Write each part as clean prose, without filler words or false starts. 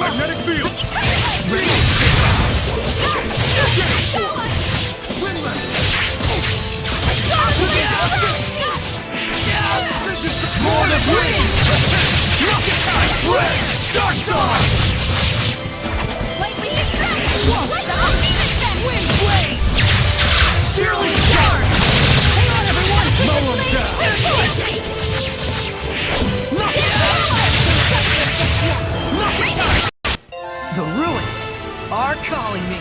Magnetic field! Ready! This is more than wind! Rocket time! Red! Dark Star! Lightning extract! Let's go! Wind blade! Steerling charge! Hang on, everyone! Mow them down! Knock it out! Knock it out! The ruins are calling me.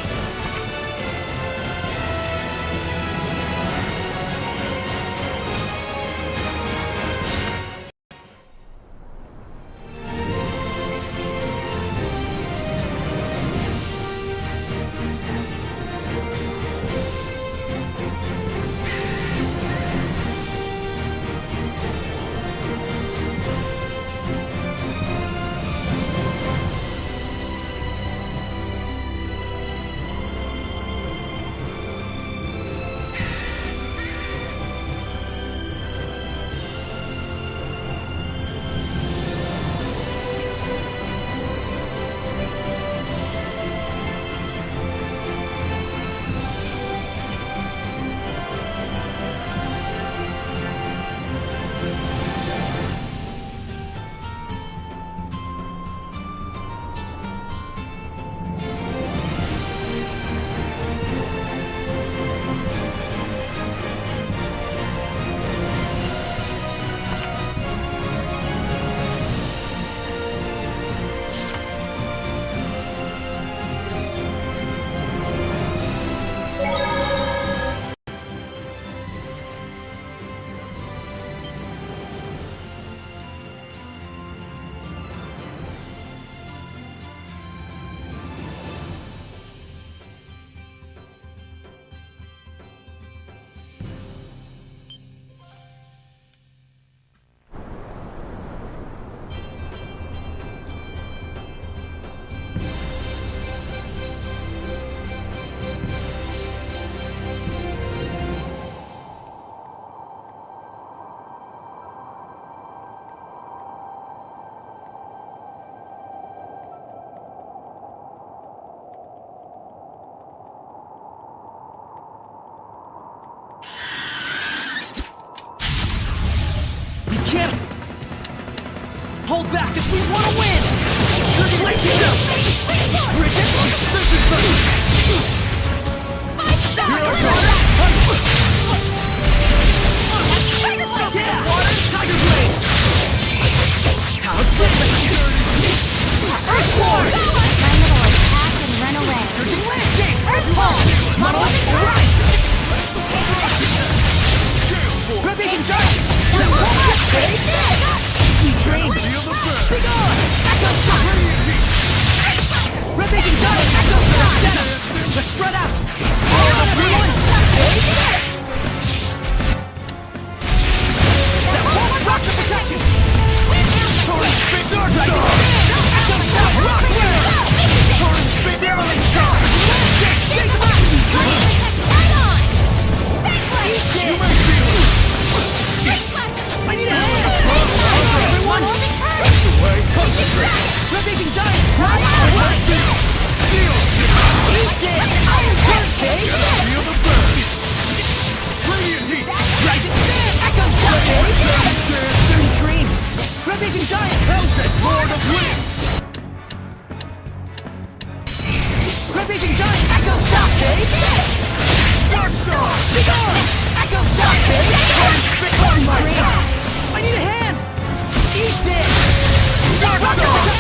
Hold back if we want to win! Let's go! Bridget, this is the... Yeah! Water Tiger Blade! How's this? Earthborn! My little attack and run away. Surging Landscape! Earthborn! Alright! Rotating Giant! Then we'll take this! Sweet dreams! Be gone! Echo Shot! Rotating Giant! Echo Shot! Let's spread out! Hold on, everyone! Rotating giant! Hellcat, Lord of Wind! Rotating giant! Echo shock! Take this! Darkstar! Be gone! Echo shock! Take this! Oh my god! I need a hand! Eat this! Darkstar!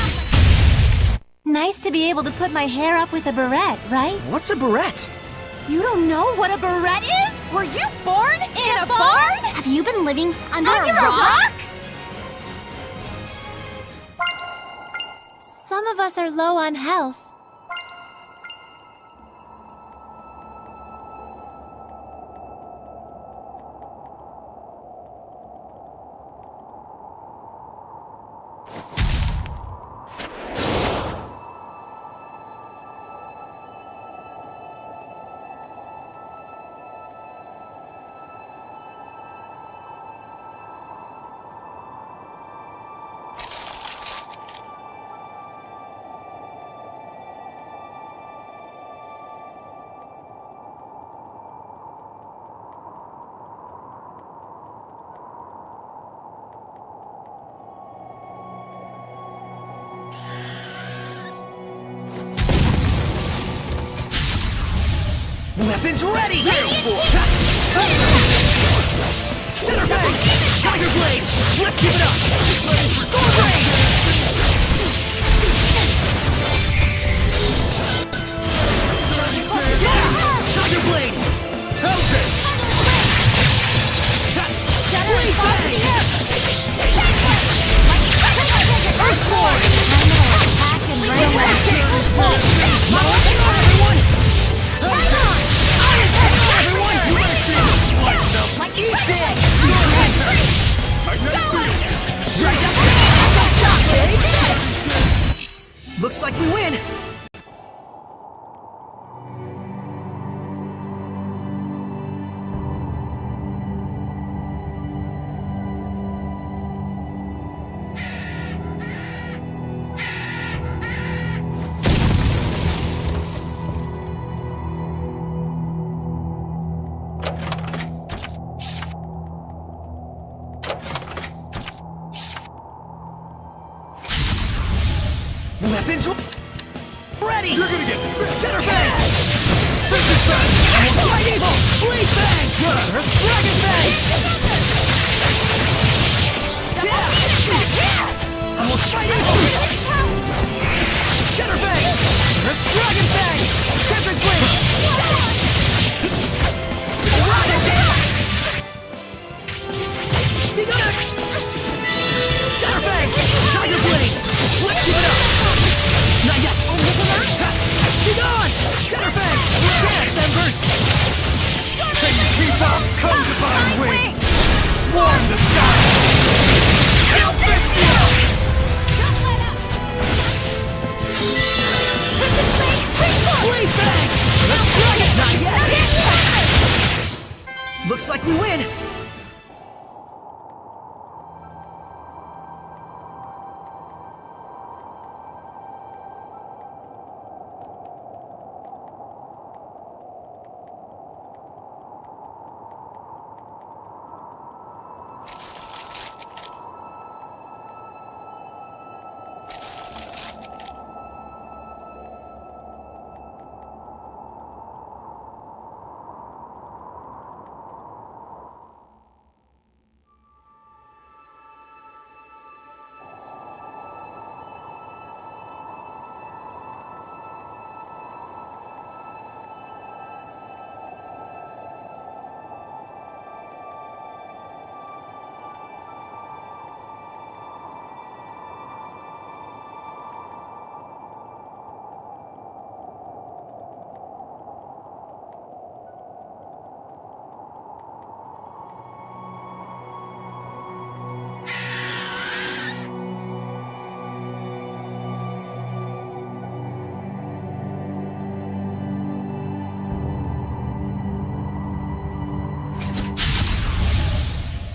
Nice to be able to put my hair up with a barrette, right? What's a barrette? You don't know what a barrette is? Were you born in a barn? Have you been living under a rock? Some of us are low on health. Weapons ready! Center Bang! Tiger Blade! Let's give it up! Sword Rain! Tiger Blade! Hellcat! Blade Bang! Earthborn! Attack and run away. Everyone! Hang on, everyone! Eat this! Magnetic field! Looks like we win! Weapons ready! You're gonna get Center Bang! Princess Bang! Light Evil! Blade Bang! Dragon Bang! Yeah! Almost Light Evil! Center Bang! Dragon Bang! Kendrick Blade! Be good! Center Bang! Tiger Blade! Let's give it up! Not yet! Be gone! Shatterbang! Dance, Embers! Can you keep up? Come divine wings! Swarm the sky! Zestiria! Blade Bang! Let's try it! Not yet! Looks like we win!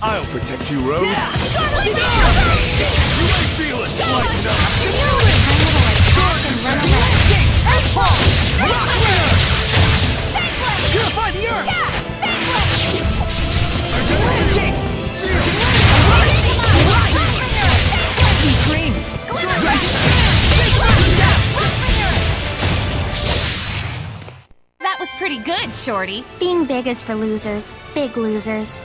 I'll protect you, Rose. Yeah! You may feel it lighten up. Purify the earth! shorty. Being big is for losers. Big losers.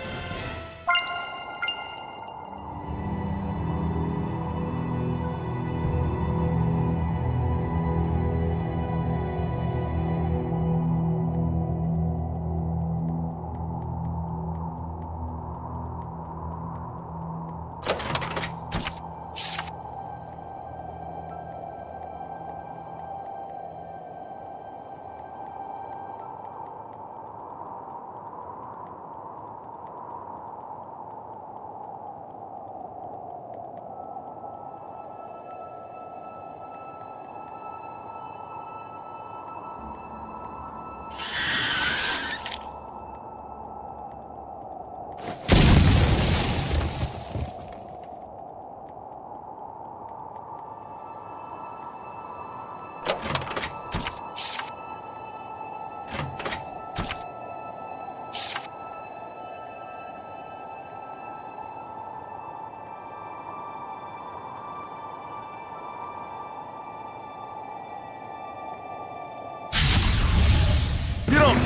You don't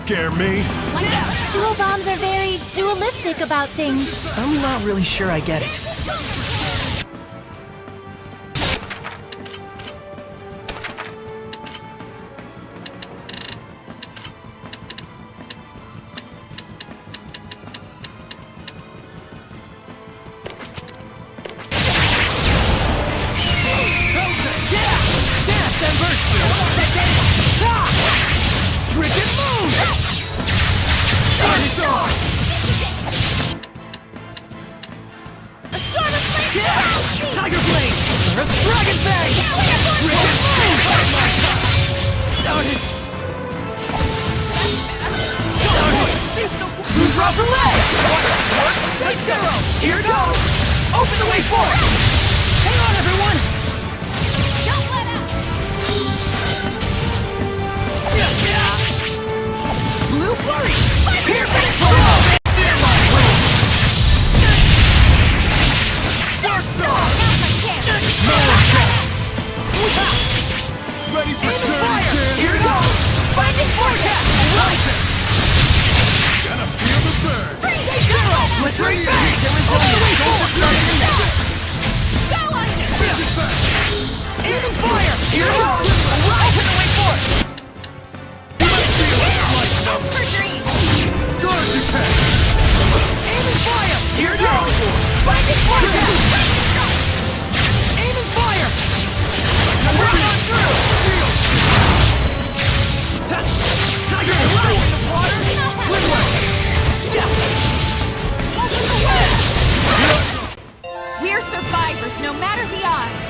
scare me. Dual bombs are very dualistic about things. I'm not really sure I get it. Tiger Blade! Dragon Bang! Darn it! Who's Rough Leg? Saint Zero! Here goes! Open the way forward! Hang on, everyone! Don't let up! Blue Flurry! Piercing Throw! Ready for Aim and dirty fire! dance? Here goes! Binding Vortex! Right! Gonna feel the burn. Saint Zero! Blistering Bang! Open the way forward! Go on! Aim and fire! Here goes! Open the way forward! For green! Guard defense. Aim and fire! Here goes! Binding Vortex! Aim and fire! Right on through! Tiger Blade! We're survivors, no matter the odds.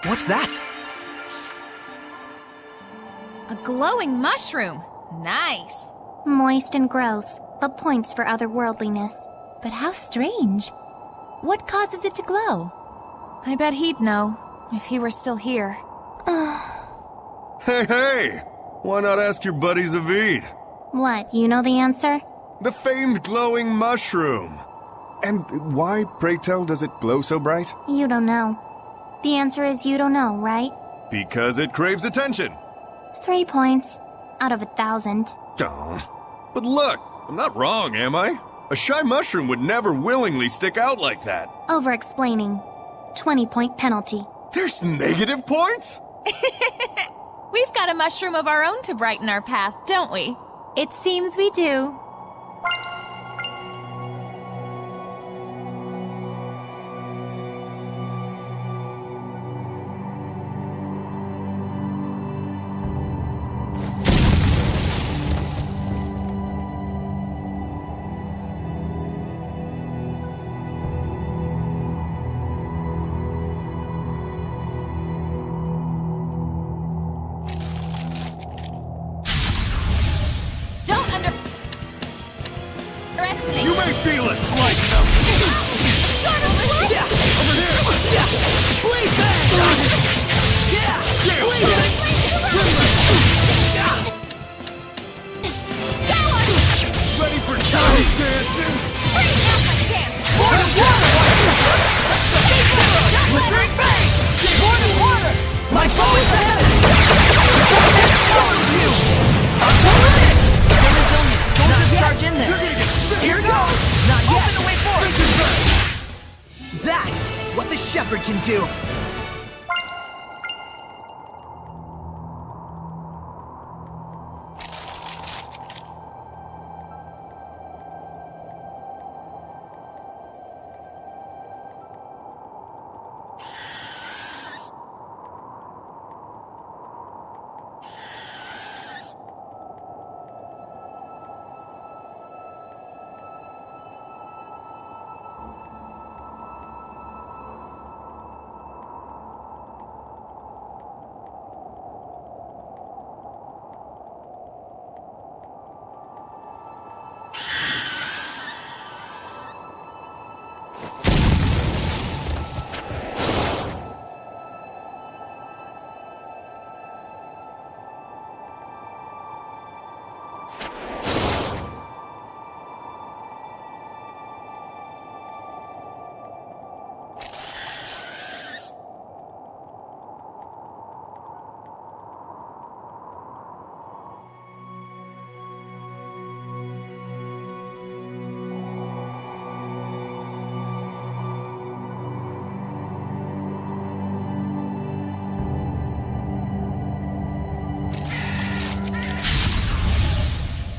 What's that? A glowing mushroom. Nice. Moist and gross, but points for otherworldliness. But how strange. What causes it to glow? I bet he'd know, if he were still here. Hey, hey! Why not ask your buddy Zavid? What, you know the answer? The famed glowing mushroom. And why, pray tell, does it glow so bright? You don't know. The answer is you don't know, right? Because it craves attention. 3 points out of 1,000. Oh. But look, I'm not wrong, am I? A shy mushroom would never willingly stick out like that. Over-explaining. 20-point penalty. There's negative points? We've got a mushroom of our own to brighten our path, don't we? It seems we do. feel a slight numbness. Yeah, over here. Yeah, blade bang. Yeah, blade bang. Ready for Johnny dancing? Water, water. Blistering bang. Water, water. My foe is ahead. You. I'm pulling it. They're resilient. Don't just charge in there. Here goes. Not yet. Open the way forward. That's what the shepherd can do.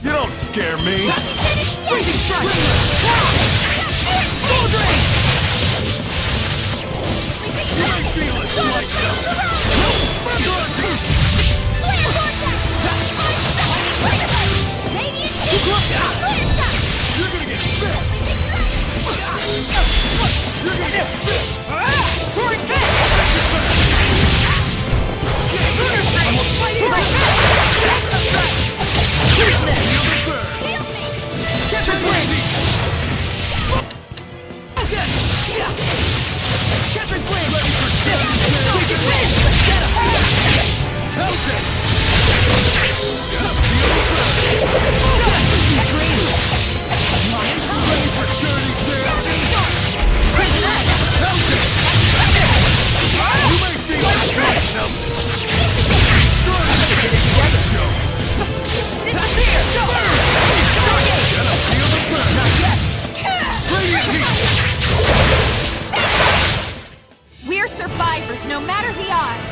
You don't scare me. Freezing strike. Soul drain. You don't feel a slight numbness. You're gonna get bit. You're gonna get bit. Torrent hit. Almost fighting. Here's next. Capture blade. Focus. Capture blade. We can win. Let's get him. Help it. Focus. Dreams. Lion's Heart. Ready for dirty dancing? Crimson Edge. Help it. You may feel a slight numbness. Get it together. Disappear. Go. Stargate. Gonna feel the burn. Not yet. Radiant heat. We're survivors, no matter the odds.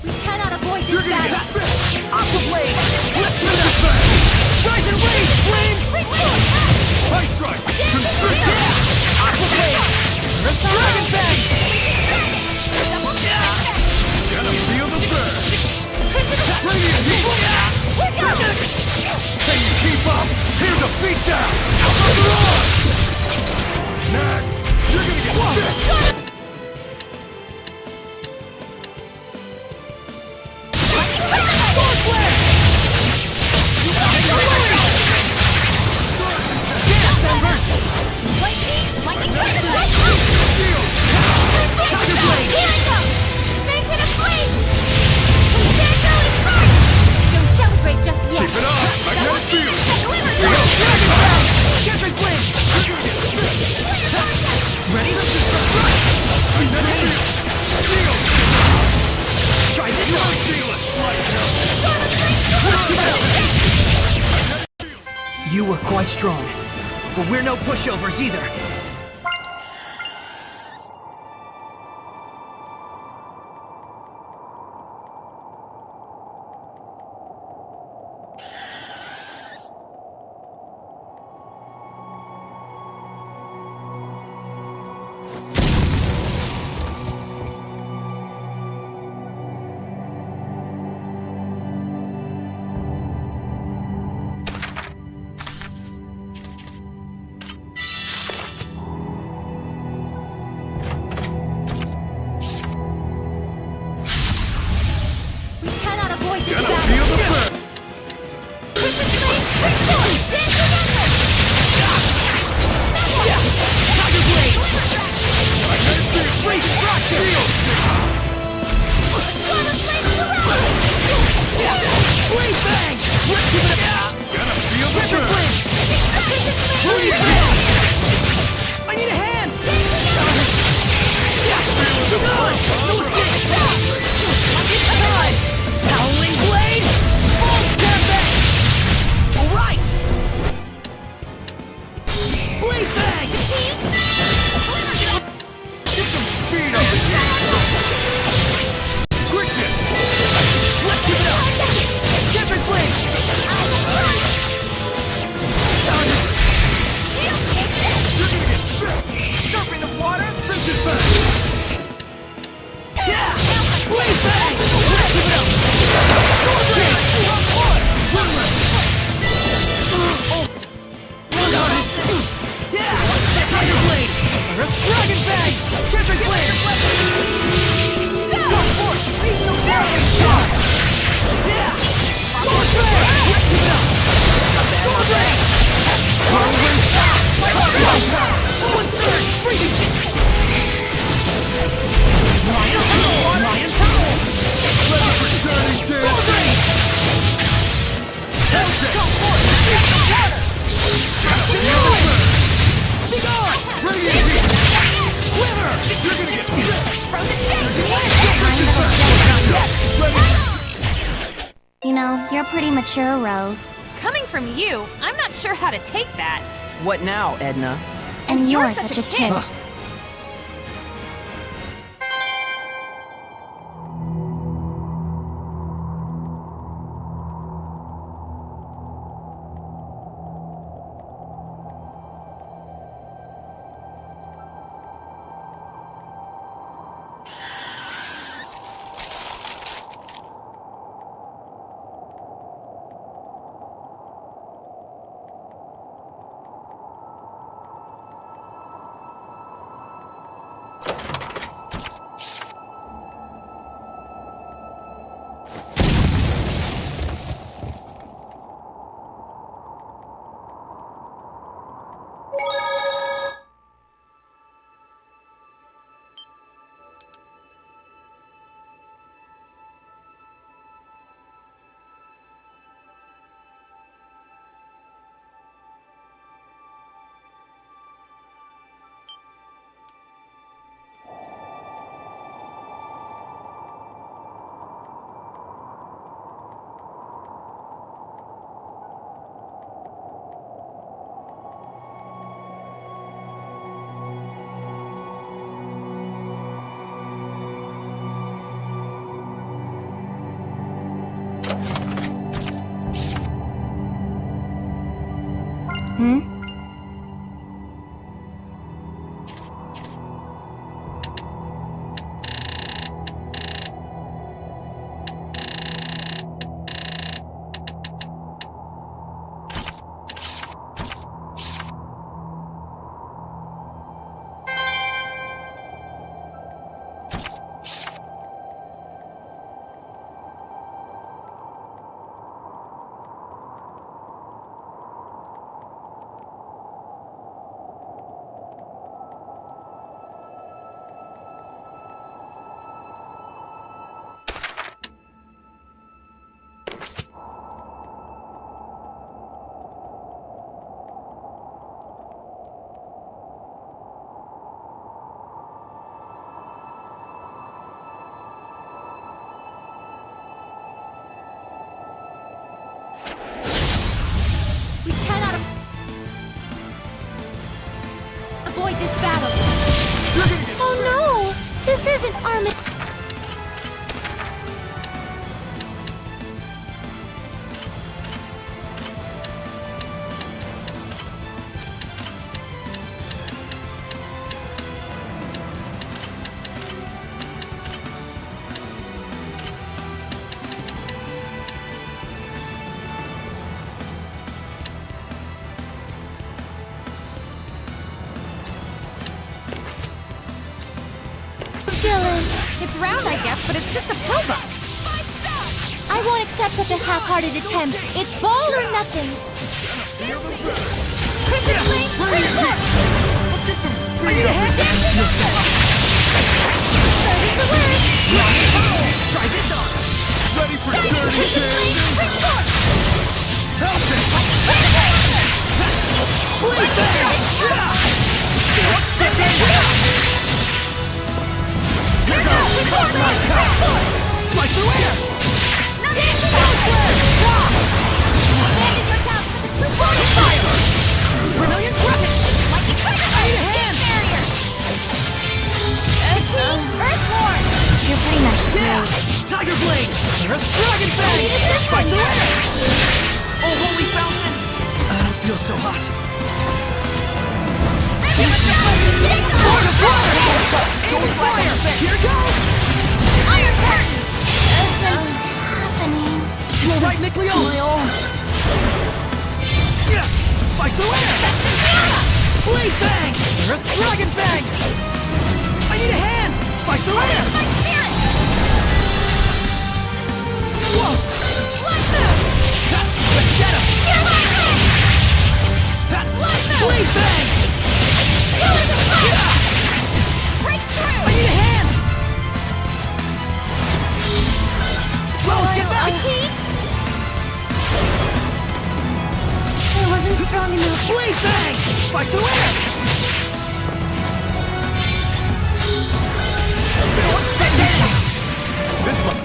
We cannot avoid this battle. Aqua blade. Let's do that. Rise and rage. Flames. Ice strike. Constrict. Aqua blade. Dragon bang. Gonna feel the burn. Radiant heat. Can you keep up? Here's a beatdown. Next. You're gonna get bit. Sword flare. Dance embers. Lightning! Tiger blade. two are quite strong, but we're no pushovers either. We cannot avoid this Gotta battle. feel the burn. Quicken Blade, restore! Dancing Endless! Tiger Blade! Freeze Rocket! Storm of Flame Surround! Blaze Bang! Let's give it up! Gotta feel the Electric burn. Blade! Who needs a hand? I need a hand! No escape! It's time! Howling Blade! Full Tempest! Alright! Blade Bang! Get some speed up in here. Quickness. Let's give it up! Electric Blade! Surfing the water. Bring it back. Yeah! Blade Bang! Let's give it up! Storm Blade! Yeah! Tiger Blade! Dragon Bang! Electric Blade! Go forth! Barreling Shot! Yeah! Sword Blade! Let's give it up! Sword Blade! Whirlwind Shot! Fluid Surge! Freezing Stick! Lion Towel! Lion Towel! Ready for dirty Sword dance. Blade! Go forth! Freeze the water! Denied! Be gone! Radiant heat. Quiver! You're gonna get bit. Frozen Shake! You know, you're pretty mature, Rose. Coming from you, I'm not sure how to take that. What now, Edna? And you're such a kid. Hmm? avoid this battle. Oh no! This isn't Armid... It's round, I guess, but it's just a pill bug. I won't accept such a half-hearted attempt. It's ball or nothing. Crimson Flame, free foot! Let's get some speed up this. Third is the word. Try this on. Ready for dirty Crimson Flame, dancing? free foot! Help me. Bleed Here goes! Slice through air. Fire. Brilliant graphic. I need a hand. Earthborn! You're pretty much Yeah. screwed. Tiger blade. Earth dragon fang. Slice through air. Oh, holy fountain. I don't feel so hot. Lord of fire. Aiming fire. Here goes. Iron curtain! What's happening? You all right, Nickleo? Yeah. Slice through air. Blade fang. Earth dragon fang. I need a hand. Slice through air. My spirit! Whoa. One move! Ha, let's get him. Feel my hand! Ha, blade fang. Pillars of fire! Break through! I need a hand. Rose, get back. It wasn't strong enough. Blade fang. Slice through air. This one.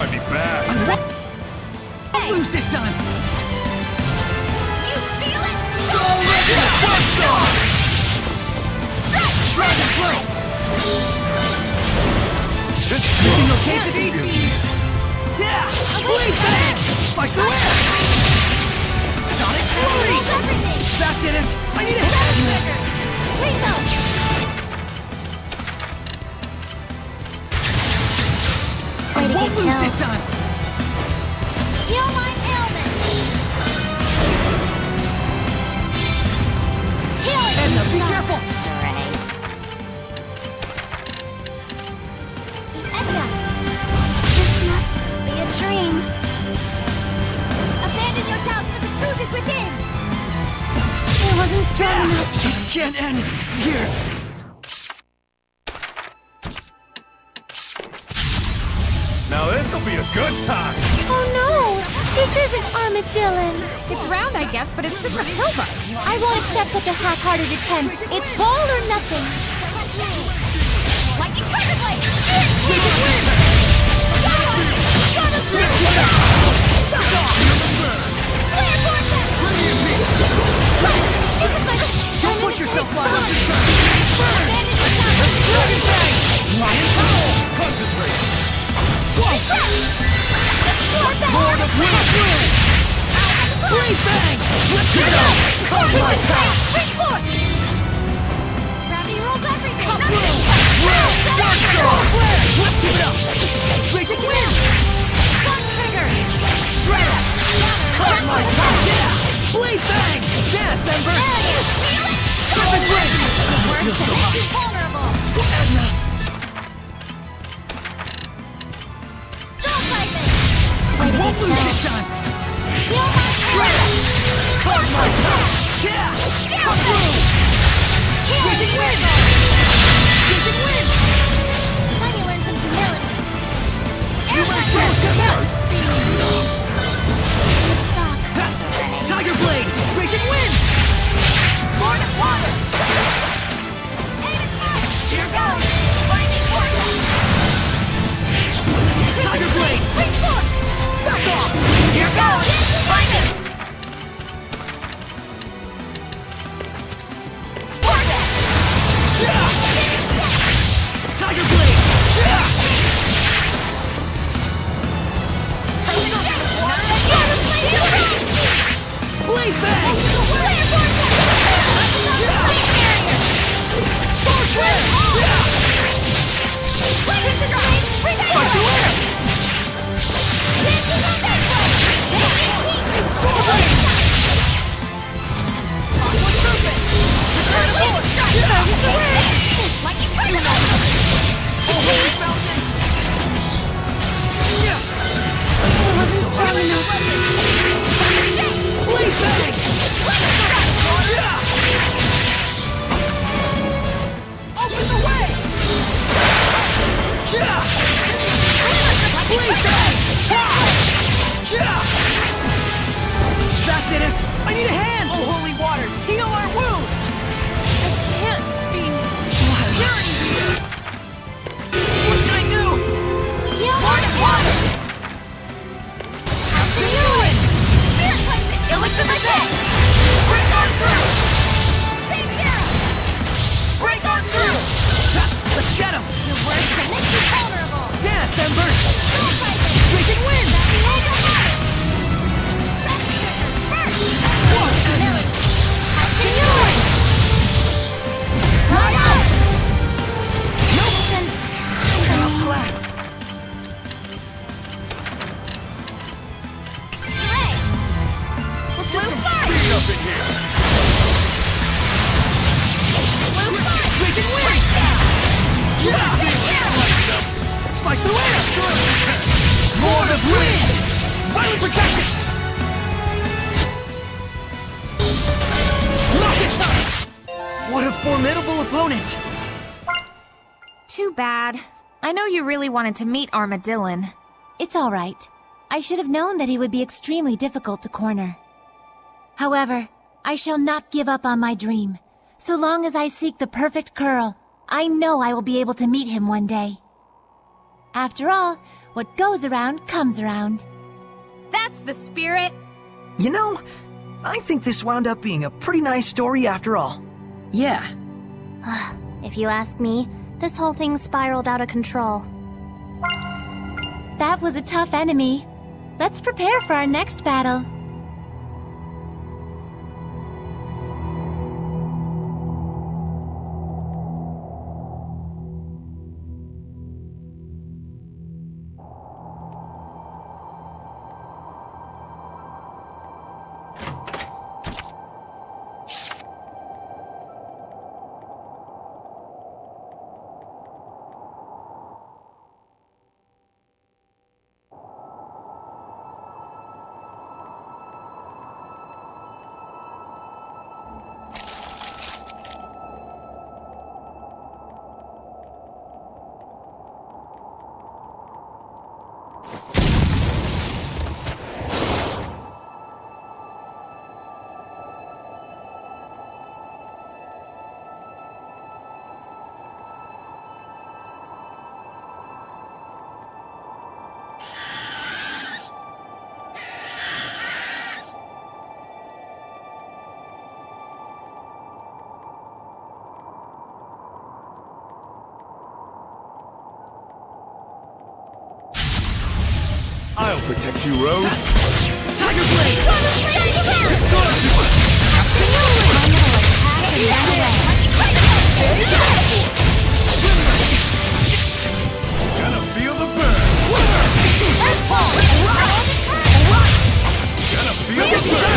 I'd be bad. I'll lose this time. You feel it? Stretch. Dragon Place! This Making no one. quesadilla. Yeah. Blade fang. Slice through air. Sonic flurry. Everything! That did it. I need a hand. Ringo! I Way to won't get lose killed. this time. Heal my ailment! Healing! Edna, be careful. Alright. Edna! This must be a dream. Abandon your doubts, for the truth is within! It wasn't strong Yeah. enough. It can't end here. Now this'll be a good time. Oh no! This isn't Armadillon! It's round, I guess, but it's just a pill bug. I won't accept such a half-hearted attempt. It's ball or nothing. Like Tiger Blade! Don't push yourself, Fly. Burn! Dragon Fang! Lion Power! Concentrate. Lord of Wind! Blade Fang! Let's get it up! Carve my path! Gravity rules everything! Come through! Dark Star! Let's keep it up! Raging Winds! Sun Trigger! Shredder! Carve my path! Yeah! Blade Fang! Dance, Ember! Seven Blade! Feels so hot. Vulnerable! Edna! Soul Typhus! I won't lose this time! Heal my Shredder! Carve my path! Yeah! Come through! Raging Winds! Raging Winds! Let me learn some humility. You ready, Rose? Get back! You suck. Ha! Tiger Blade! Raging Winds! Lord of Water! Aim and fire! Here goes! Binding Vortex! Tiger Blade! Spring Foot! Back off! Here goes! Binding! Blade Bang! Sword Flare! Strike the air! Sword Blade! Aqua Serpent! Return to force! Holy Fountain! Blade Bang! Open the way! Blade Bang! That did it! I need a hand! Oh, holy waters, heal our wounds! Can't be. What can I do? Water! Absolute! Elixir my bed! Break on through! Save Zero! Break on through! Let's get him! Your words can make you vulnerable! Dance, Embers! Raging winds! Slice through air! Lord of Wind! Violent protection! Not this time! What a formidable opponent! Too bad. I know you really wanted to meet Armadillon. It's all right. I should have known that he would be extremely difficult to corner. However, I shall not give up on my dream. So long as I seek the perfect curl, I know I will be able to meet him one day. After all, what goes around comes around. That's the spirit. You know, I think this wound up being a pretty nice story after all. Yeah. If you ask me, this whole thing spiraled out of control. That was a tough enemy. Let's prepare for our next battle. I'll protect you, Rose. Tiger Blade! Gonna feel the burn. Gonna feel the burn.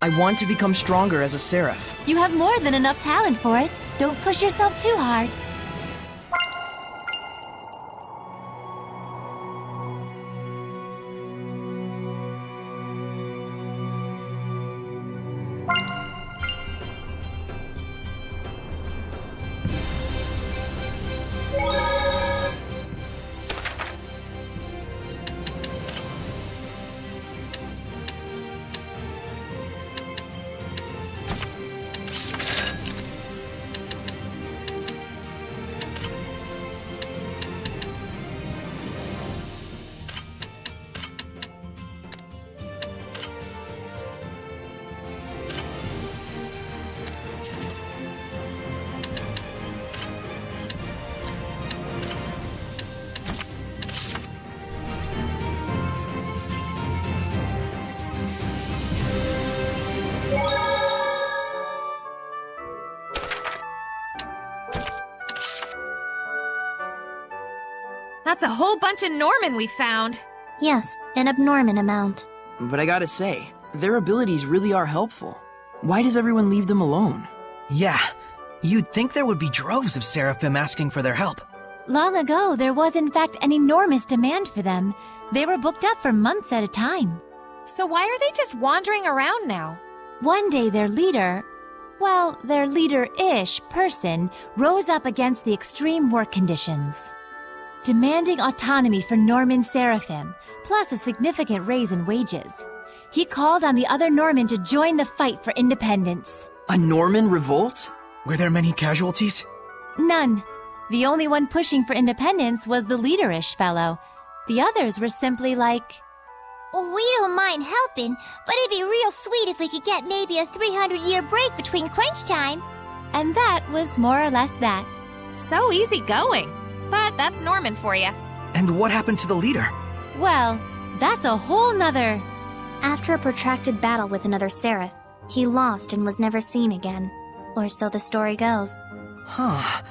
I want to become stronger as a seraph. You have more than enough talent for it. Don't push yourself too hard. That's a whole bunch of Norman we found. Yes, an abnormal amount. But I gotta say, their abilities really are helpful. Why does everyone leave them alone? Yeah, you'd think there would be droves of Seraphim asking for their help. Long ago, there was in fact an enormous demand for them. They were booked up for months at a time. So why are they just wandering around now? One day their leader-ish person rose up against the extreme work conditions, demanding autonomy for Norman Seraphim, plus a significant raise in wages. He called on the other Norman to join the fight for independence. A Norman revolt? Were there many casualties? None. The only one pushing for independence was the leader-ish fellow. The others were simply like, We don't mind helping, but it'd be real sweet if we could get maybe a 300-year break between crunch time. and that was more or less that. So easygoing. But that's Norman for you. And what happened to the leader? Well, that's a whole nother... After a protracted battle with another Seraph, he lost and was never seen again. Or so the story goes. Huh.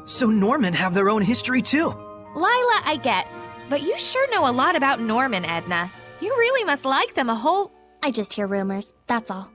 So Norman have their own history too. Lila, I get. But you sure know a lot about Norman, Edna. You really must like them a whole... I just hear rumors, that's all.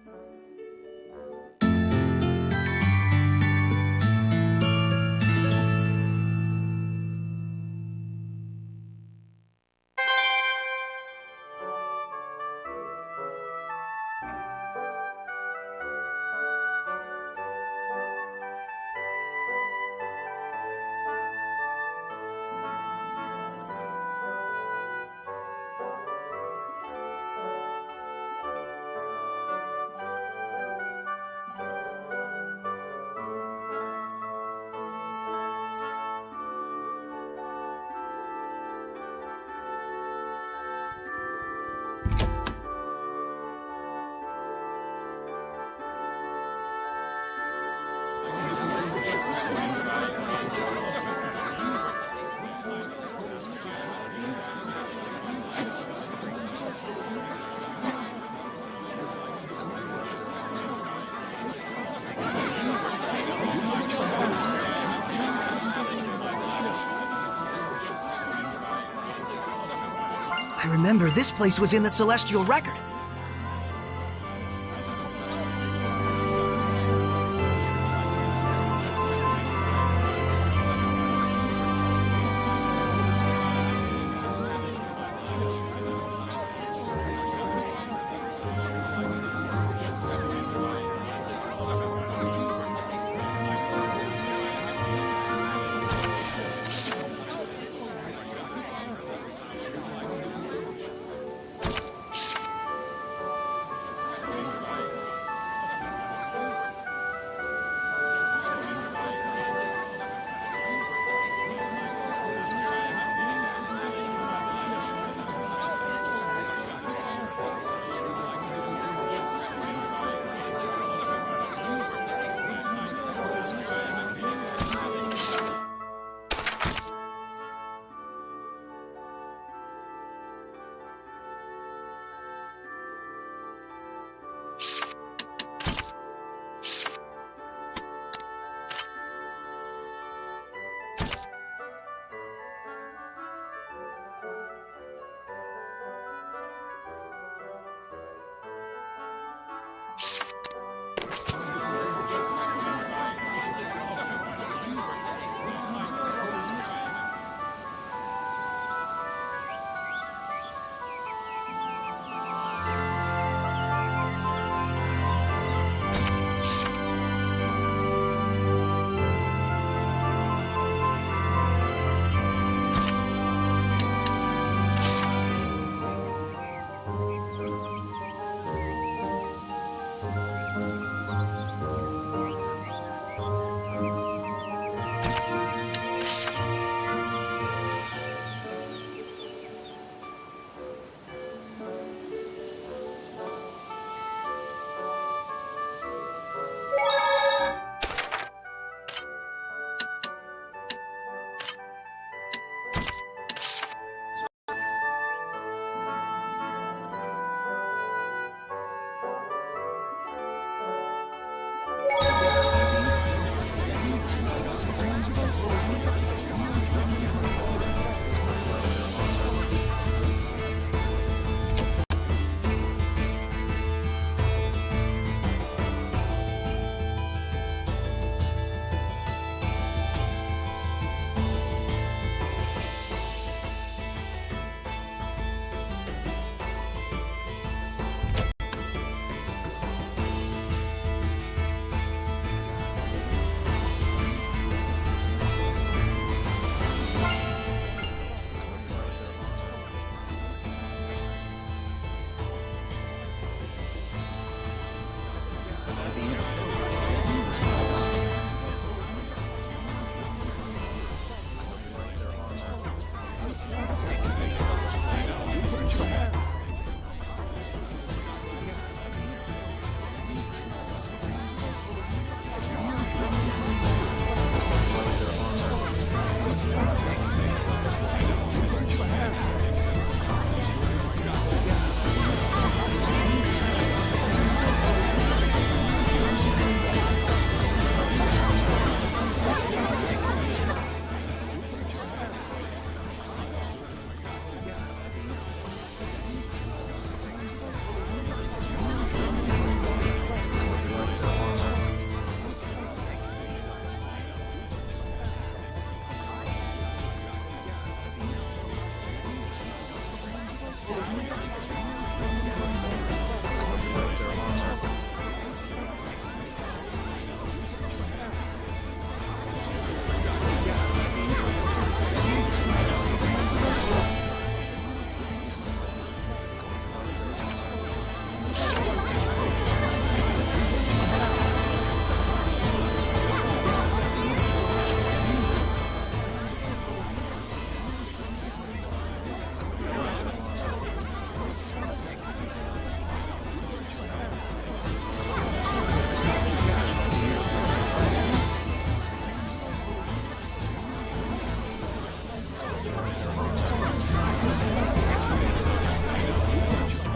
I remember this place was in the Celestial Record.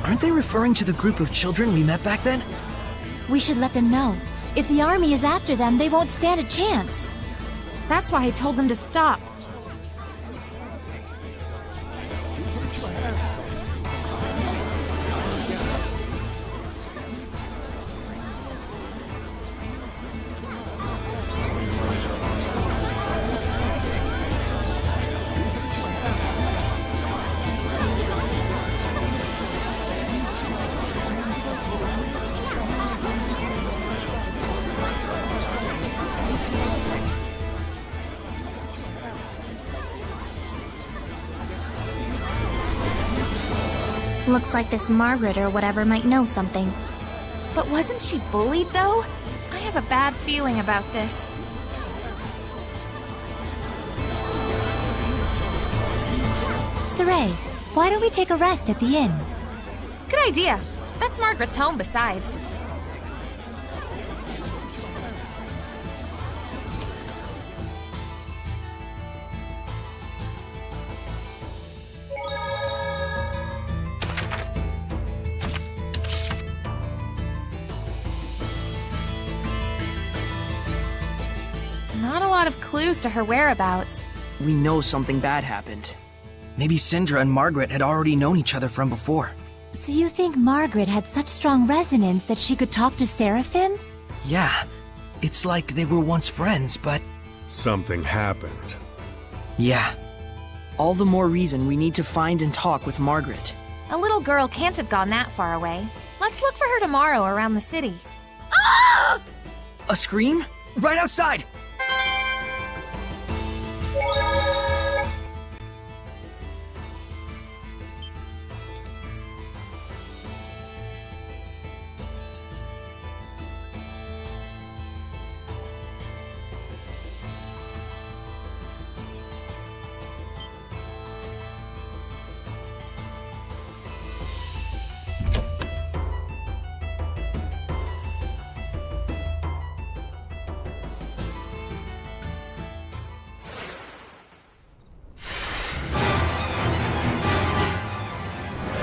Aren't they referring to the group of children we met back then? We should let them know. If the army is after them, they won't stand a chance. That's why I told them to stop. Looks like this Margaret or whatever might know something. But wasn't she bullied, though? I have a bad feeling about this. Saray, why don't we take a rest at the inn? Good idea. That's Margaret's home, besides. Not a lot of clues to her whereabouts. We know something bad happened. Maybe Syndra and Margaret had already known each other from before. So you think Margaret had such strong resonance that she could talk to Seraphim? Yeah, it's like they were once friends, but Something happened. yeah. All the more reason we need to find and talk with Margaret. A little girl can't have gone that far away. Let's look for her tomorrow around the city. A scream? Right outside!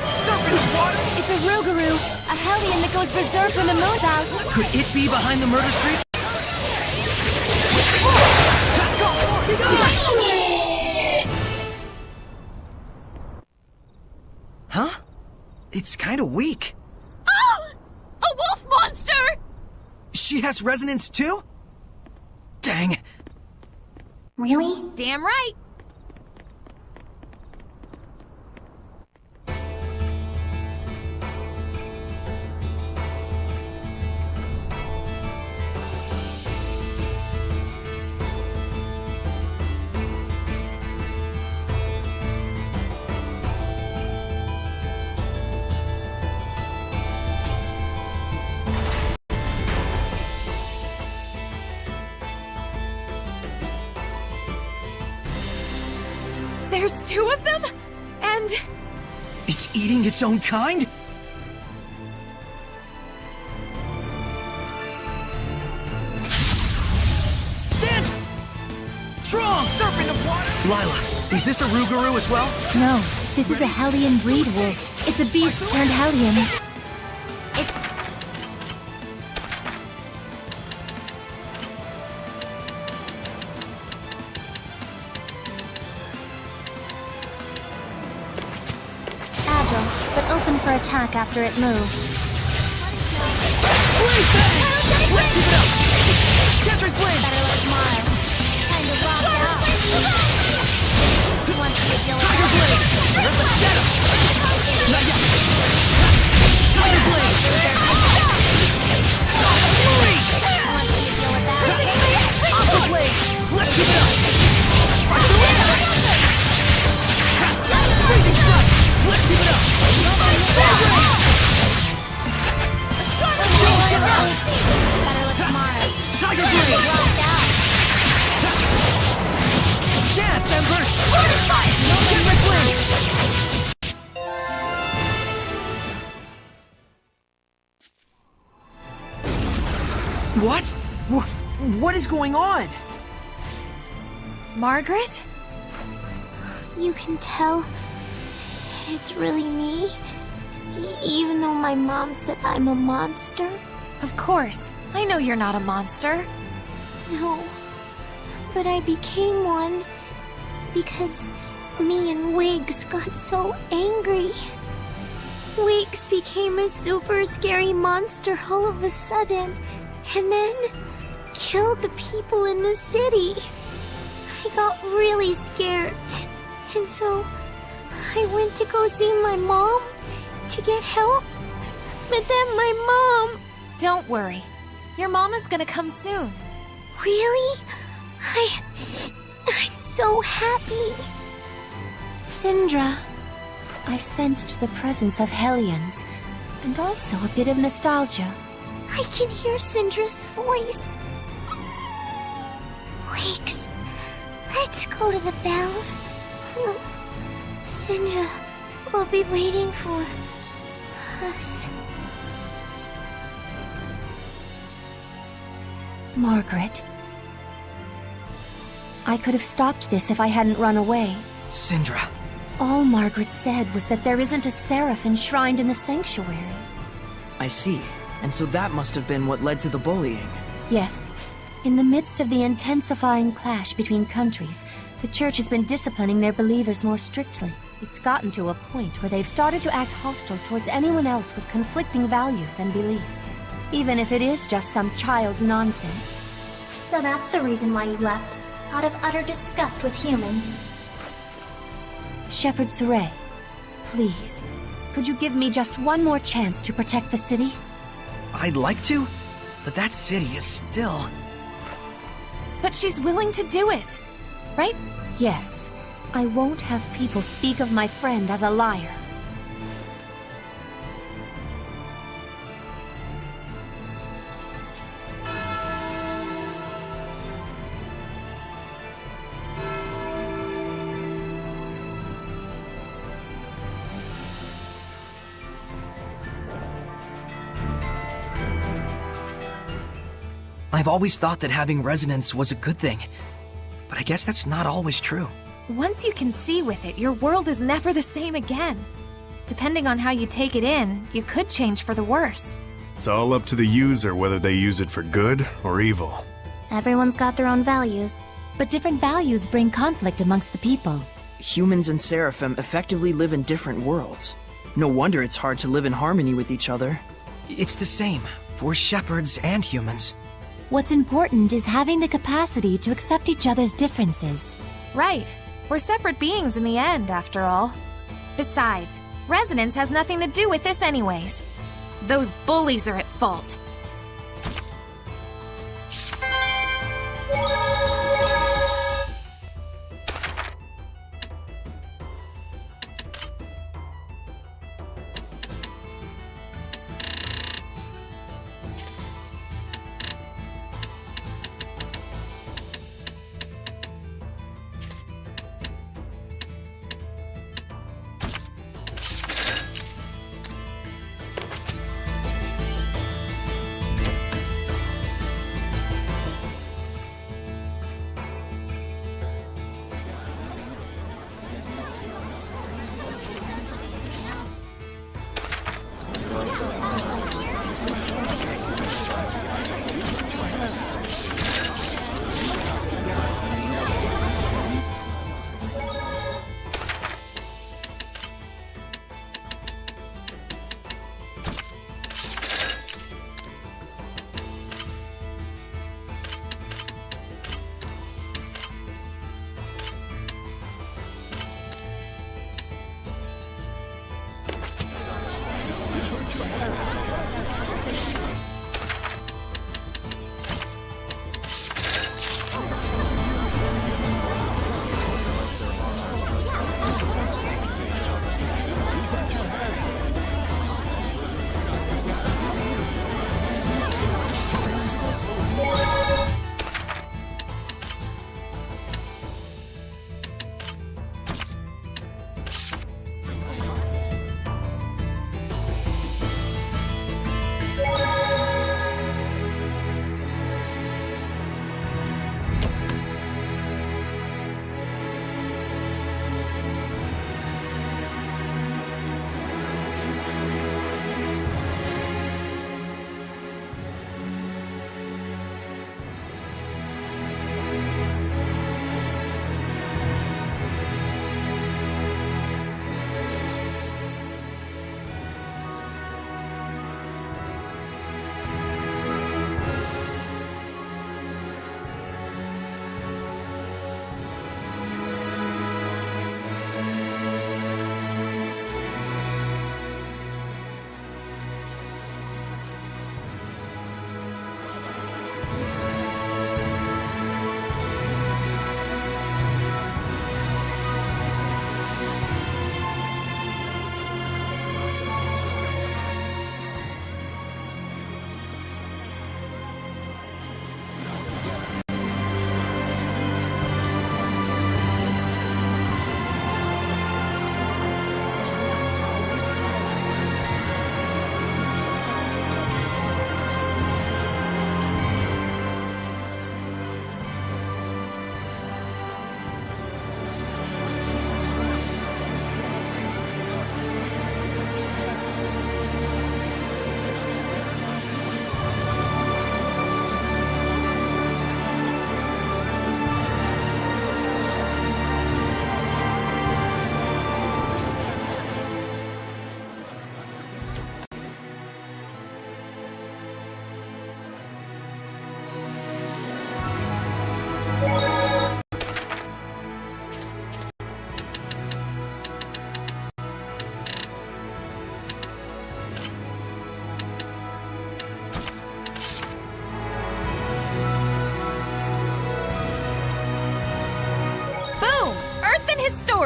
It's a Rougarou, a hellion that goes berserk when the moon's out. Could it be behind the murder street? Huh? It's kinda weak. Oh! A wolf monster! She has resonance too? Dang. Really? Damn right! There's two of them? And... It's eating its own kind? Stand strong! Serpent of water! Lila, is this a Rougarou as well? No, this is a hellion breed wolf. It's a beast turned hellion. Agile, but open for attack after it moves. Let's keep it up! Catching flame! Better let smile. Time to rock out. Once you feel Tiger blade! Let's get him! What? What is going on? Margaret? You can tell it's really me, even though my mom said I'm a monster. Of course. I know you're not a monster. No, but I became one because me and Wiggs got so angry. Wiggs became a super scary monster all of a sudden, and then killed the people in the city. I got really scared, and so I went to go see my mom to get help, but then my mom... Don't worry. Your mama's gonna come soon. Really? I'm so happy. Syndra, I sensed the presence of Hellions, and also a bit of nostalgia. I can hear Syndra's voice. Wiggs, let's go to the bells. Syndra will be waiting for us. Margaret, I could have stopped this if I hadn't run away. Syndra. All Margaret said was that there isn't a seraph enshrined in the sanctuary. I see. And so that must have been what led to the bullying. Yes. In the midst of the intensifying clash between countries, the Church has been disciplining their believers more strictly. It's gotten to a point where they've started to act hostile towards anyone else with conflicting values and beliefs. Even if it is just some child's nonsense. So that's the reason why you left, out of utter disgust with humans. Shepherd Saray, please, could you give me just one more chance to protect the city? I'd like to, but that city is still... But she's willing to do it, right? Yes. I won't have people speak of my friend as a liar. I've always thought that having resonance was a good thing, but I guess that's not always true. Once you can see with it, your world is never the same again. Depending on how you take it in, you could change for the worse. It's all up to the user whether they use it for good or evil. Everyone's got their own values. But different values bring conflict amongst the people. Humans and Seraphim effectively live in different worlds. No wonder it's hard to live in harmony with each other. It's the same for shepherds and humans. What's important is having the capacity to accept each other's differences. Right. We're separate beings in the end, after all. Besides, resonance has nothing to do with this anyways. Those bullies are at fault.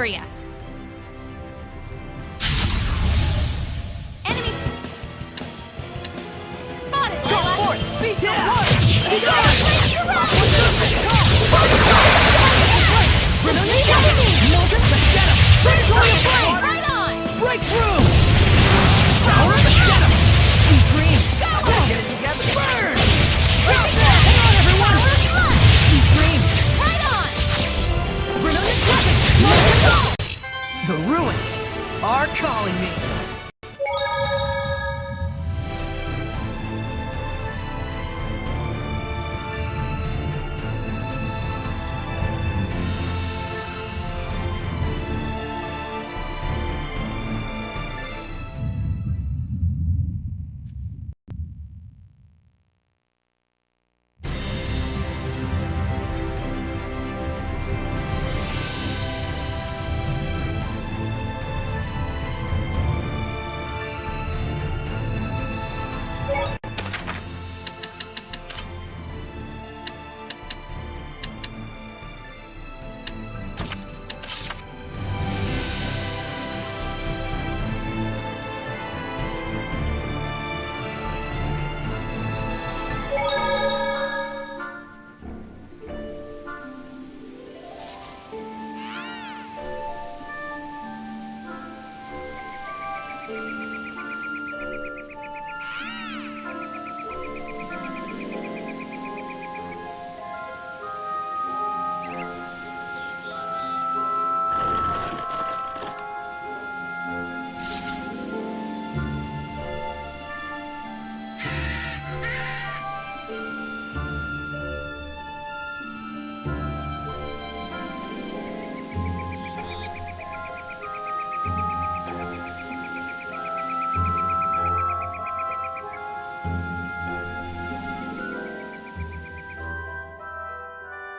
Zestiria. Enemies. Spotted. Go forth! Beast of water! Predatory flame! Right on. Breakthrough! Tower, let's get him! Sweet dreams! Get it together! Burn! Hang on, everyone! Sweet dreams! Right on. Brilliant presence! The ruins are calling me!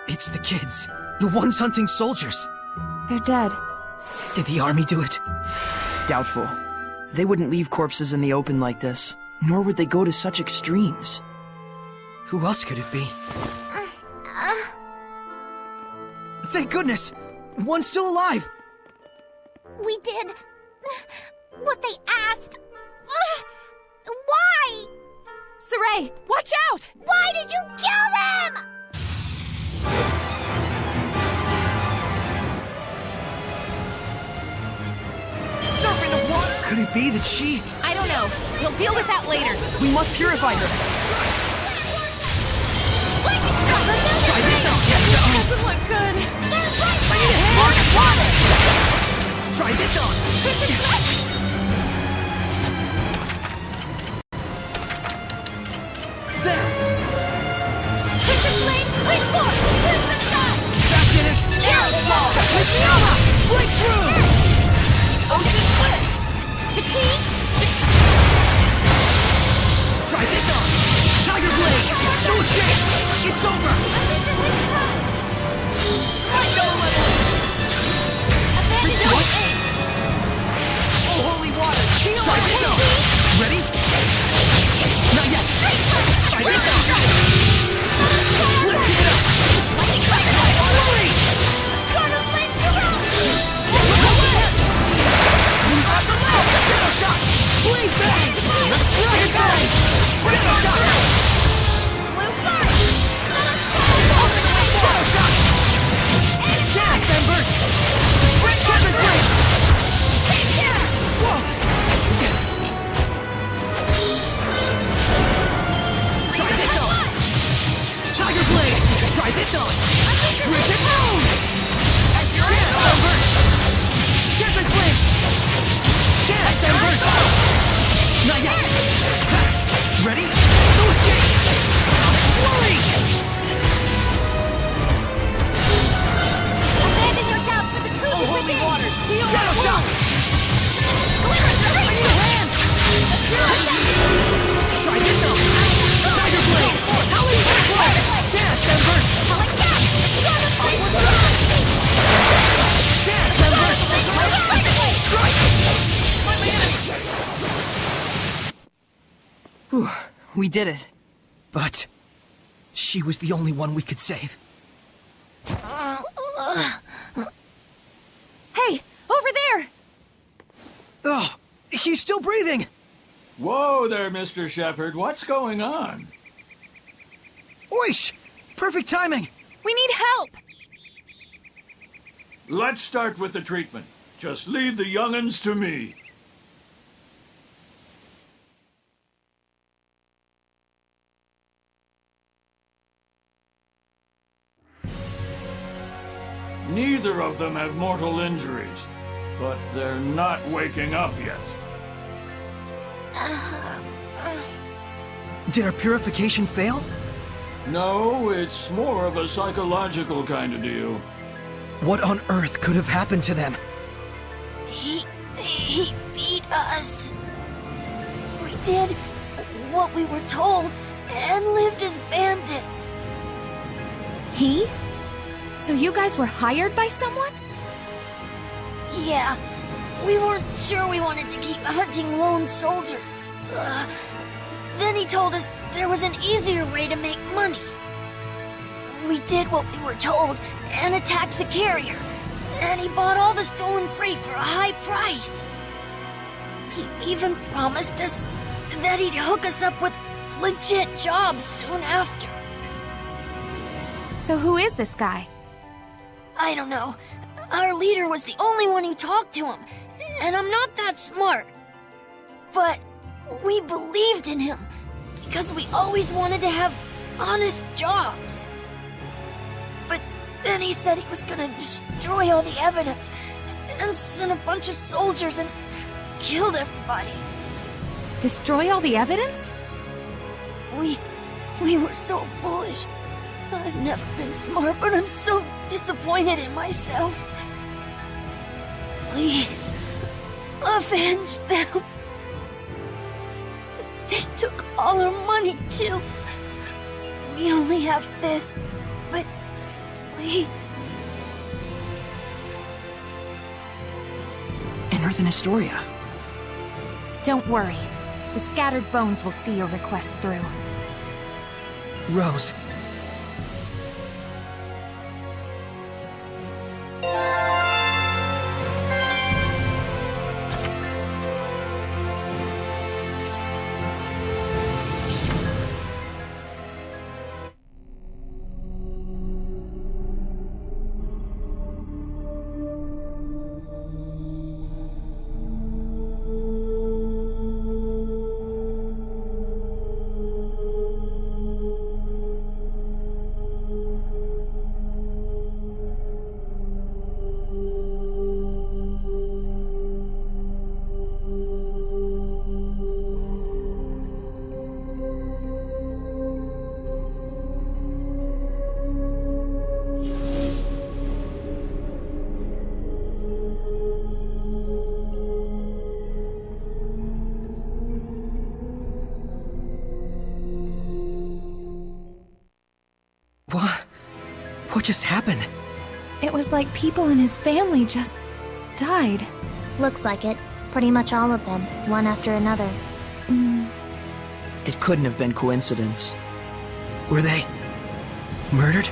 It's the kids. The ones hunting soldiers. They're dead. Did the army do it? Doubtful. They wouldn't leave corpses in the open like this, nor would they go to such extremes. Who else could it be? Thank goodness! One's still alive! We did what they asked. Why? Saray, watch out! Why did you kill them? Serpent of water! Could it be that she... I don't know. We'll deal with that later. We must purify her. Try this out, Jessica! Doesn't look good. I need a hand! Water! Try this on! There! Kitchen flame, spring forth! Here's the sky! That did it! Aerosol! With Yama! Breakthrough! Ocean split! Fatigue! Try this on! Tiger Blade! No escape! It's over! What? Oh, holy water! Try this on! Ready? Not yet! Try this on! Let's get it up! Hurry! Shadow shot! Blade bang! Blade bang! Shadow shot! Shadow shot! Dance and burst! Desert blade! Whoa! Try this on! Tiger blade! Try this on! Rigid moon! Dance and burst! Desert blade! Dance and burst! Not yet! Ready? No escape! Sonic flurry! Abandon your doubts for the truth is Holy within! water! Feel Shadow the shot! I need a hand! Try this on! Tiger blade! Howling blade! Dance and burst! Dance and burst! Strike! Whew, we did it. But she was the only one we could save. Hey, Over there! Oh, he's still breathing! Whoa there, Mr. Shepard. What's going on? Oish! Perfect timing! We need help! Let's start with the treatment. Just leave the young'uns to me. Neither of them have mortal injuries, but they're not waking up yet. Did our purification fail? No, it's more of a psychological kind of deal. What on earth could have happened to them? He beat us. We did what we were told and lived as bandits. He? So you guys were hired by someone? Yeah, we weren't sure we wanted to keep hunting lone soldiers. Then he told us there was an easier way to make money. We did what we were told and attacked the carrier. And he bought all the stolen freight for a high price. He even promised us that he'd hook us up with legit jobs soon after. So who is this guy? I don't know. Our leader was the only one who talked to him, and I'm not that smart. But we believed in him because we always wanted to have honest jobs. But then he said he was gonna destroy all the evidence and send a bunch of soldiers and killed everybody. Destroy all the evidence? We were so foolish. I've never been smart, but I'm so disappointed in myself. Please, avenge them. They took all our money, too. We only have this, but please. An Earth in Astoria. Don't worry. The scattered bones will see your request through. Rose. What just happened? It was like people in his family just died. Looks like it. Pretty much all of them, one after another. It couldn't have been coincidence. Were they murdered?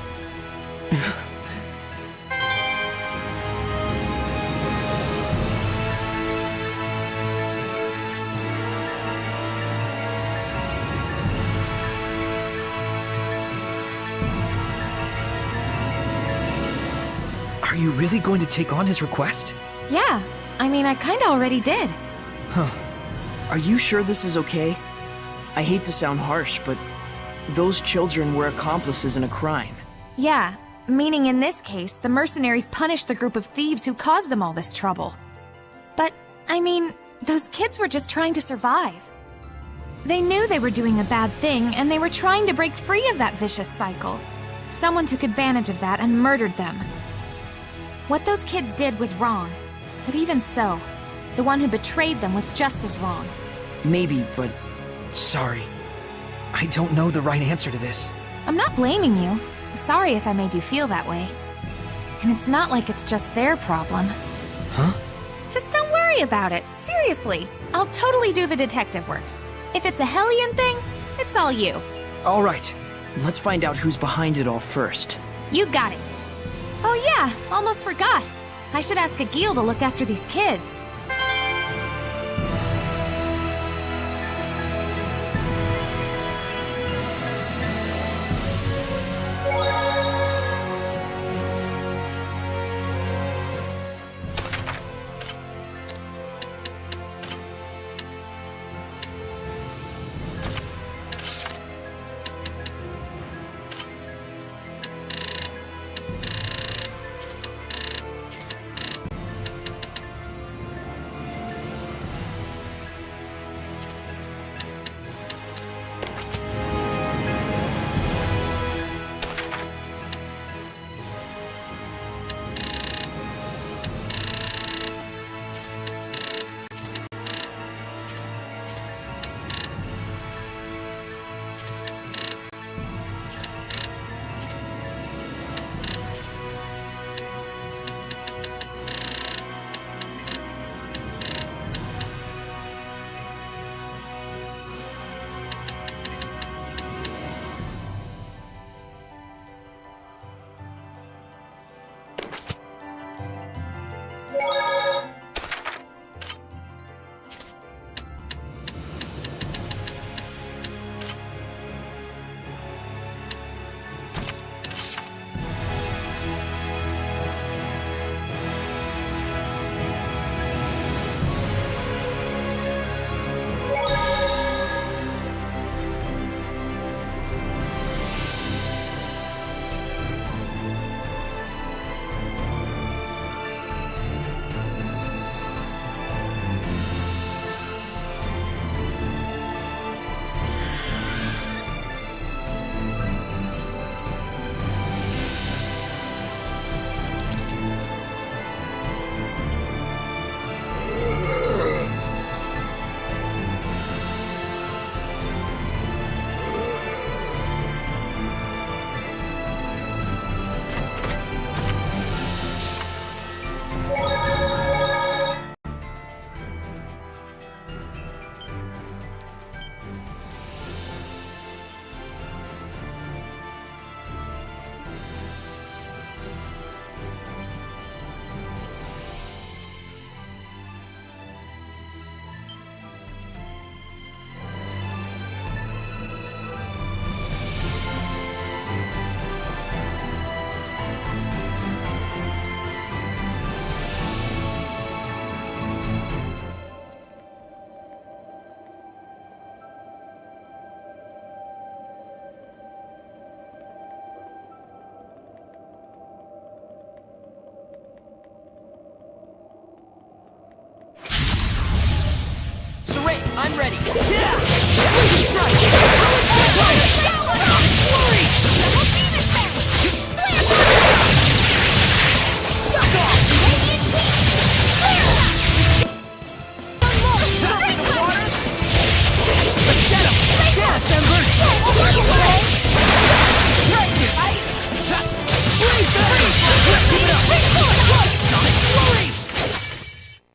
Are you really going to take on his request? Yeah, I mean, I kinda already did. Huh. Are you sure this is okay? I hate to sound harsh, but those children were accomplices in a crime. Yeah, meaning in this case, the mercenaries punished the group of thieves who caused them all this trouble. But, I mean, those kids were just trying to survive. They knew they were doing a bad thing, and they were trying to break free of that vicious cycle. Someone took advantage of that and murdered them. What those kids did was wrong. But even so, the one who betrayed them was just as wrong. Maybe, but sorry. I don't know the right answer to this. I'm not blaming you. Sorry if I made you feel that way. And it's not like it's just their problem. Huh? Just don't worry about it. Seriously, I'll totally do the detective work. If it's a Hellion thing, it's all you. All right. Let's find out who's behind it all first. You got it. Oh yeah, almost forgot. I should ask Agil to look after these kids. I'm ready.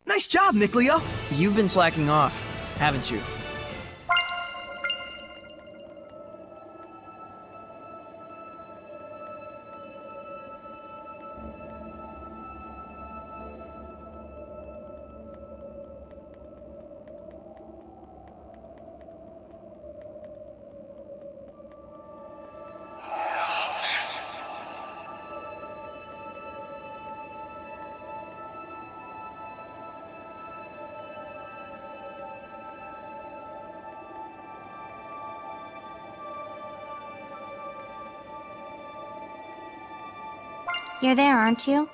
Nice job, Nickleo. You've been slacking off, haven't you? You're there, aren't you?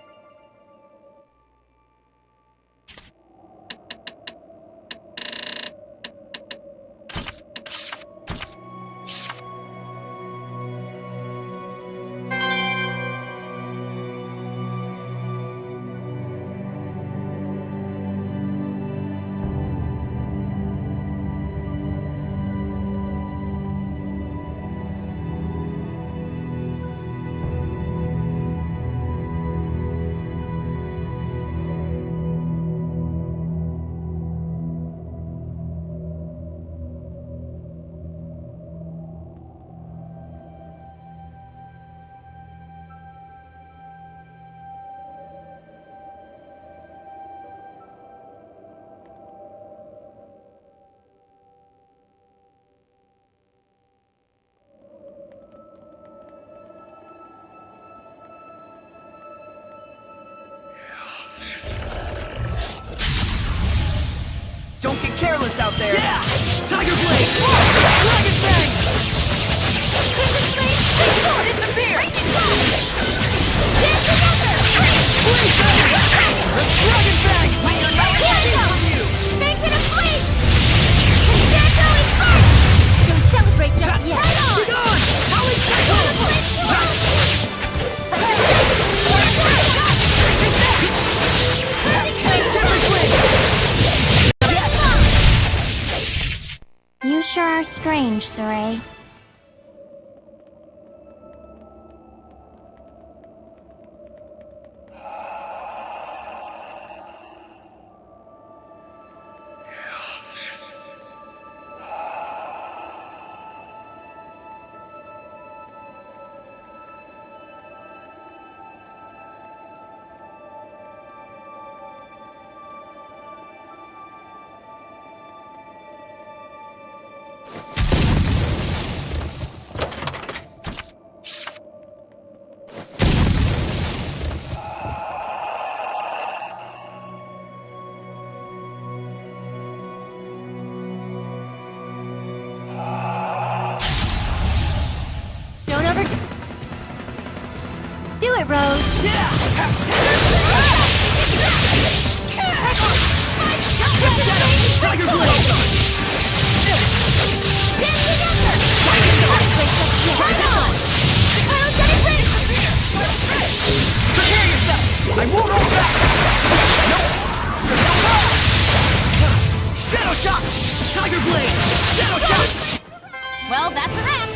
Don't get careless out there. Yeah! Tiger Blade! Dragon Fang! Disappear! Dragon Fang! We are not escaping from you! They can flee! Concerto is first! Don't celebrate just yet. Be gone! Holly You sure are strange, Saray. Don't overdo. Do it, Rose. Tiger Blade! Prepare yourself! I won't hold back! Nope! Shadow Shot! Tiger Blade! Shadow Shot! Well, that's a wrap.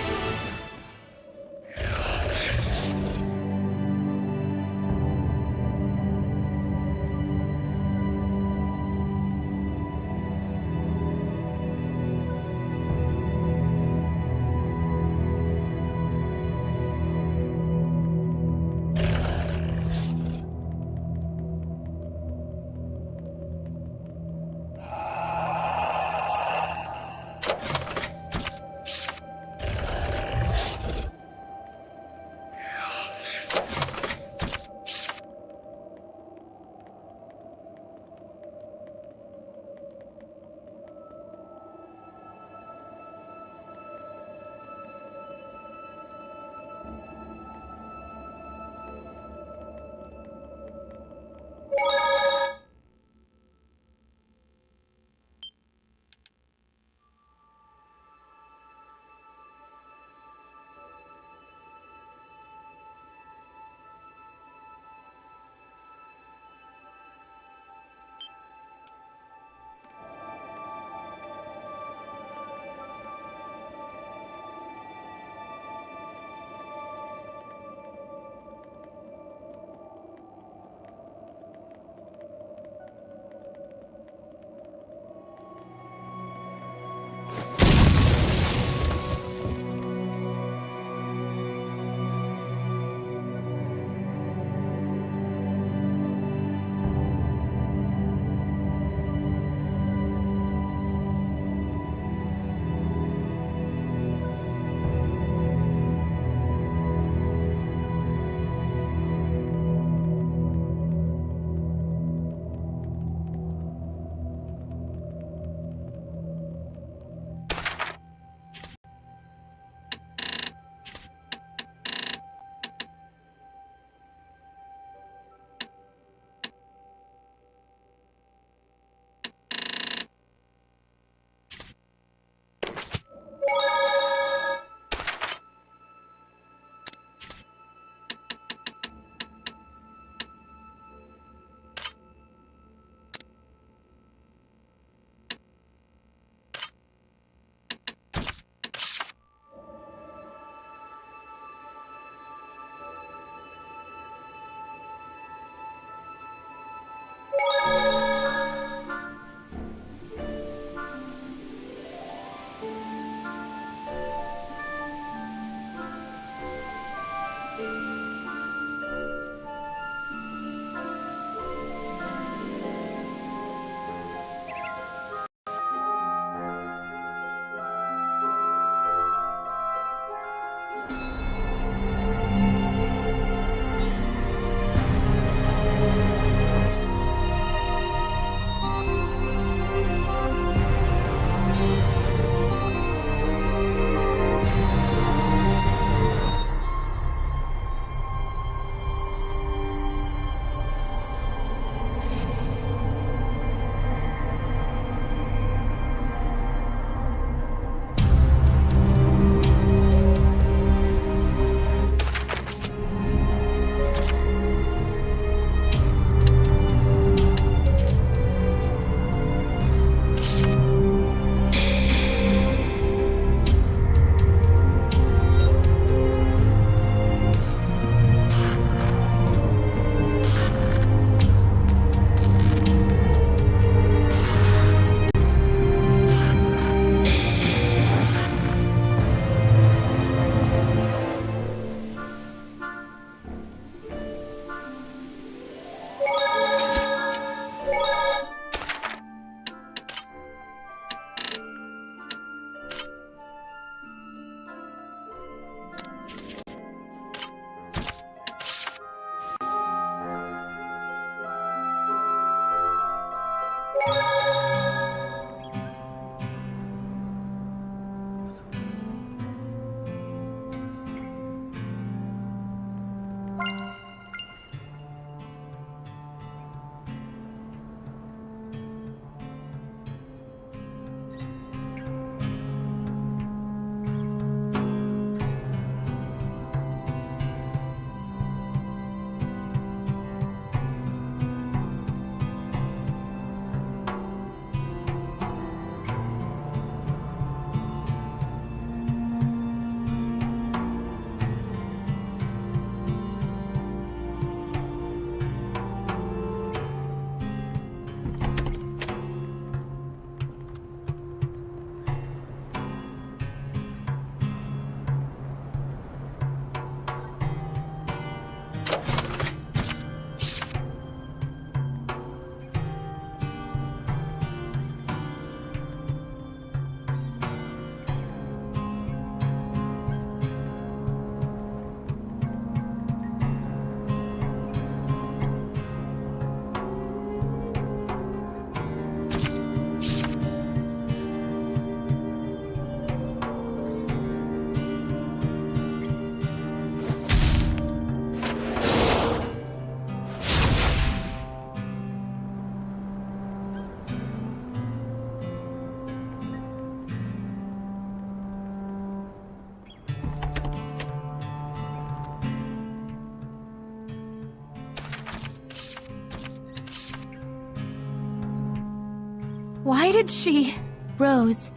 Why did she... Rose,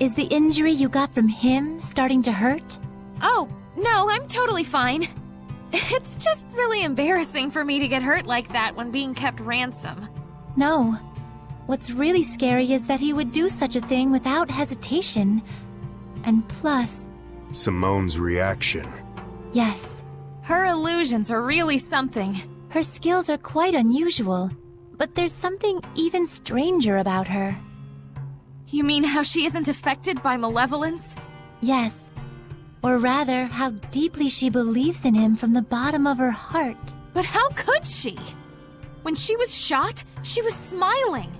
is the injury you got from him starting to hurt? Oh, no, I'm totally fine. It's just really embarrassing for me to get hurt like that when being kept ransom. No. What's really scary is that he would do such a thing without hesitation. And plus, Simone's reaction. yes, Her illusions are really something. her skills are quite unusual. But there's something even stranger about her. You mean how she isn't affected by malevolence? Yes. Or rather, how deeply she believes in him from the bottom of her heart. But how could she? When she was shot, she was smiling.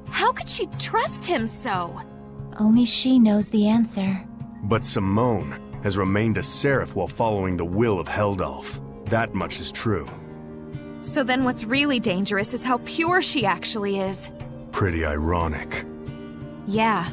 How could she trust him so? Only she knows the answer. But Simone has remained a seraph while following the will of Heldalf. That much is true. So then what's really dangerous is how pure she actually is. Pretty ironic. Yeah.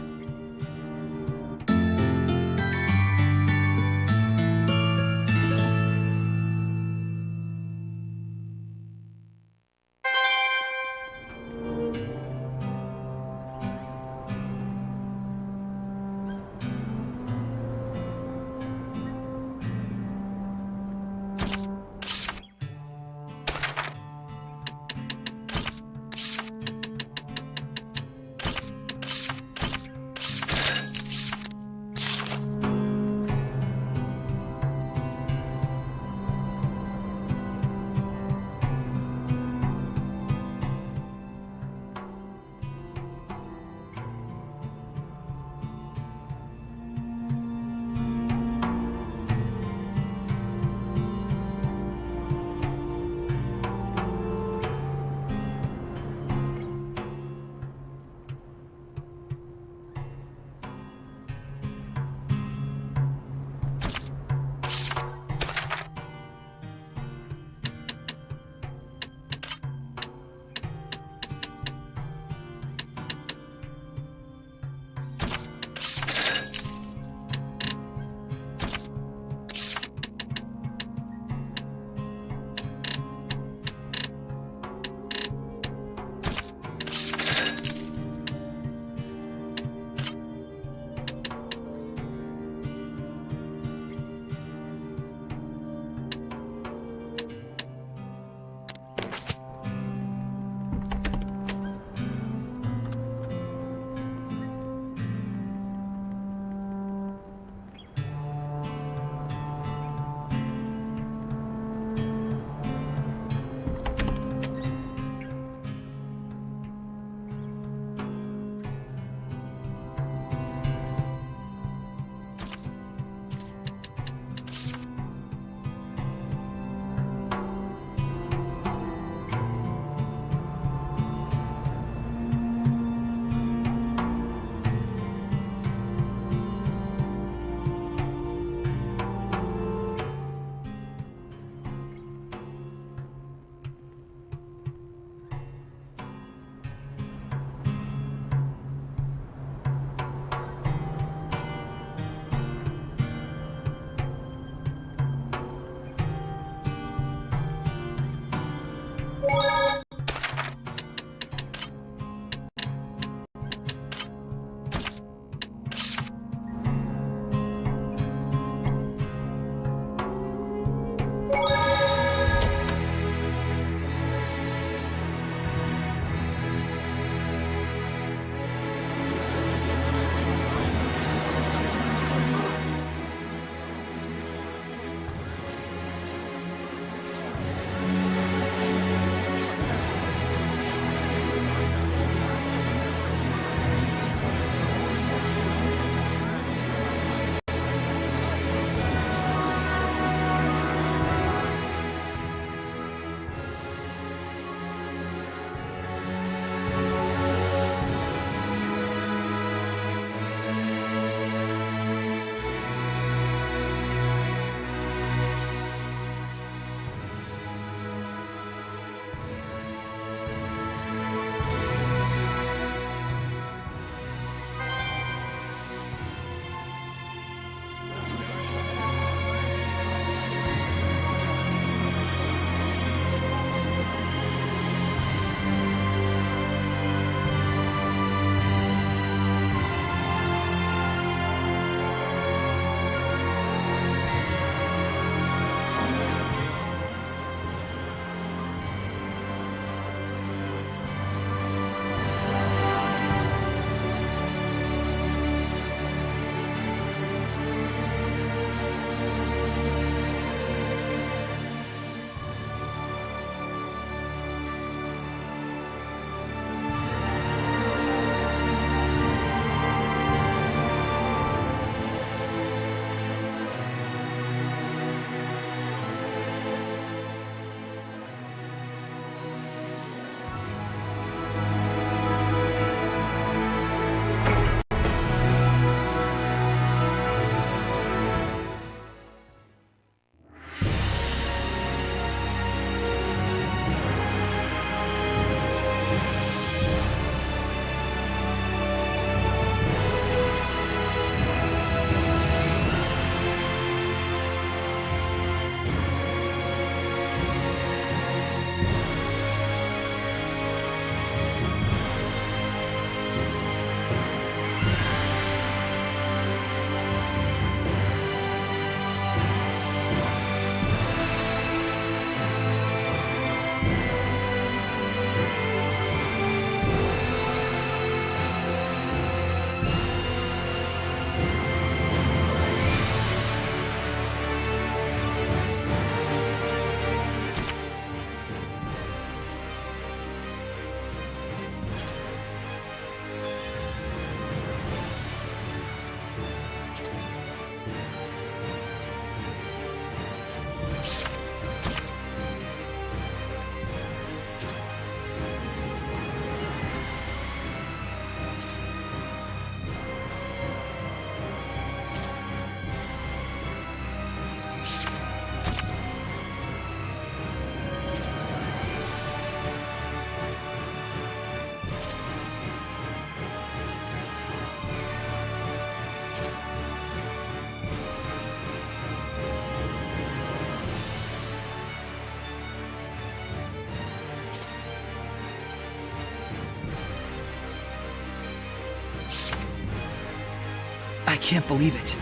can't believe it.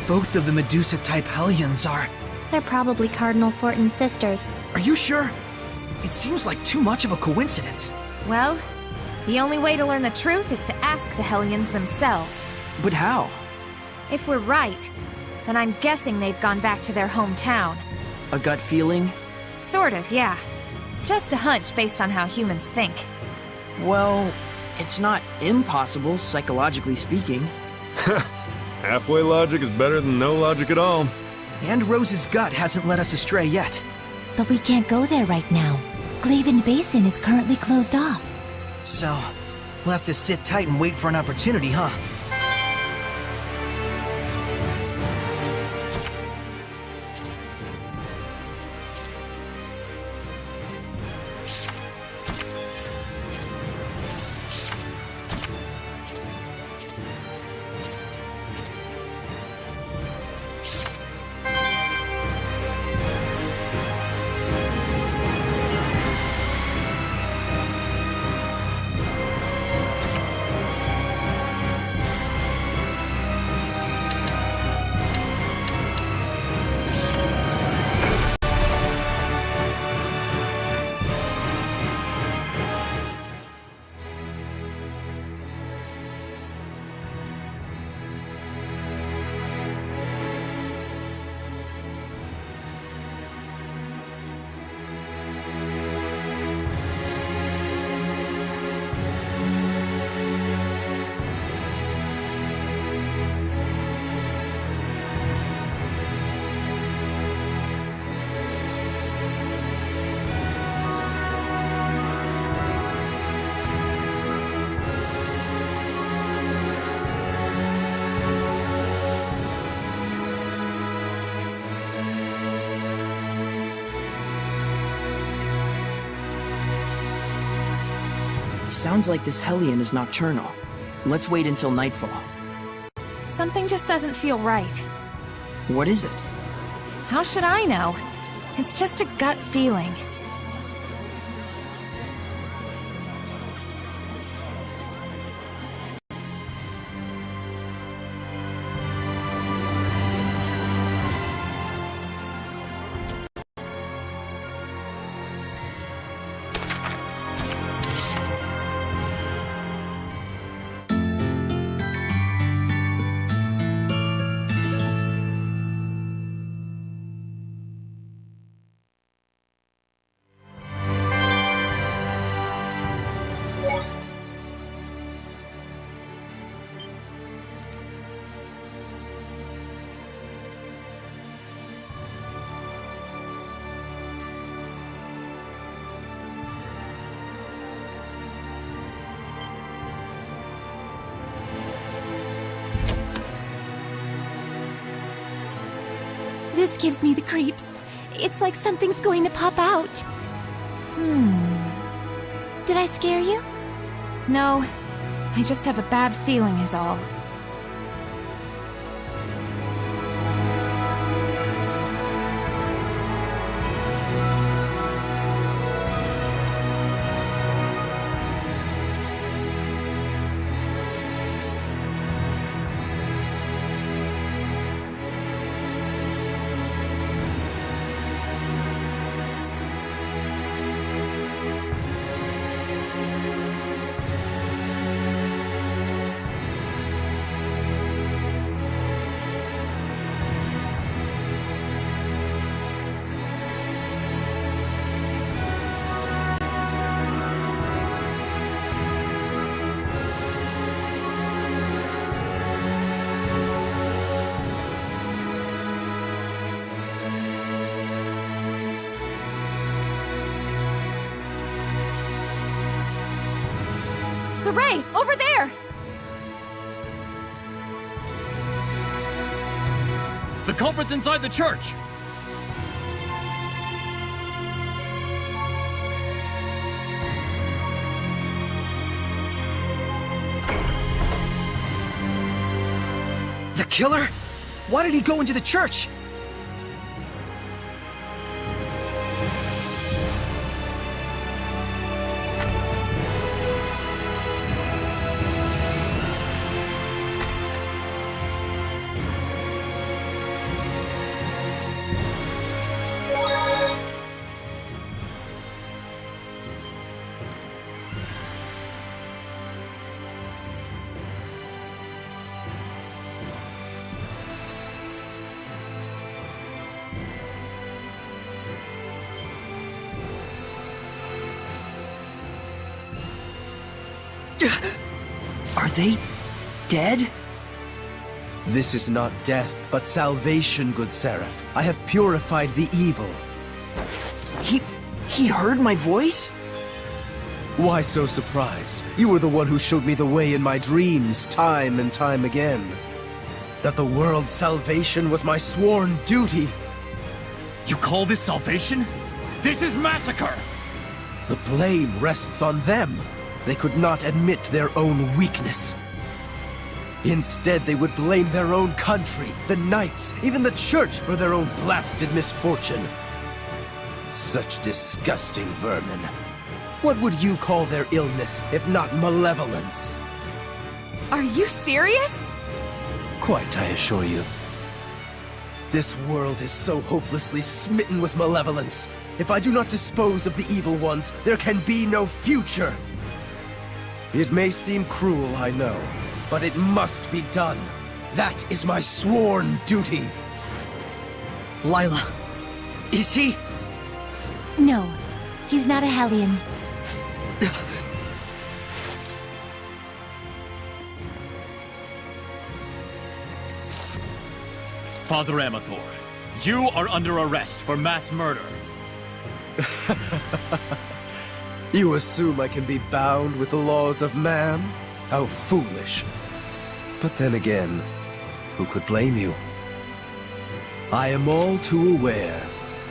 Both of the Medusa-type Hellions are... They're probably Cardinal Fortin's sisters. Are you sure? It seems like too much of a coincidence. Well, the only way to learn the truth is to ask the Hellions themselves. But how? If we're right, then I'm guessing they've gone back to their hometown. A gut feeling? Sort of, yeah. Just a hunch based on how humans think. Well, it's not impossible, psychologically speaking. Halfway logic is better than no logic at all. And Rose's gut hasn't led us astray yet. But we can't go there right now. Glaven Basin is currently closed off. So, we'll have to sit tight and wait for an opportunity, huh? Sounds like this Hellion is nocturnal. Let's wait until nightfall. Something just doesn't feel right. What is it? How should I know? It's just a gut feeling. This gives me the creeps. It's like something's going to pop out. Did I scare you? No, I just have a bad feeling is all. Saray, over there! The culprit's inside the church! The killer? Why did he go into the church? Are they dead? This is not death, but salvation, good Seraph. I have purified the evil. He heard my voice? Why so surprised? You were the one who showed me the way in my dreams, time and time again. That the world's salvation was my sworn duty. You call this salvation? This is massacre! The blame rests on them. They could not admit their own weakness. Instead, they would blame their own country, the knights, even the church for their own blasted misfortune. Such disgusting vermin. What would you call their illness, if not malevolence? Are you serious? Quite, I assure you. This world is so hopelessly smitten with malevolence. If I do not dispose of the evil ones, there can be no future. It may seem cruel, I know, but it must be done. That is my sworn duty. Lila, is he? No, he's not a Hellion. Father Amathor, you are under arrest for mass murder. You assume I can be bound with the laws of man? How foolish. But then again, who could blame you? I am all too aware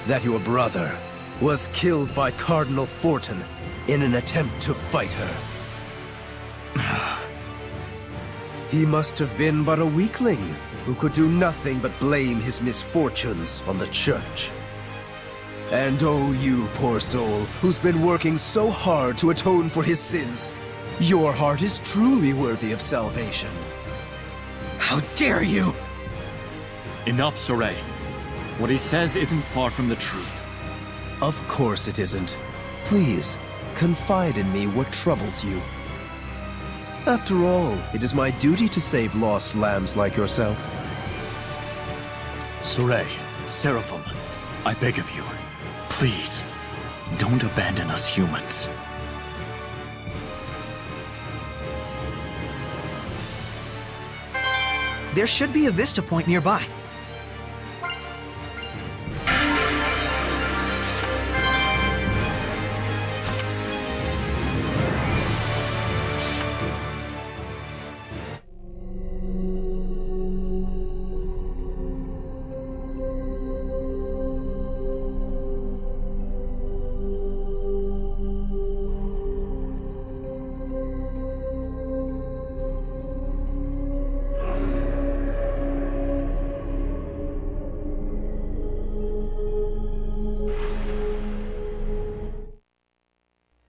that your brother was killed by Cardinal Fortin in an attempt to fight her. He must have been but a weakling who could do nothing but blame his misfortunes on the church. And oh, you poor soul, who's been working so hard to atone for his sins, your heart is truly worthy of salvation. How dare you! Enough, Soray. What he says isn't far from the truth. Of course it isn't. Please, confide in me what troubles you. After all, it is my duty to save lost lambs like yourself. Soray, Seraphim, I beg of you, please, don't abandon us humans. There should be a vista point nearby.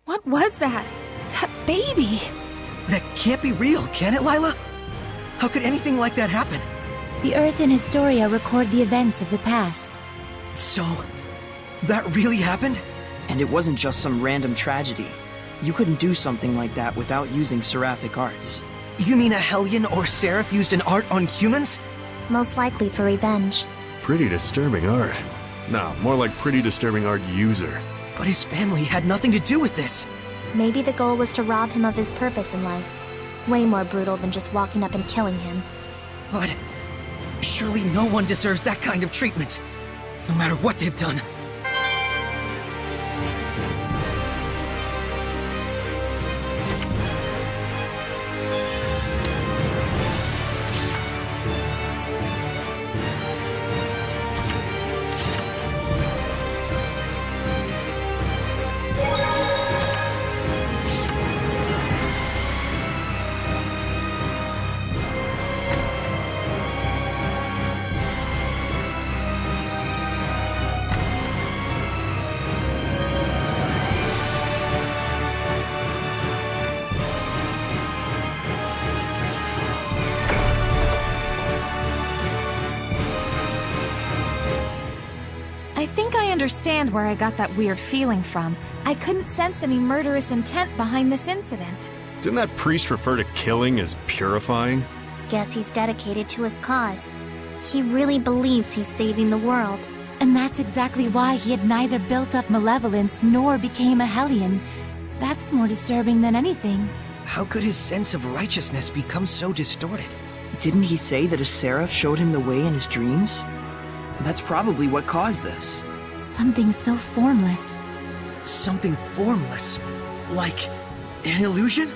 What was that? That baby! That can't be real, can it, Lila? How could anything like that happen? The Earth and Historia record the events of the past. So, that really happened? And it wasn't just some random tragedy. You couldn't do something like that without using seraphic arts. You mean a Hellion or Seraph used an art on humans? Most likely for revenge. Pretty disturbing art. No, more like pretty disturbing art user. But his family had nothing to do with this. Maybe the goal was to rob him of his purpose in life. Way more brutal than just walking up and killing him. But surely no one deserves that kind of treatment, no matter what they've done. I think I understand where I got that weird feeling from. I couldn't sense any murderous intent behind this incident. Didn't that priest refer to killing as purifying? Guess he's dedicated to his cause. He really believes he's saving the world. And that's exactly why he had neither built up malevolence nor became a Hellion. That's more disturbing than anything. How could his sense of righteousness become so distorted? Didn't he say that a seraph showed him the way in his dreams? That's probably what caused this. Something so formless. Something formless? Like an illusion?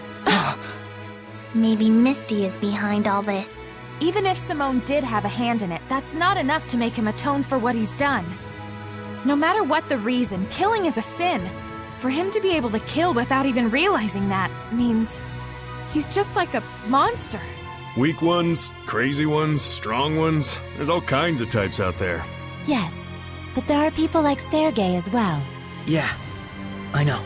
Maybe Misty is behind all this. Even if Simone did have a hand in it, that's not enough to make him atone for what he's done. No matter what the reason, killing is a sin. For him to be able to kill without even realizing that means he's just like a monster. Weak ones, crazy ones, strong ones. There's all kinds of types out there. Yes, but there are people like Sergei as well. Yeah, I know.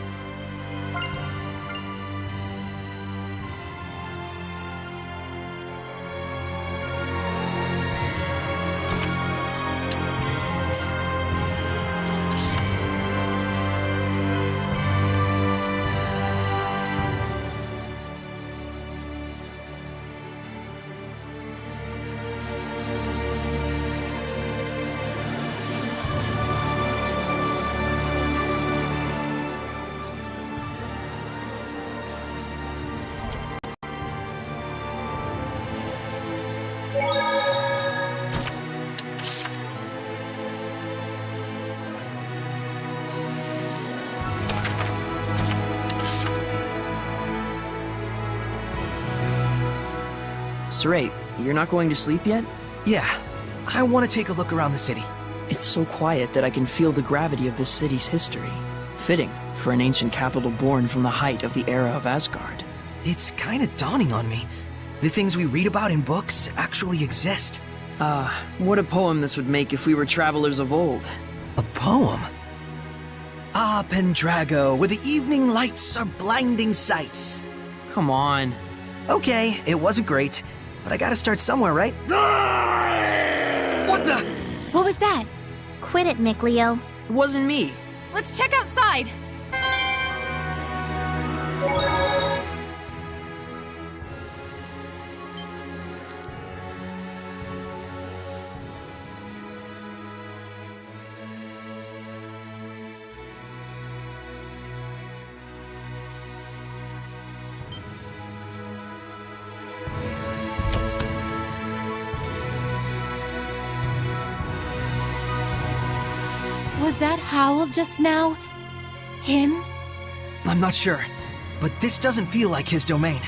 Saray, you're not going to sleep yet? Yeah, I want to take a look around the city. It's so quiet that I can feel the gravity of this city's history. Fitting for an ancient capital born from the height of the era of Asgard. It's kind of dawning on me. The things we read about in books actually exist. What a poem this would make if we were travelers of old. A poem? Ah, Pendrago, where the evening lights are blinding sights. Come on. Okay, it wasn't great, but I gotta start somewhere, right? What the? What was that? Quit it, Mickleo. It wasn't me. Let's check outside. Was that Howl just now? Him? I'm not sure, but this doesn't feel like his domain.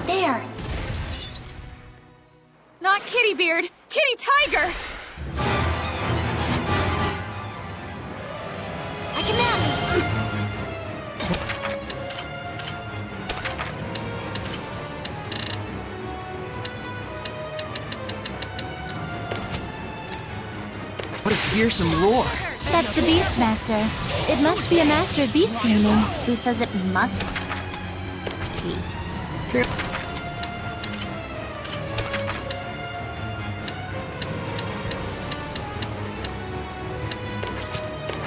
There! Not Kitty Beard, Kitty Tiger! I command! What a fearsome roar. That's the Beastmaster. It must be a master of beast taming. Who says it must be?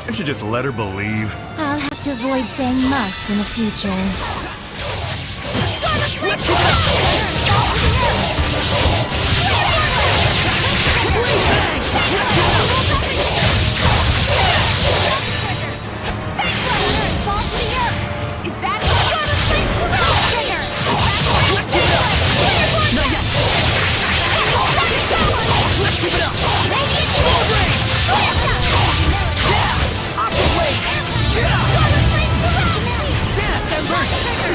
Can't you just let her believe? I'll have to avoid saying must in the future. Is that Let's keep it up! Sword Rain! Aqua Blade! Yeah! Dance, Embers!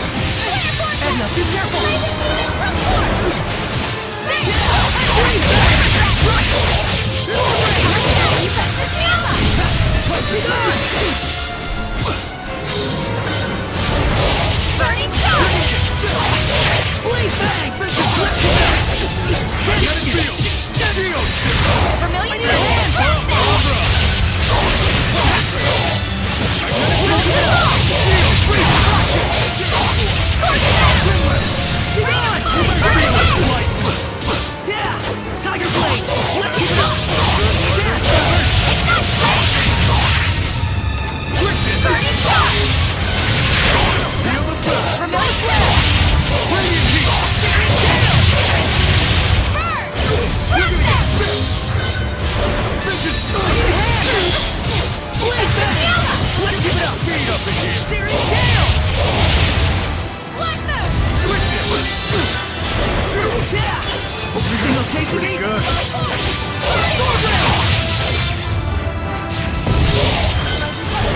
Pretty good. Sword Rail!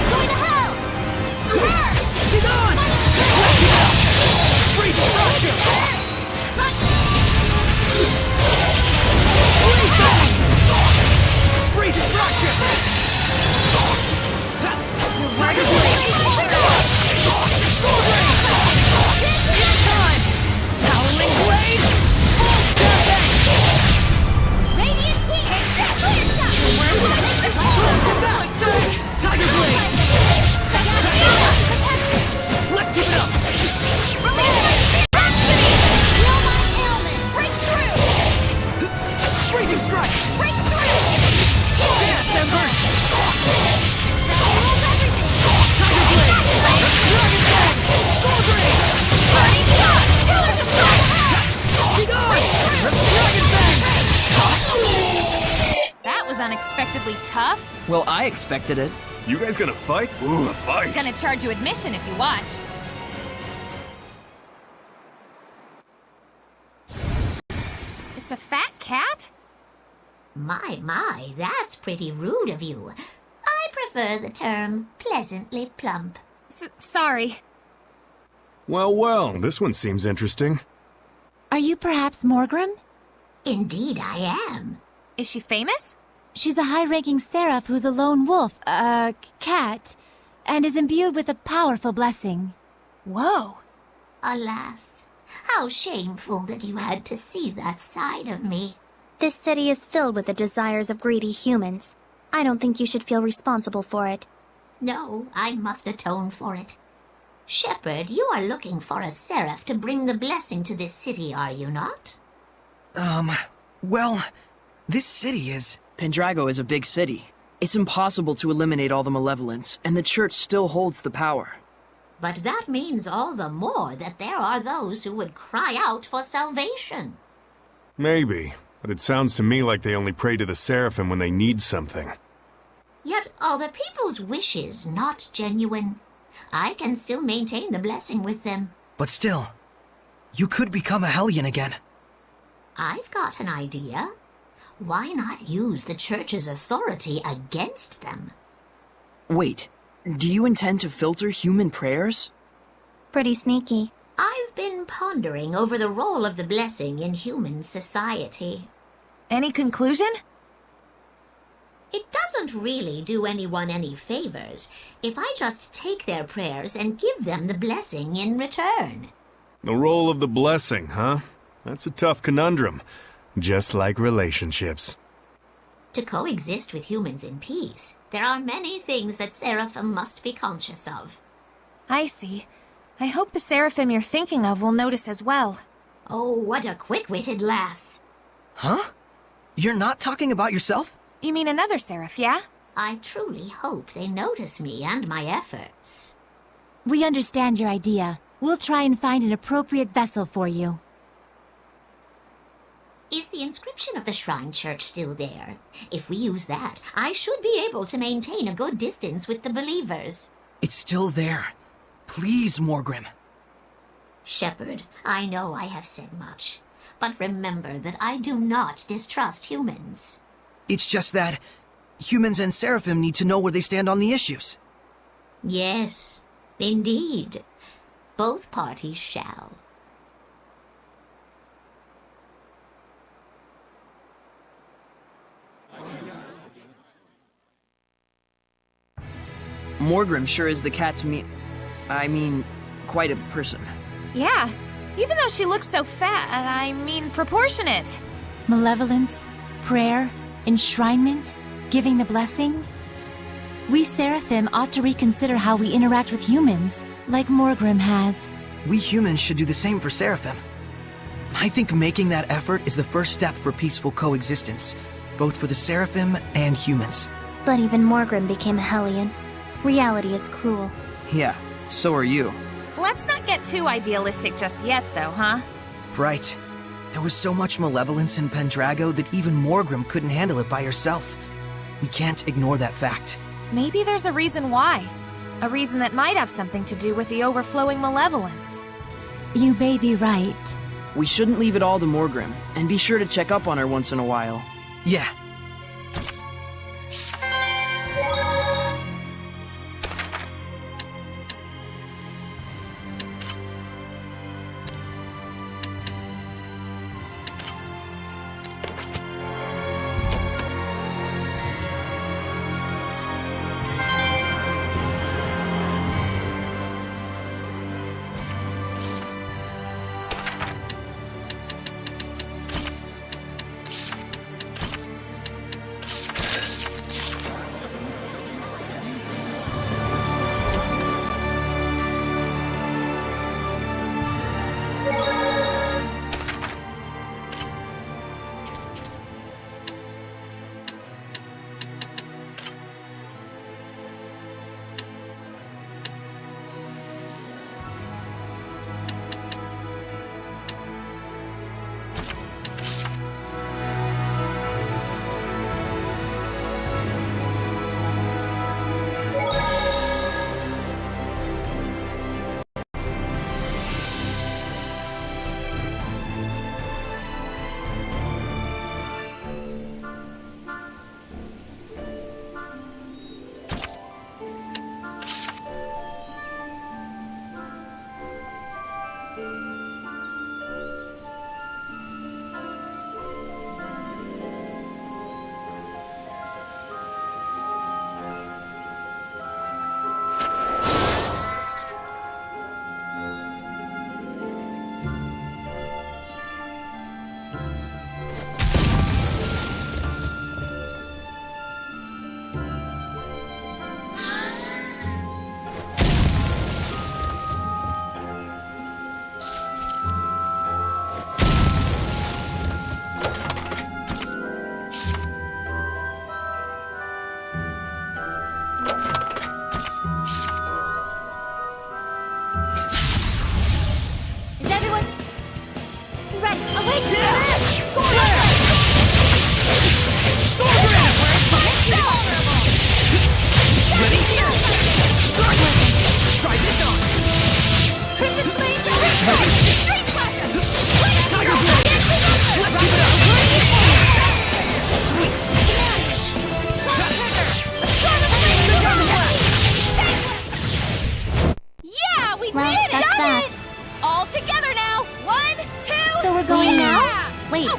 Going to hell! Get on! Freeze Destruction! Freeze Destruction! Tiger Blade! Sword Rail! It's time! Howling Blade! Full Tempest! Radiant Heat! Clear shot! Tiger Blade! Let's keep it up! Feel my ailment! Break through! Freezing Strike! Break through! Dance and Burst! Rules everything! Tiger Blade! Dragon Blade! Sword Rail! Burning shot! Pillars of fire! Be gone! Dragon Fang! That was unexpectedly tough. Well, I expected it. You guys gonna fight? Ooh, a fight. Gonna charge you admission if you watch. It's a fat cat? My, that's pretty rude of you. I prefer the term pleasantly plump. Sorry. Well, this one seems interesting. Are you perhaps Morgrim? Indeed I am. Is she famous? She's a high-ranking seraph who's a lone wolf, cat, and is imbued with a powerful blessing. Whoa. Alas, how shameful that you had to see that side of me. This city is filled with the desires of greedy humans. I don't think you should feel responsible for it. No, I must atone for it. Shepherd, you are looking for a seraph to bring the blessing to this city, are you not? Well, this city is... Pendrago is a big city. It's impossible to eliminate all the malevolence, and the church still holds the power. But that means all the more that there are those who would cry out for salvation. Maybe, but it sounds to me like they only pray to the Seraphim when they need something. Yet are the people's wishes not genuine? I can still maintain the blessing with them. But still, you could become a Hellion again. I've got an idea. Why not use the church's authority against them? Wait, do you intend to filter human prayers? Pretty sneaky. I've been pondering over the role of the blessing in human society. Any conclusion? It doesn't really do anyone any favors if I just take their prayers and give them the blessing in return. The role of the blessing, huh? That's a tough conundrum. Just like relationships. To coexist with humans in peace, there are many things that Seraphim must be conscious of. I see. I hope the Seraphim you're thinking of will notice as well. Oh, what a quick-witted lass. Huh? You're not talking about yourself? You mean another Seraph, yeah? I truly hope they notice me and my efforts. We understand your idea. We'll try and find an appropriate vessel for you. Is the inscription of the Shrine Church still there? If we use that, I should be able to maintain a good distance with the believers. It's still there. Please, Morgrim. Shepherd, I know I have said much, but remember that I do not distrust humans. It's just that humans and Seraphim need to know where they stand on the issues. Yes, indeed. Both parties shall. Morgrim sure is the cat's quite a person. Yeah. Even though she looks so fat, proportionate. Malevolence, prayer, enshrinement, giving the blessing. We Seraphim ought to reconsider how we interact with humans, like Morgrim has. We humans should do the same for Seraphim. I think making that effort is the first step for peaceful coexistence, both for the Seraphim and humans. But even Morgrim became a Hellion. Reality is cruel. Yeah, so are you. Let's not get too idealistic just yet, though, huh? Right. There was so much malevolence in Pendrago that even Morgrim couldn't handle it by herself. We can't ignore that fact. Maybe there's a reason why. A reason that might have something to do with the overflowing malevolence. You may be right. We shouldn't leave it all to Morgrim, and be sure to check up on her once in a while. Yeah.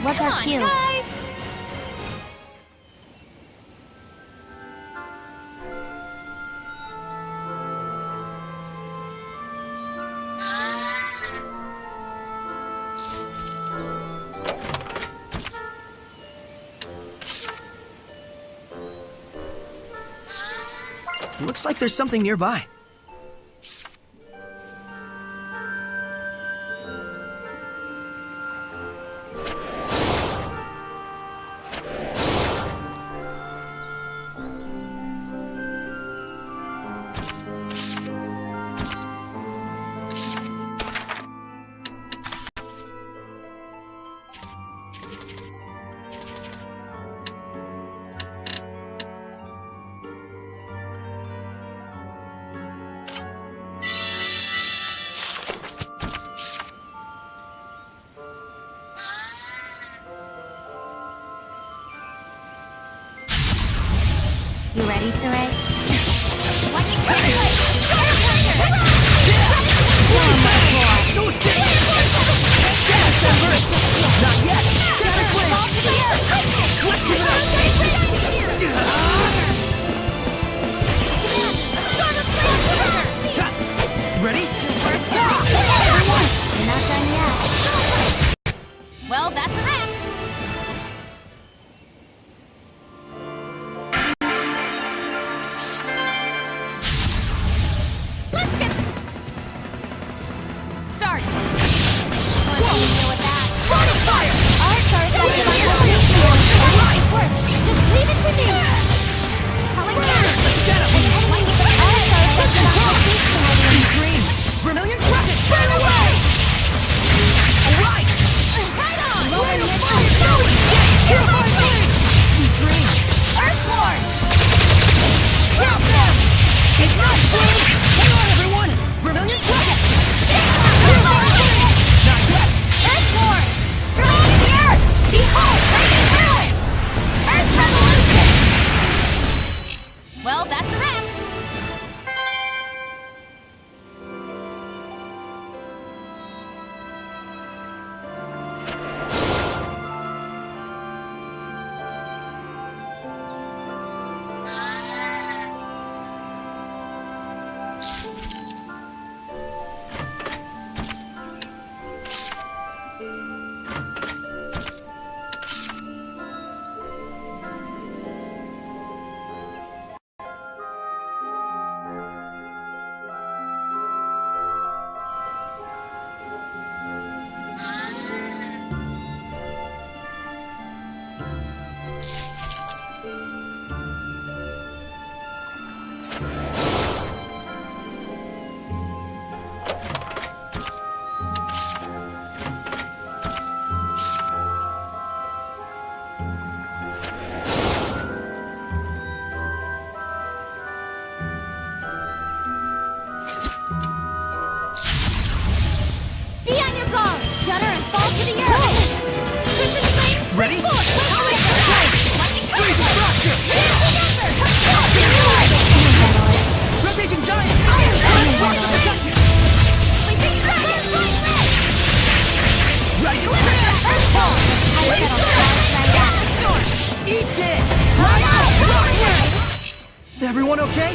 What's our cue? Guys! Looks like there's something nearby. You ready, Saray? Not yet! Let's give it up! Ready? You're not done yet. Well, that's a wrap. okay?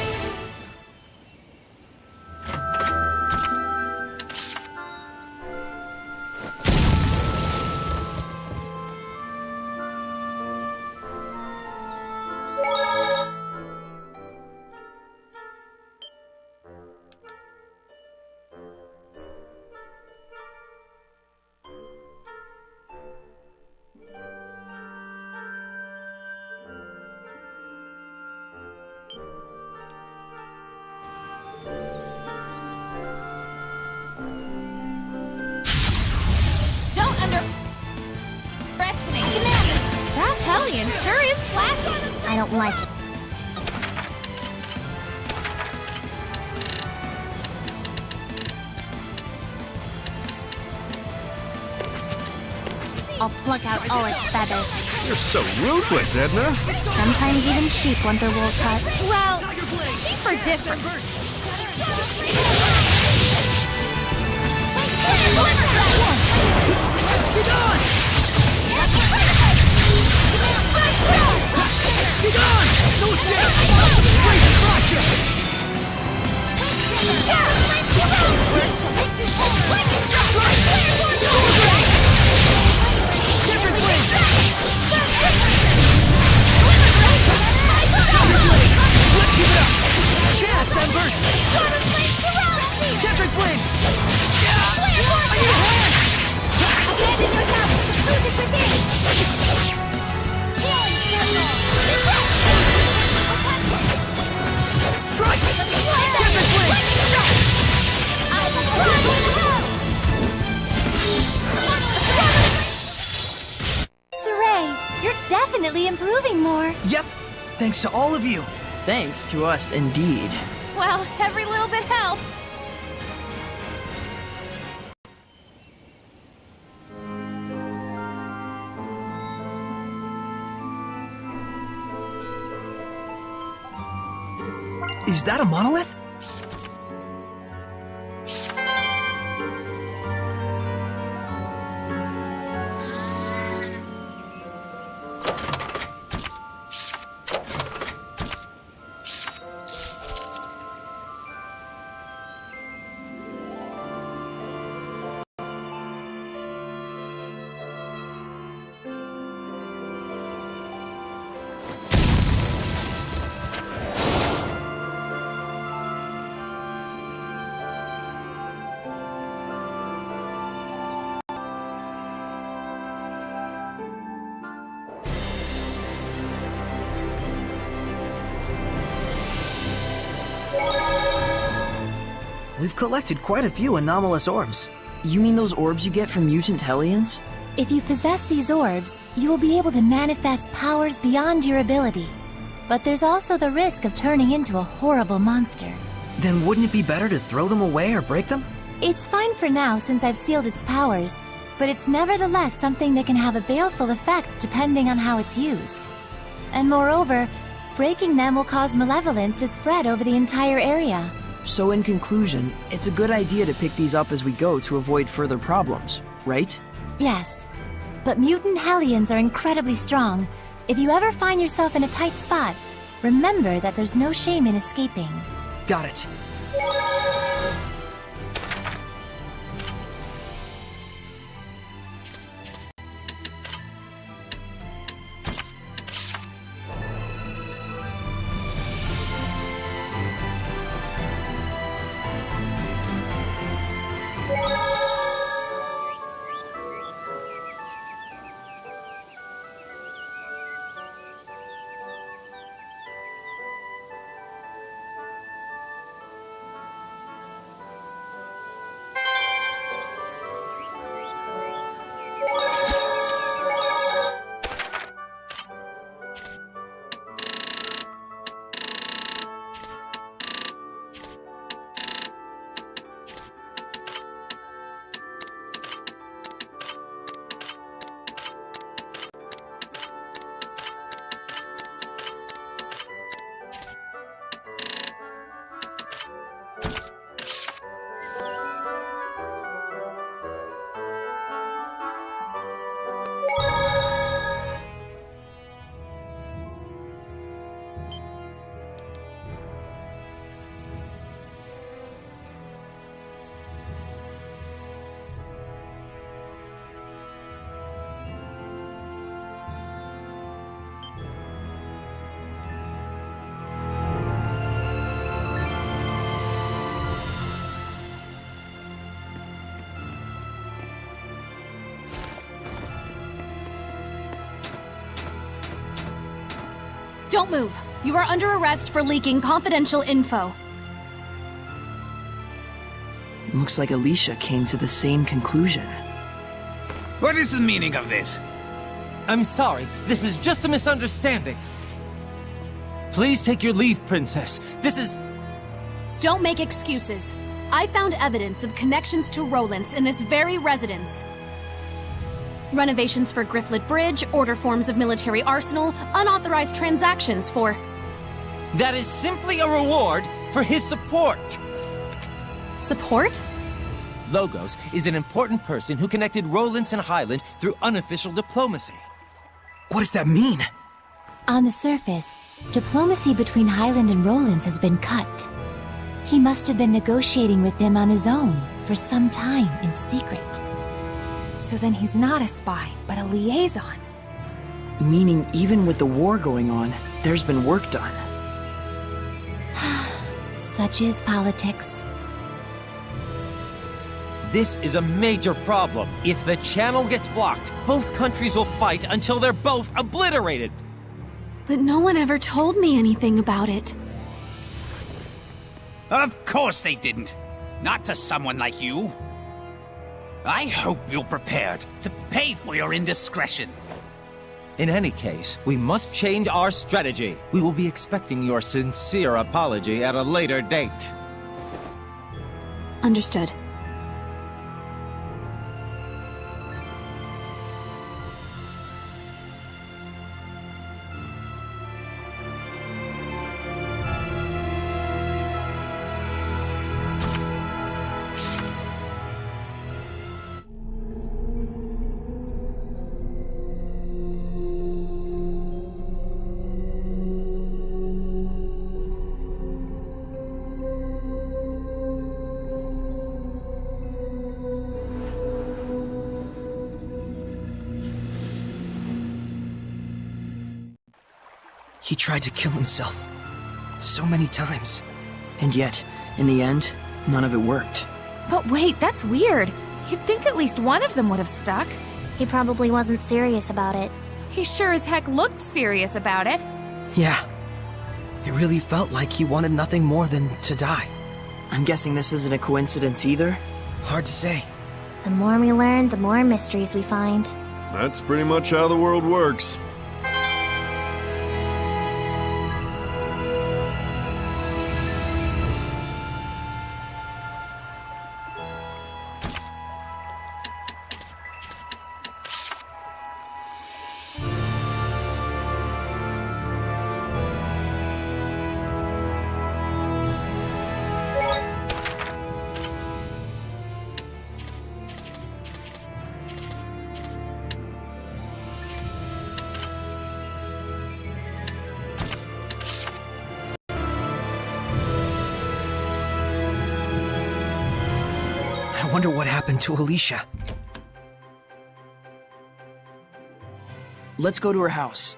Don't underestimate Commander! That Hellion sure is flashy! I don't like it. I'll pluck out all its feathers. You're so ruthless, Edna. Sometimes even sheep want their wool cut. Well, sheep are different. Be gone! Be gone! No escape! Crazy crusher! Different blades! Let's keep it up! Jabs and burst! Tetric blades! I need a hand! Abandon your doubt! The truth is within! Strike! Tetric blades! Saray, you're definitely improving more. Yep, thanks to all of you. Thanks to us, indeed. Well, every little bit helps. Is that a monolith? We've collected quite a few anomalous orbs. You mean those orbs you get from mutant Hellions? If you possess these orbs, you will be able to manifest powers beyond your ability. But there's also the risk of turning into a horrible monster. Then wouldn't it be better to throw them away or break them? It's fine for now since I've sealed its powers, but it's nevertheless something that can have a baleful effect depending on how it's used. And moreover, breaking them will cause malevolence to spread over the entire area. So in conclusion, it's a good idea to pick these up as we go to avoid further problems, right? Yes, but mutant Hellions are incredibly strong. If you ever find yourself in a tight spot, remember that there's no shame in escaping. Got it. Don't move. You are under arrest for leaking confidential info. Looks like Alicia came to the same conclusion. What is the meaning of this? I'm sorry, this is just a misunderstanding. Please take your leave, Princess. This is... Don't make excuses. I found evidence of connections to Rowlands in this very residence. Renovations for Grifflet Bridge, order forms of military arsenal, unauthorized transactions for... That is simply a reward for his support. Support? Logos is an important person who connected Rowlands and Highland through unofficial diplomacy. What does that mean? On the surface, diplomacy between Highland and Rowlands has been cut. He must have been negotiating with them on his own for some time in secret. So then he's not a spy, but a liaison. Meaning even with the war going on, there's been work done. Such is politics. This is a major problem. If the channel gets blocked, both countries will fight until they're both obliterated. But no one ever told me anything about it. Of course they didn't. Not to someone like you. I hope you're prepared to pay for your indiscretion. In any case, we must change our strategy. We will be expecting your sincere apology at a later date. Understood. He tried to kill himself. So many times. And yet, in the end, none of it worked. But wait, that's weird. You'd think at least one of them would have stuck. He probably wasn't serious about it. He sure as heck looked serious about it. Yeah. It really felt like he wanted nothing more than to die. I'm guessing this isn't a coincidence either. Hard to say. The more we learn, the more mysteries we find. That's pretty much how the world works. I wonder what happened to Alicia. Let's go to her house.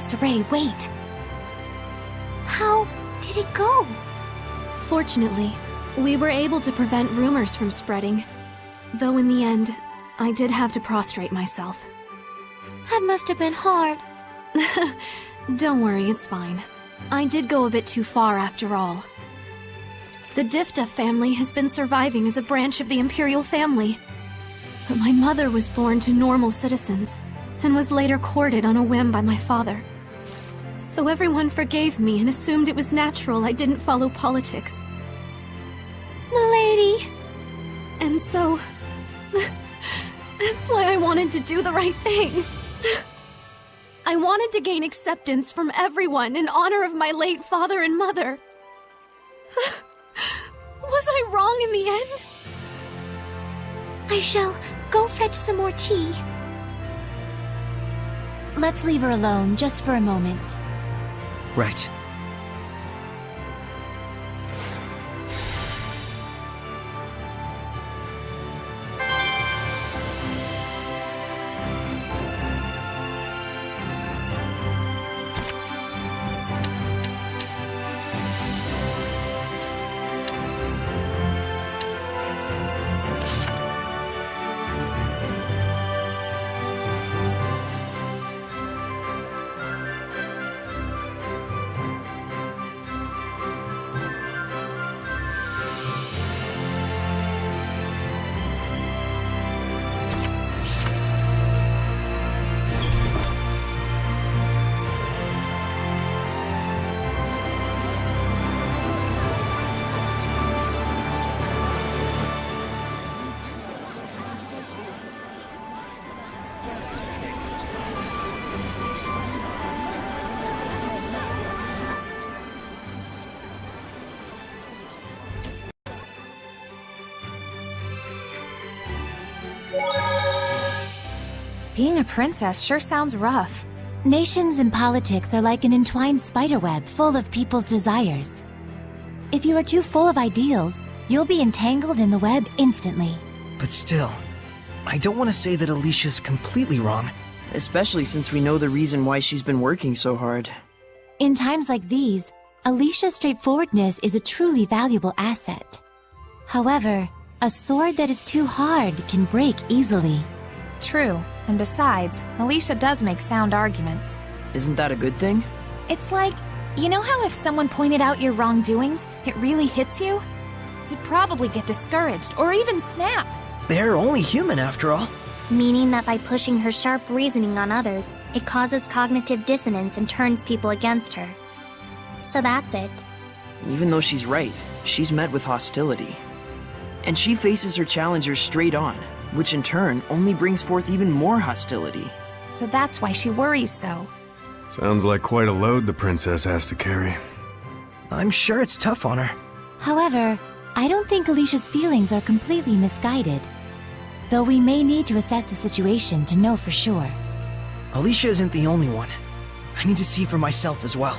Saray, wait. How did it go? Fortunately, we were able to prevent rumors from spreading. Though in the end, I did have to prostrate myself. That must have been hard. Don't worry, it's fine. I did go a bit too far after all. The Difta family has been surviving as a branch of the Imperial family. But my mother was born to normal citizens, and was later courted on a whim by my father. So everyone forgave me and assumed it was natural I didn't follow politics. Milady! And so... that's why I wanted to do the right thing. I wanted to gain acceptance from everyone in honor of my late father and mother. Was I wrong in the end? I shall go fetch some more tea. Let's leave her alone just for a moment. Right. Being a princess sure sounds rough. Nations and politics are like an entwined spiderweb full of people's desires. If you are too full of ideals, you'll be entangled in the web instantly. But still, I don't want to say that Alicia's completely wrong. Especially since we know the reason why she's been working so hard. In times like these, Alicia's straightforwardness is a truly valuable asset. However, a sword that is too hard can break easily. True, and besides, Alicia does make sound arguments. Isn't that a good thing? It's like, you know how if someone pointed out your wrongdoings, it really hits you? You'd probably get discouraged, or even snap. They're only human after all. Meaning that by pushing her sharp reasoning on others, it causes cognitive dissonance and turns people against her. So that's it. Even though she's right, she's met with hostility. And she faces her challengers straight on, which in turn only brings forth even more hostility. So that's why she worries so. Sounds like quite a load the princess has to carry. I'm sure it's tough on her. However, I don't think Alicia's feelings are completely misguided. Though we may need to assess the situation to know for sure. Alicia isn't the only one. I need to see for myself as well.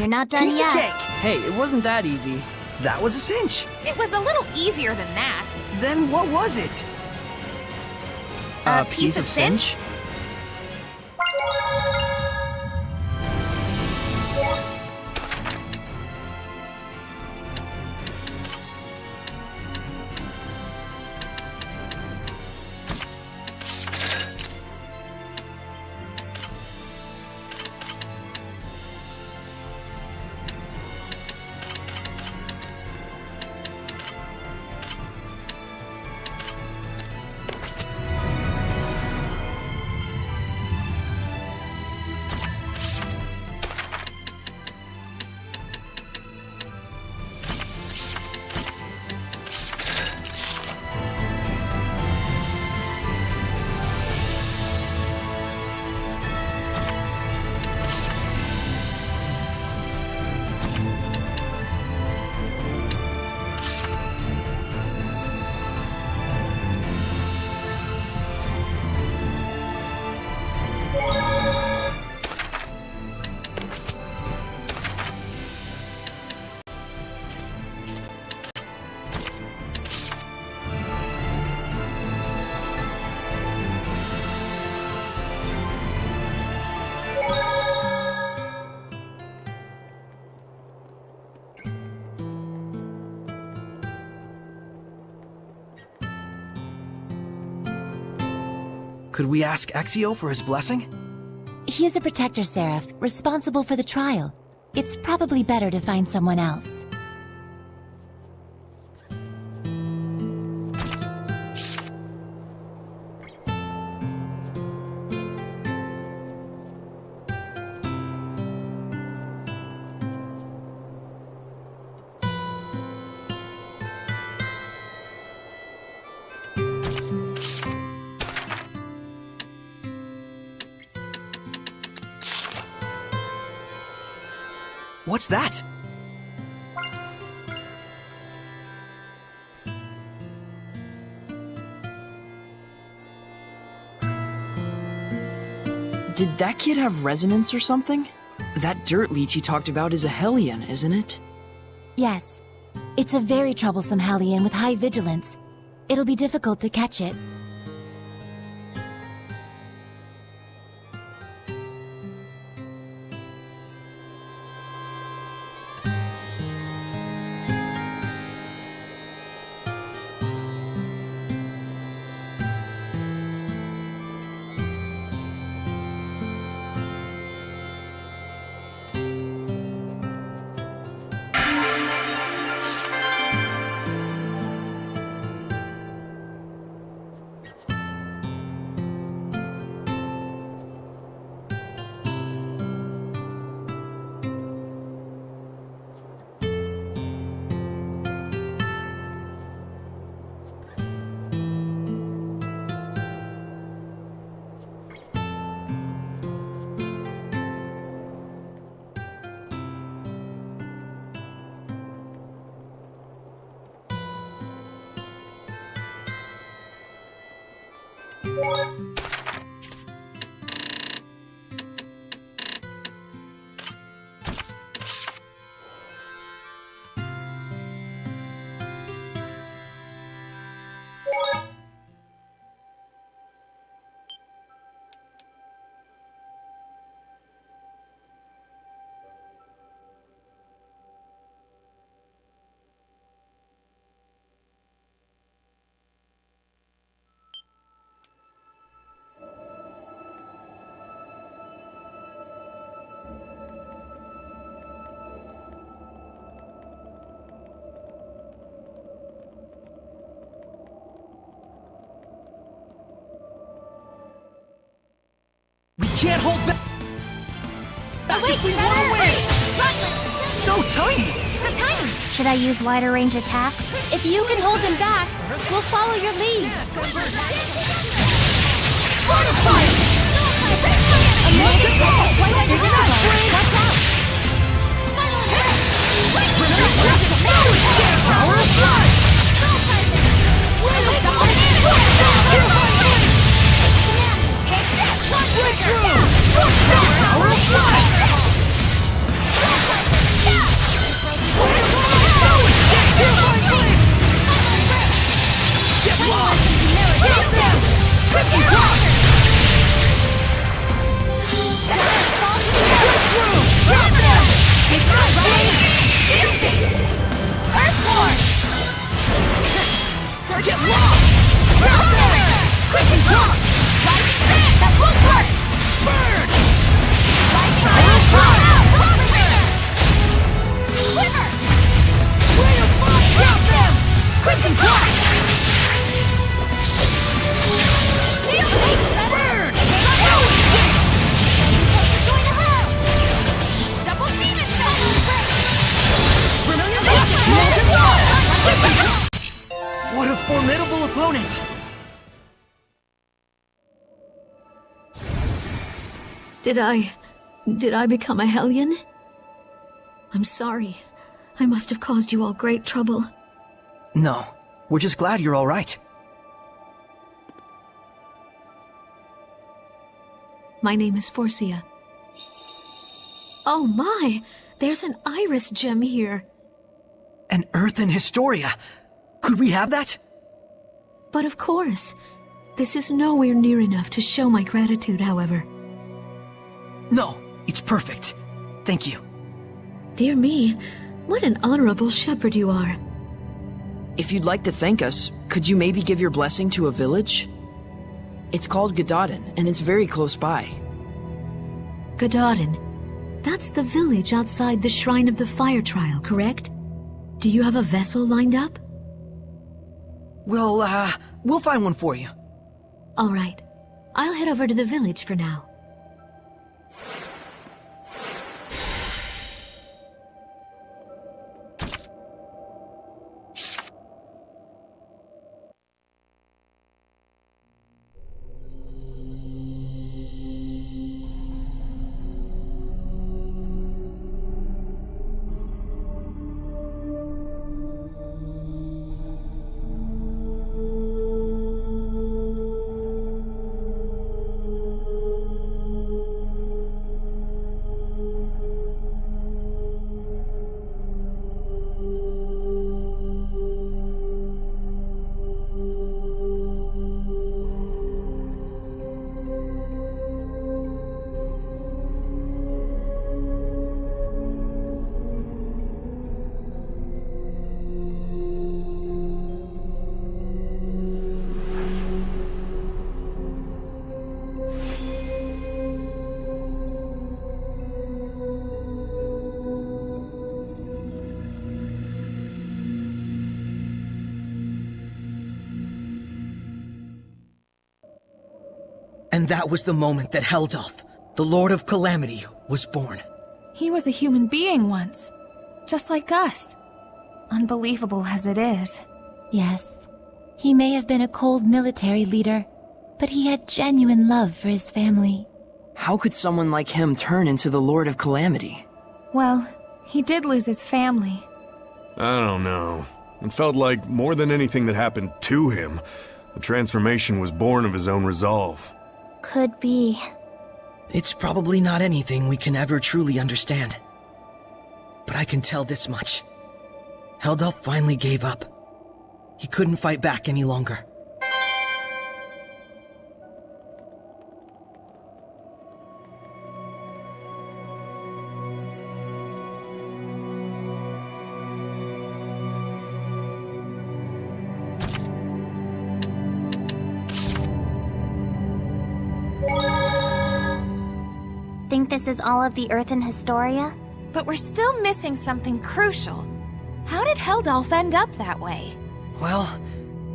You're not done Piece yet. of cake! Hey, it wasn't that easy. That was a cinch. It was a little easier than that. Then what was it? A piece of cinch? Could we ask Exio for his blessing? He is a protector seraph, responsible for the trial. It's probably better to find someone else. What's that? Did that kid have resonance or something? That dirt leech he talked about is a Hellion, isn't it? Yes. It's a very troublesome Hellion with high vigilance. It'll be difficult to catch it. Can't hold back! Wait, we won't win! So tiny! So tiny! Should I use wider range attacks? If you can hold them back, we'll follow your lead. Tower of Blood! Crimson Cross! Drop them! It's not right! Shield me! Earthborn! Get lost! Drop them! Crimson Cross! Rising Sand! That won't work! Burn! Rising Sand! Quiver! Way of fire! Drop them! Crimson Cross! Shield me! Burn! Going to hell! Double demon spell! What a formidable opponent! Did I become a Hellion? I'm sorry. I must have caused you all great trouble. No, we're just glad you're all right. My name is Forcia. Oh my! There's an iris gem here. An Earthen Historia. Could we have that? But of course. This is nowhere near enough to show my gratitude, however. No, it's perfect. Thank you. Dear me, what an honorable shepherd you are. If you'd like to thank us, could you maybe give your blessing to a village? It's called Gadadin, and it's very close by. Gadadin. That's the village outside the Shrine of the Fire Trial, correct? Do you have a vessel lined up? We'll find one for you. All right. I'll head over to the village for now. And that was the moment that Heldalf, the Lord of Calamity, was born. He was a human being once, just like us. Unbelievable as it is. Yes, he may have been a cold military leader, but he had genuine love for his family. How could someone like him turn into the Lord of Calamity? Well, he did lose his family. I don't know. It felt like more than anything that happened to him, the transformation was born of his own resolve. Could be. It's probably not anything we can ever truly understand. But I can tell this much. Heldalf finally gave up. He couldn't fight back any longer. Think this is all of the Earthen Historia? But we're still missing something crucial. How did Heldalf end up that way? Well,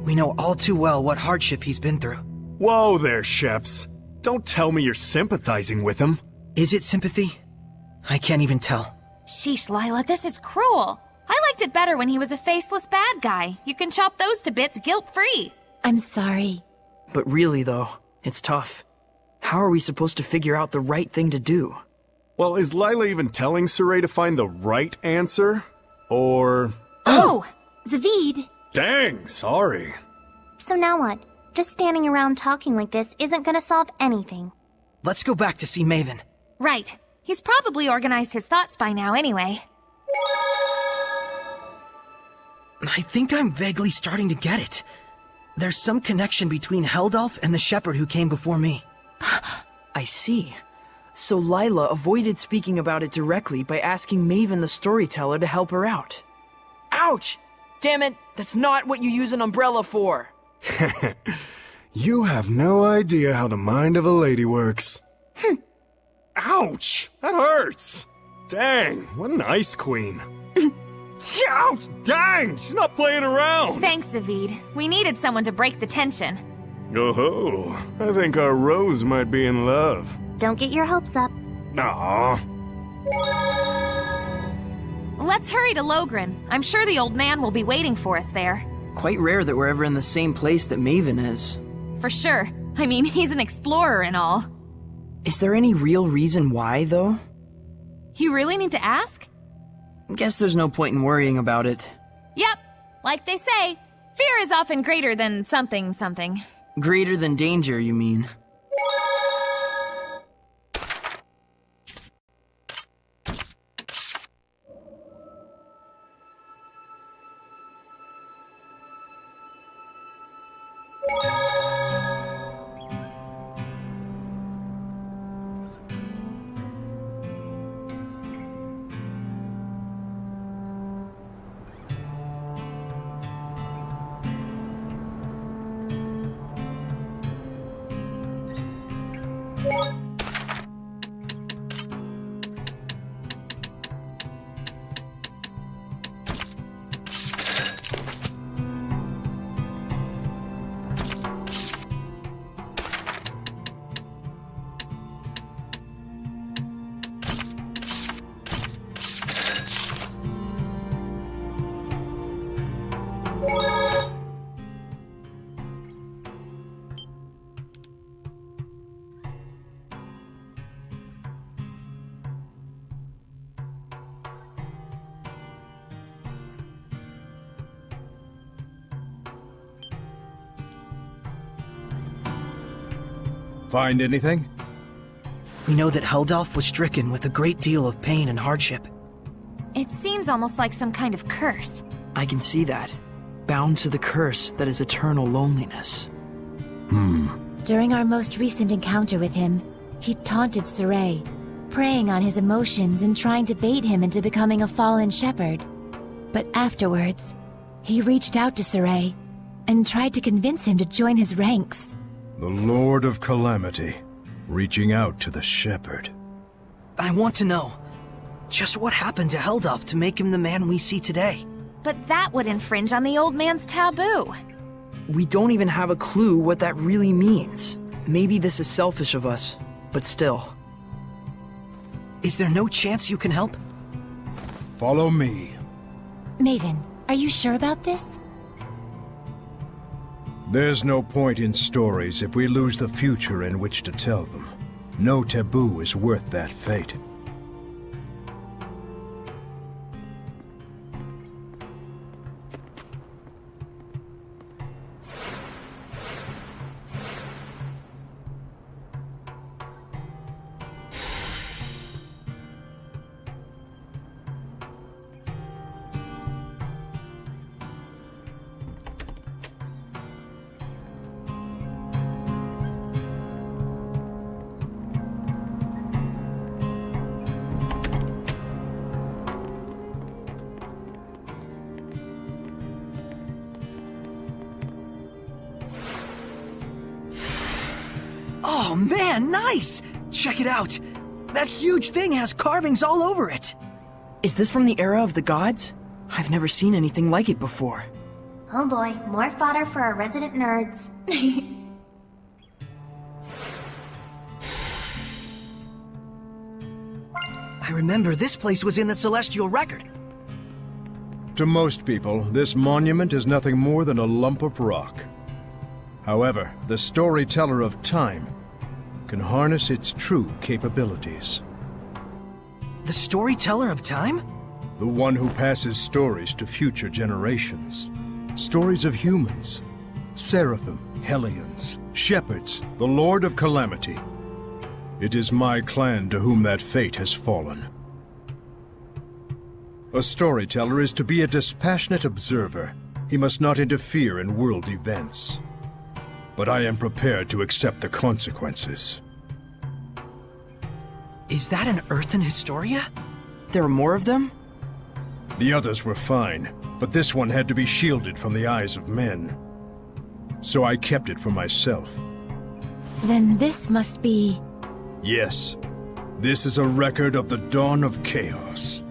we know all too well what hardship he's been through. Whoa there, Sheps. Don't tell me you're sympathizing with him. Is it sympathy? I can't even tell. Sheesh, Lila, this is cruel. I liked it better when he was a faceless bad guy. You can chop those to bits guilt-free. I'm sorry. But really, though, it's tough. How are we supposed to figure out the right thing to do? Well, is Lila even telling Saray to find the right answer? Or... Oh! Zavid! Dang, sorry. So now what? Just standing around talking like this isn't gonna solve anything. Let's go back to see Maven. Right. He's probably organized his thoughts by now anyway. I think I'm vaguely starting to get it. There's some connection between Heldalf and the shepherd who came before me. I see. So Lila avoided speaking about it directly by asking Maven the storyteller to help her out. Ouch! Damn it, that's not what you use an umbrella for! You have no idea how the mind of a lady works. Ouch! That hurts! Dang, what an ice queen. Ouch! Dang! She's not playing around! Thanks, David. We needed someone to break the tension. Oh-ho. I think our Rose might be in love. Don't get your hopes up. Aww. Let's hurry to Logren. I'm sure the old man will be waiting for us there. Quite rare that we're ever in the same place that Maven is. For sure. I mean, he's an explorer and all. Is there any real reason why, though? You really need to ask? Guess there's no point in worrying about it. Yep. Like they say, fear is often greater than something. Greater than danger, you mean? Find anything? We know that Heldalf was stricken with a great deal of pain and hardship. It seems almost like some kind of curse. I can see that. Bound to the curse that is eternal loneliness. During our most recent encounter with him, he taunted Saray, preying on his emotions and trying to bait him into becoming a fallen shepherd. But afterwards, he reached out to Saray and tried to convince him to join his ranks. The Lord of Calamity, reaching out to the shepherd. I want to know, just what happened to Heldalf to make him the man we see today? But that would infringe on the old man's taboo. We don't even have a clue what that really means. Maybe this is selfish of us, but still. Is there no chance you can help? Follow me. Maven, are you sure about this? There's no point in stories if we lose the future in which to tell them. No taboo is worth that fate. Oh man, nice! Check it out! That huge thing has carvings all over it! Is this from the era of the gods? I've never seen anything like it before. Oh boy, more fodder for our resident nerds. I remember this place was in the Celestial Record. To most people, this monument is nothing more than a lump of rock. However, the storyteller of time can harness its true capabilities. The storyteller of time? The one who passes stories to future generations. Stories of humans, seraphim, hellions, shepherds, the Lord of Calamity. It is my clan to whom that fate has fallen. A storyteller is to be a dispassionate observer, He must not interfere in world events. But I am prepared to accept the consequences. Is that an Earthen Historia? There are more of them? The others were fine, but this one had to be shielded from the eyes of men. So I kept it for myself. Then this must be... Yes, this is a record of the dawn of chaos.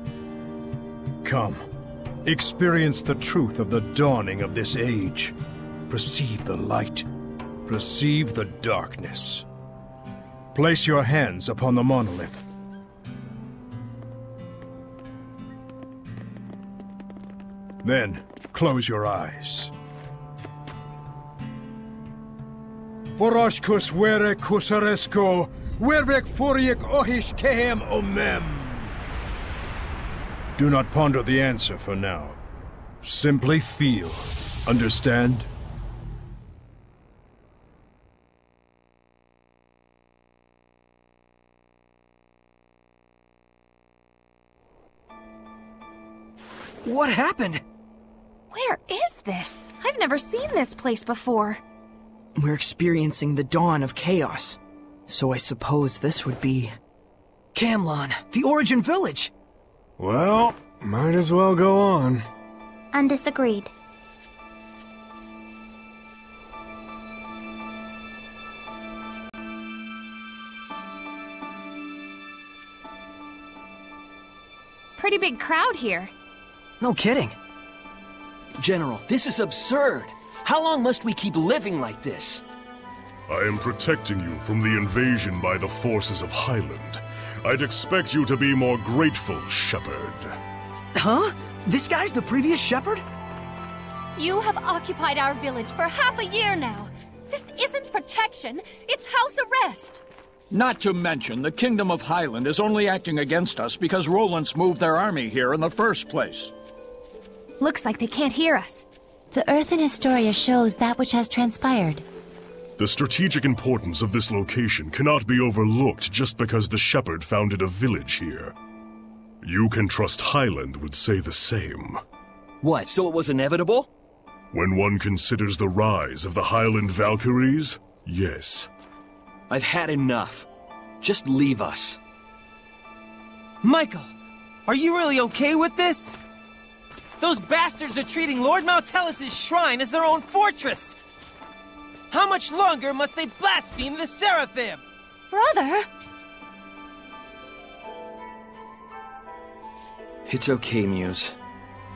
Come, experience the truth of the dawning of this age. Perceive the light. Perceive the darkness. Place your hands upon the monolith. Then, close your eyes. Voroshkus vere kusaresko, vervek furiek ohish kehem omem. Do not ponder the answer for now. Simply feel. Understand? What happened? Where is this? I've never seen this place before. We're experiencing the dawn of chaos. So I suppose this would be... Camlon, the Origin Village! Well, might as well go on. Undisagreed. Pretty big crowd here. No kidding. General, this is absurd. How long must we keep living like this? I am protecting you from the invasion by the forces of Highland. I'd expect you to be more grateful, Shepherd. Huh? This guy's the previous Shepherd? You have occupied our village for half a year now. This isn't protection, it's house arrest. Not to mention, the Kingdom of Highland is only acting against us because Roland's moved their army here in the first place. Looks like they can't hear us. The Earthen Historia shows that which has transpired. The strategic importance of this location cannot be overlooked just because the Shepherd founded a village here. You can trust Highland would say the same. What, so it was inevitable? When one considers the rise of the Highland Valkyries, yes. I've had enough. Just leave us. Michael, are you really okay with this? Those bastards are treating Lord Maltelis' shrine as their own fortress! How much longer must they blaspheme the Seraphim? Brother! It's okay, Muse.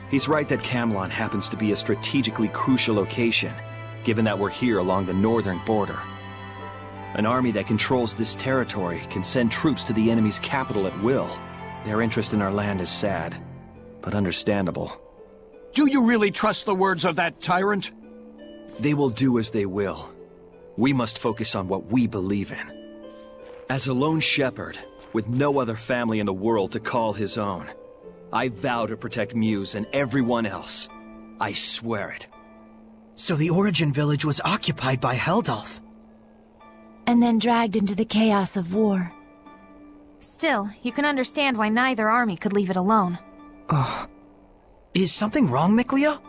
He's right that Camlon happens to be a strategically crucial location, given that we're here along the northern border. An army that controls this territory can send troops to the enemy's capital at will. Their interest in our land is sad, but understandable. Do you really trust the words of that tyrant? They will do as they will. We must focus on what we believe in. As a lone shepherd, with no other family in the world to call his own, I vow to protect Muse and everyone else. I swear it. So the Origin Village was occupied by Heldalf? And then dragged into the chaos of war. Still, you can understand why neither army could leave it alone. Ugh. Is something wrong, Miklia?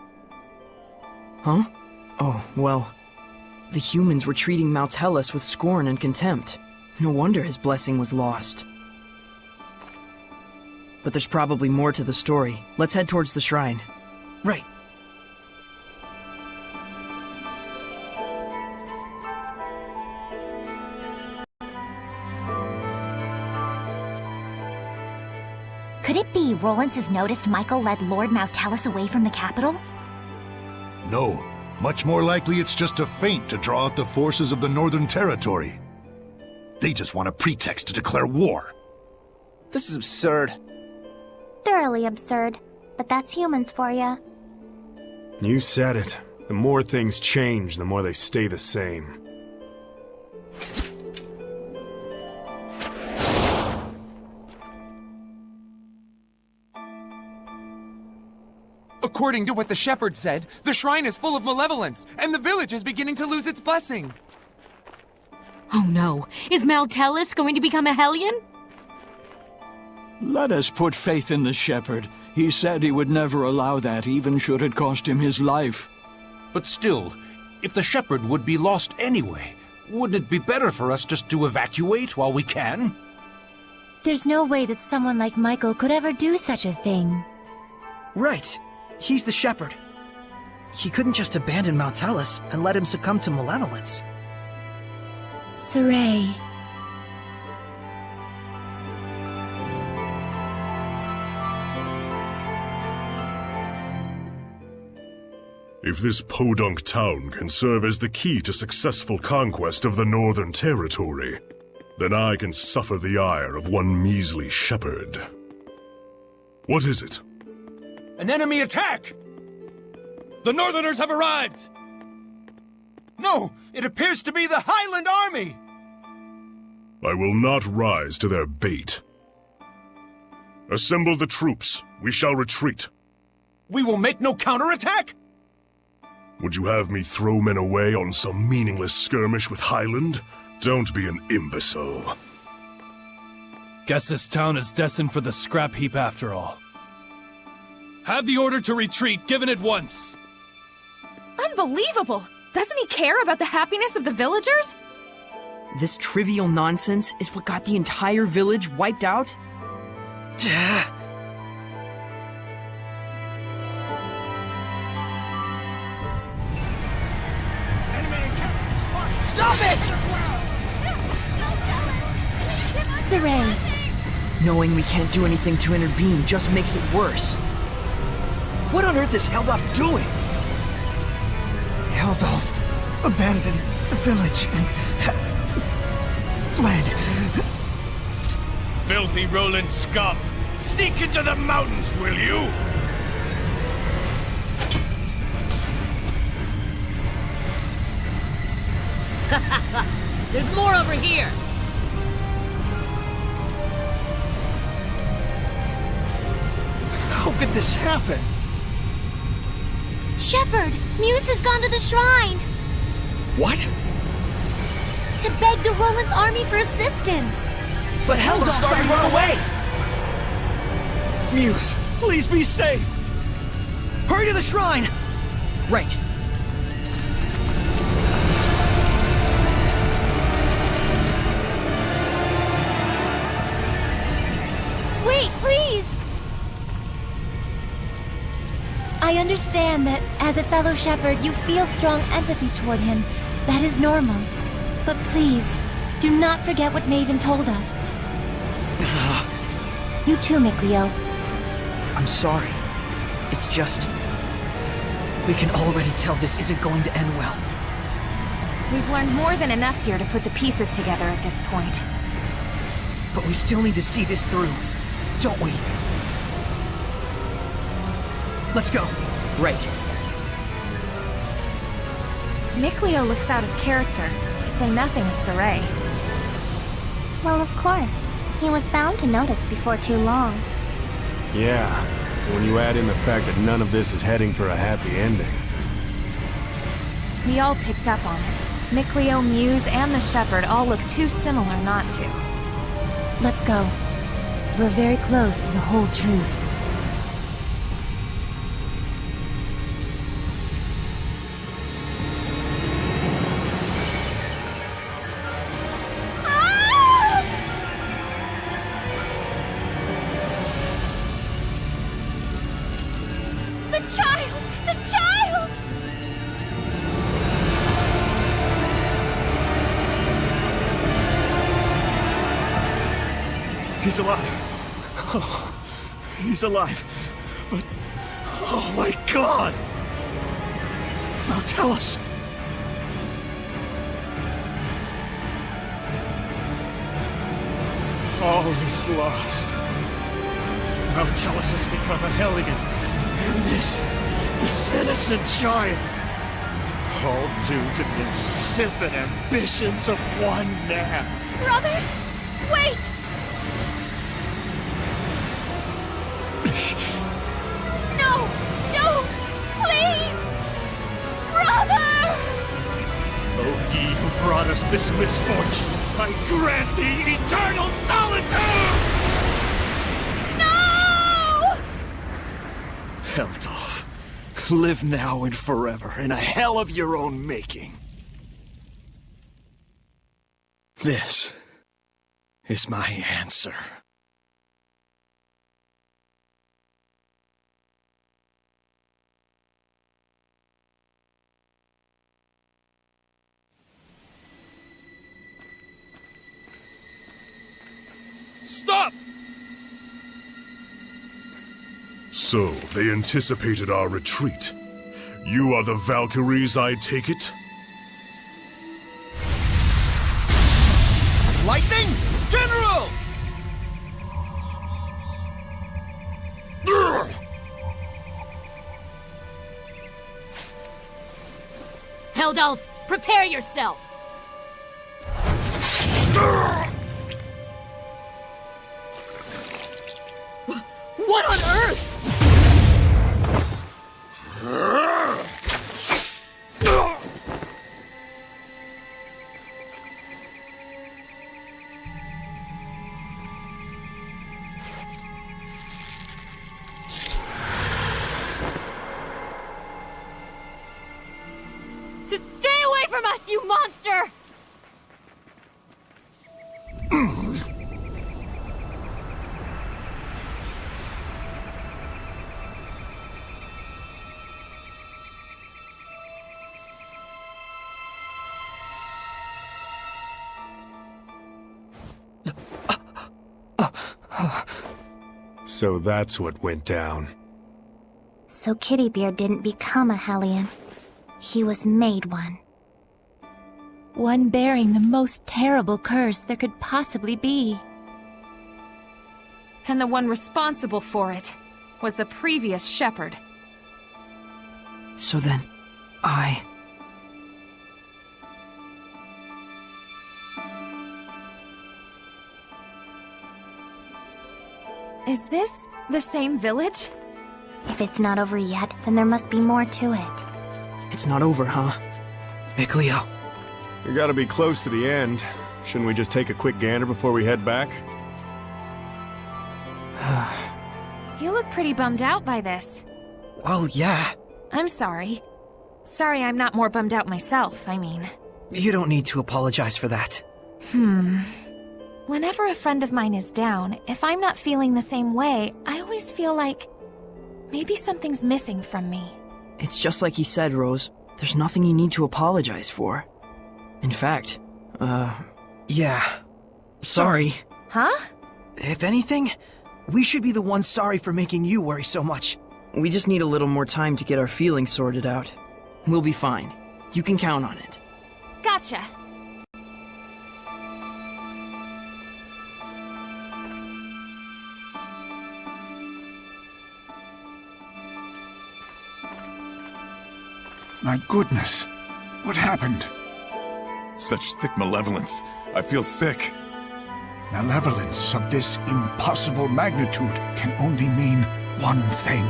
Huh? Oh, well... The humans were treating Maltelis with scorn and contempt. No wonder his blessing was lost. But there's probably more to the story. Let's head towards the shrine. Right. Could it be Rollins has noticed Michael led Lord Maltelis away from the capital? No. Much more likely it's just a feint to draw out the forces of the Northern Territory. They just want a pretext to declare war. This is absurd. Thoroughly absurd. But that's humans for ya. You said it. The more things change, the more they stay the same. According to what the shepherd said, the shrine is full of malevolence, and the village is beginning to lose its blessing. Oh no, is Maltelis going to become a Hellion? Let us put faith in the shepherd. He said he would never allow that, even should it cost him his life. But still, if the shepherd would be lost anyway, wouldn't it be better for us just to evacuate while we can? There's no way that someone like Michael could ever do such a thing. Right. He's the shepherd. He couldn't just abandon Mautellus and let him succumb to malevolence. Saray. If this podunk town can serve as the key to successful conquest of the Northern Territory, then I can suffer the ire of one measly shepherd. What is it? An enemy attack! The Northerners have arrived! No, it appears to be the Highland Army! I will not rise to their bait. Assemble the troops. We shall retreat. We will make no counterattack? Would you have me throw men away on some meaningless skirmish with Highland? Don't be an imbecile. Guess this town is destined for the scrap heap after all. Have the order to retreat given at once. Unbelievable! Doesn't he care about the happiness of the villagers? This trivial nonsense is what got the entire village wiped out? Stop it! Saray. Knowing we can't do anything to intervene just makes it worse. What on earth is Heldolf doing? Heldolf abandoned the village and fled. Filthy Roland scum! Sneak into the mountains, will you? There's more over here! How could this happen? Shepherd, Muse has gone to the shrine! What? To beg the Roland's army for assistance! But Heldolf's already run away! Muse, please be safe! Hurry to the shrine! Right. Wait, please! I understand that, as a fellow shepherd, you feel strong empathy toward him. That is normal. But please, do not forget what Maven told us. You too, Mikleo. I'm sorry. It's just... We can already tell this isn't going to end well. We've learned more than enough here to put the pieces together at this point. But we still need to see this through, don't we? Let's go. Right. Mikleo looks out of character, to say nothing of Saray. Well, of course. He was bound to notice before too long. Yeah, when you add in the fact that none of this is heading for a happy ending. We all picked up on it. Mikleo, Muse, and the Shepherd all look too similar not to. Let's go. We're very close to the whole truth. He's alive. Oh, he's alive. But... oh my god! Now tell us. All is lost. Mautellus has become a Hellion. And this innocent child, all due to the insipid ambitions of one man. Brother, wait! No, don't! Please! Brother! O ye who brought us this misfortune, I grant thee eternal solitude! Heldolf, live now and forever in a hell of your own making. This is my answer. Stop! So, they anticipated our retreat. You are the Valkyries, I take it? Lightning! General! Heldolf, prepare yourself! What on earth? Stay away from us, you monster! So that's what went down. So Kittybeard didn't become a Hellion. He was made one. One bearing the most terrible curse there could possibly be. And the one responsible for it was the previous shepherd. So then, Is this the same village? If it's not over yet, then there must be more to it. It's not over, huh? Mikleo. We gotta be close to the end. Shouldn't we just take a quick gander before we head back? You look pretty bummed out by this. Well, yeah. I'm sorry. Sorry I'm not more bummed out myself, I mean. You don't need to apologize for that. Whenever a friend of mine is down, if I'm not feeling the same way, I always feel like maybe something's missing from me. It's just like he said, Rose. There's nothing you need to apologize for. In fact, Yeah. Sorry. Huh? If anything, we should be the ones sorry for making you worry so much. We just need a little more time to get our feelings sorted out. We'll be fine. You can count on it. Gotcha. My goodness. What happened? Such thick malevolence. I feel sick. Malevolence of this impossible magnitude can only mean one thing.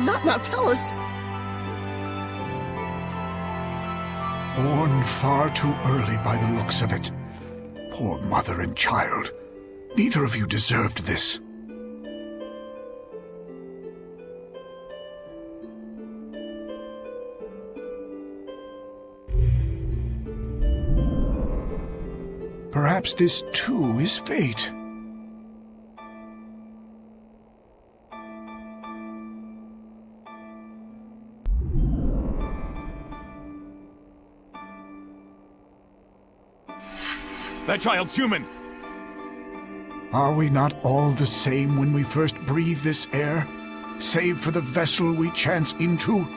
Not now, tell us! Born far too early by the looks of it. Poor mother and child. Neither of you deserved this. Perhaps this too is fate. That child's human! Are we not all the same when we first breathe this air, save for the vessel we chance into?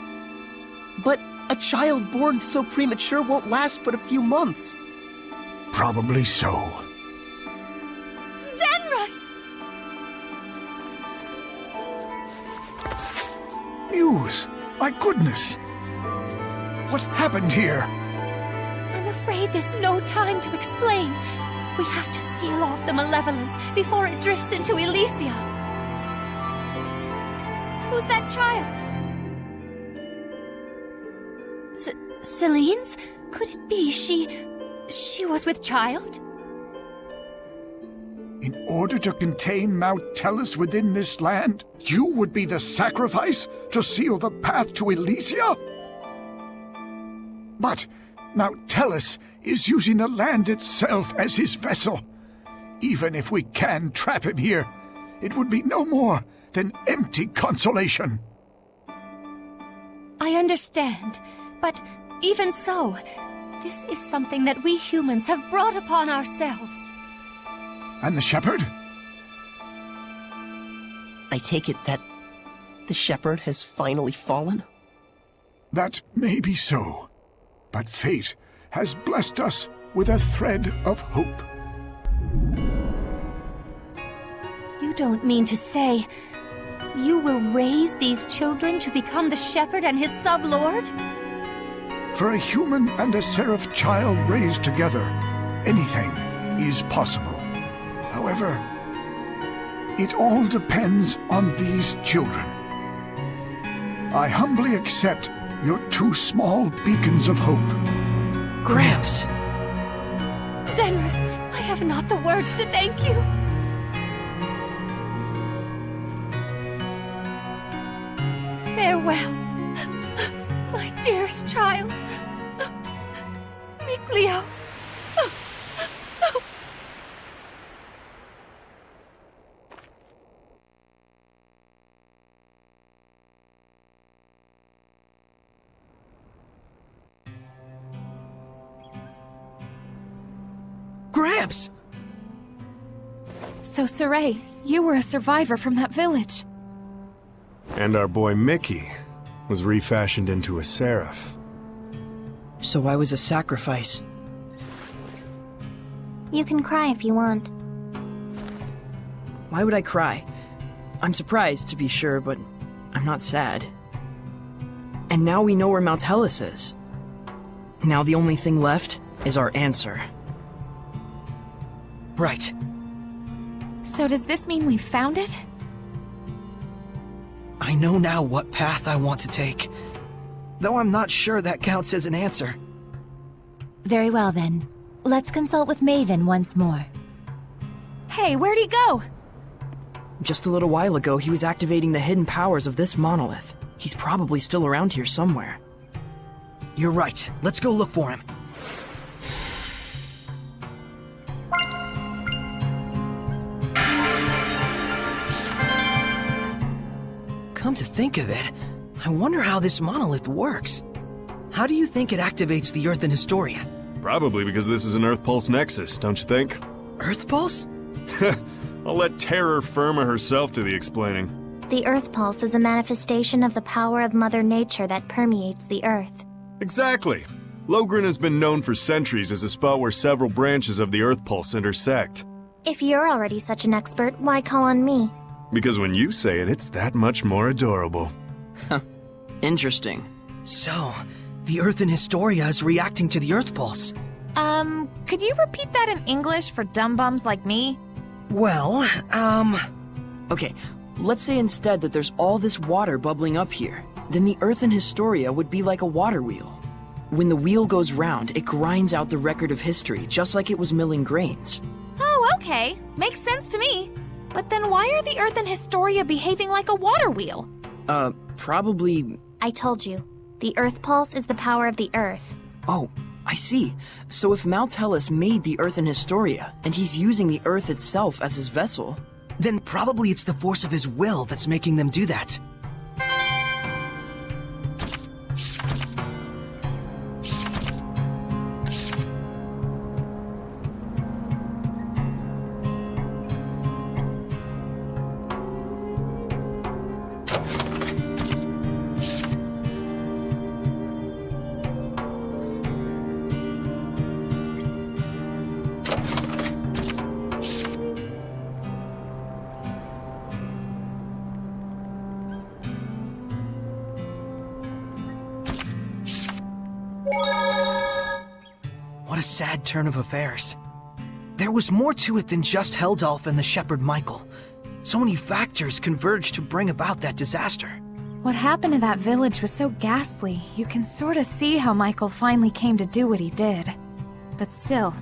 But a child born so premature won't last but a few months. Probably so. Zenrus! Muse! My goodness! What happened here? I'm afraid there's no time to explain. We have to seal off the malevolence before it drifts into Elysia. Who's that child? Celine's? Could it be she was with child? In order to contain Mount Tellus within this land, you would be the sacrifice to seal the path to Elysia? But Mount Tellus is using the land itself as his vessel. Even if we can trap him here, it would be no more than empty consolation. I understand, but even so, this is something that we humans have brought upon ourselves. And the shepherd? I take it that the shepherd has finally fallen? That may be so, but fate has blessed us with a thread of hope. You don't mean to say you will raise these children to become the shepherd and his sub-lord? For a human and a seraph child raised together, anything is possible. However, it all depends on these children. I humbly accept your 2 small beacons of hope. Gramps! Zenris, I have not the words to thank you. Farewell, my dearest child. Mikleo. Gramps! So, Saray, you were a survivor from that village. And our boy Mickey was refashioned into a seraph. So I was a sacrifice. You can cry if you want. Why would I cry? I'm surprised, to be sure, but I'm not sad. And now we know where Mount Tellus is. Now the only thing left is our answer. Right. So does this mean we found it? I know now what path I want to take. Though I'm not sure that counts as an answer. Very well then. Let's consult with Maven once more. Hey, where'd he go? Just a little while ago, he was activating the hidden powers of this monolith. He's probably still around here somewhere. You're right. Let's go look for him. Come to think of it, I wonder how this monolith works. How do you think it activates the Earth in Historia? Probably because this is an Earth Pulse Nexus, don't you think? Earth Pulse? I'll let Terror Firma herself do the explaining. The Earth Pulse is a manifestation of the power of Mother Nature that permeates the Earth. Exactly. Logren has been known for centuries as a spot where several branches of the Earth Pulse intersect. If you're already such an expert, why call on me? Because when you say it, it's that much more adorable. Interesting. So, the Earth in Historia is reacting to the Earth Pulse. Could you repeat that in English for dumb bums like me? Well, Okay, let's say instead that there's all this water bubbling up here. Then the Earth in Historia would be like a water wheel. When the wheel goes round, it grinds out the record of history, just like it was milling grains. Oh, okay. Makes sense to me. But then why are the Earth and Historia behaving like a water wheel? Probably... I told you. The Earth Pulse is the power of the Earth. Oh, I see. So if Mount Tellus made the Earth in Historia, and he's using the Earth itself as his vessel... Then probably it's the force of his will that's making them do that. What a sad turn of affairs. There was more to it than just Heldalf and the shepherd Michael. So many factors converged to bring about that disaster. What happened to that village was so ghastly, you can sort of see how Michael finally came to do what he did. But still,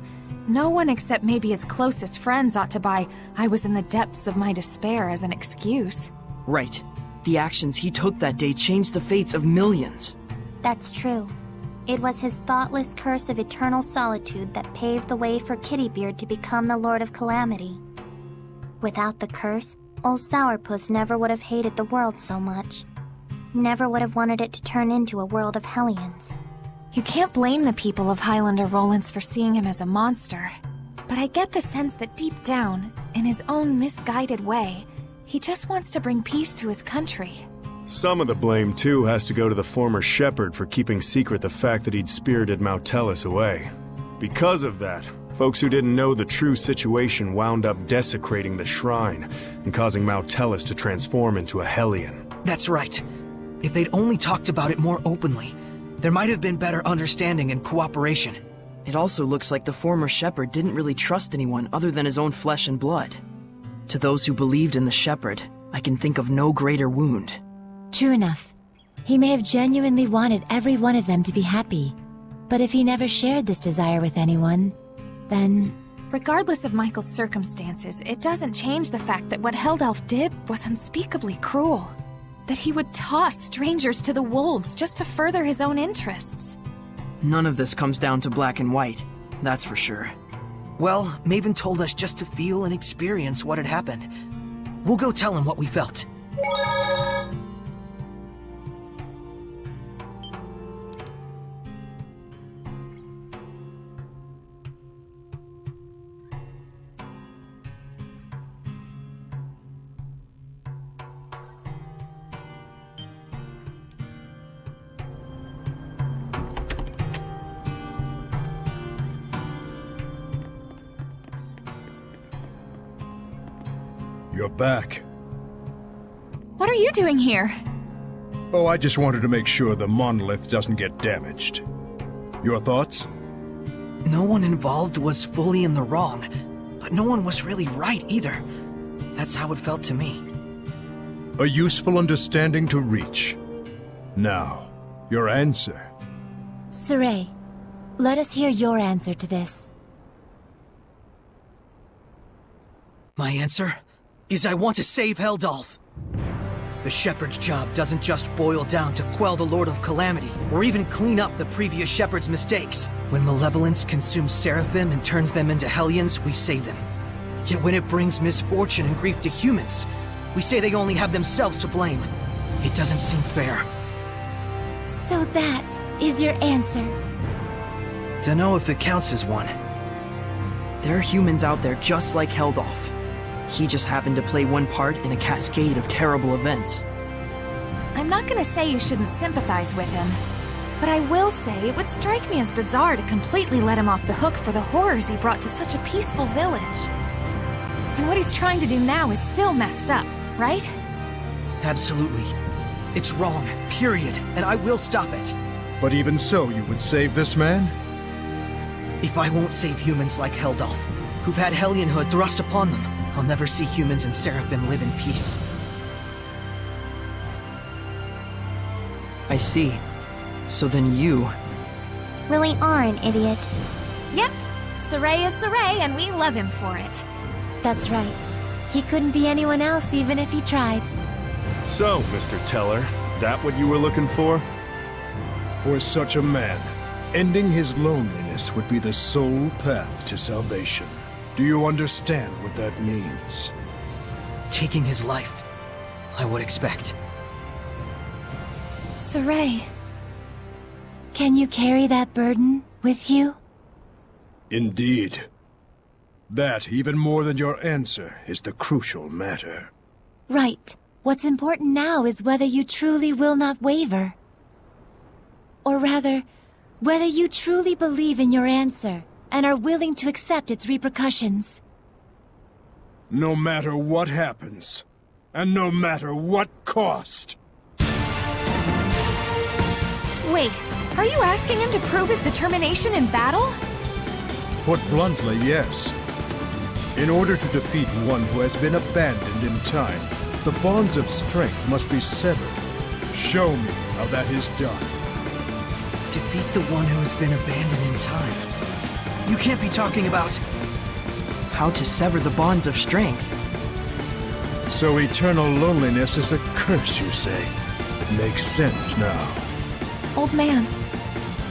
No one except maybe his closest friends ought to buy "I was in the depths of my despair" as an excuse. Right. The actions he took that day changed the fates of millions. That's true. It was his thoughtless curse of eternal solitude that paved the way for Kittybeard to become the Lord of Calamity. Without the curse, old Sourpuss never would have hated the world so much. Never would have wanted it to turn into a world of Hellions. You can't blame the people of Highlander Rollins for seeing him as a monster. But I get the sense that deep down, in his own misguided way, he just wants to bring peace to his country. Some of the blame, too, has to go to the former shepherd for keeping secret the fact that he'd spirited Mautellus away. Because of that, folks who didn't know the true situation wound up desecrating the shrine and causing Mautellus to transform into a Hellion. That's right. If they'd only talked about it more openly, there might have been better understanding and cooperation. It also looks like the former shepherd didn't really trust anyone other than his own flesh and blood. To those who believed in the shepherd, I can think of no greater wound. True enough. He may have genuinely wanted every one of them to be happy. But if he never shared this desire with anyone, then... Regardless of Michael's circumstances, it doesn't change the fact that what Heldelf did was unspeakably cruel. That he would toss strangers to the wolves just to further his own interests. None of this comes down to black and white, that's for sure. Well, Maven told us just to feel and experience what had happened. We'll go tell him what we felt. You're back. What are you doing here? Oh, I just wanted to make sure the monolith doesn't get damaged. Your thoughts? No one involved was fully in the wrong, but no one was really right either. That's how it felt to me. A useful understanding to reach. Now, your answer. Saray, let us hear your answer to this. My answer is I want to save Heldalf. The shepherd's job doesn't just boil down to quell the Lord of Calamity, or even clean up the previous shepherd's mistakes. When malevolence consumes Seraphim and turns them into Hellions, we save them. Yet when it brings misfortune and grief to humans, we say they only have themselves to blame. It doesn't seem fair. So that is your answer. Dunno if it counts as one. There are humans out there just like Heldalf. He just happened to play one part in a cascade of terrible events. I'm not gonna say you shouldn't sympathize with him, but I will say it would strike me as bizarre to completely let him off the hook for the horrors he brought to such a peaceful village. And what he's trying to do now is still messed up, right? Absolutely. It's wrong, period, and I will stop it. But even so, you would save this man? If I won't save humans like Heldalf, who've had Hellionhood thrust upon them, I'll never see humans and Seraphim live in peace. I see. So then you... really are an idiot. Yep. Saray is Saray, and we love him for it. That's right. He couldn't be anyone else even if he tried. So, Mr. Teller, that what you were looking for? For such a man, ending his loneliness would be the sole path to salvation. Do you understand what that means? Taking his life, I would expect. Saray. Can you carry that burden with you? Indeed. That, even more than your answer, is the crucial matter. Right. What's important now is whether you truly will not waver. Or rather, whether you truly believe in your answer and are willing to accept its repercussions. No matter what happens, and no matter what cost. Wait, are you asking him to prove his determination in battle? Put bluntly, yes. In order to defeat one who has been abandoned in time, the bonds of strength must be severed. Show me how that is done. Defeat the one who has been abandoned in time. You can't be talking about... How to sever the bonds of strength. So eternal loneliness is a curse, you say? It makes sense now. Old man.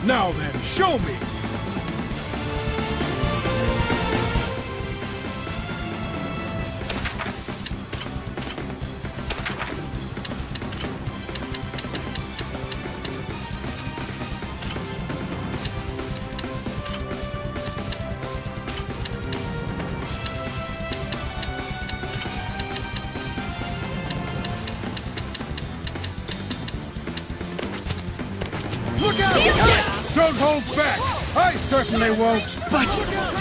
Now then, show me! Look out! Don't hold back! I certainly won't! But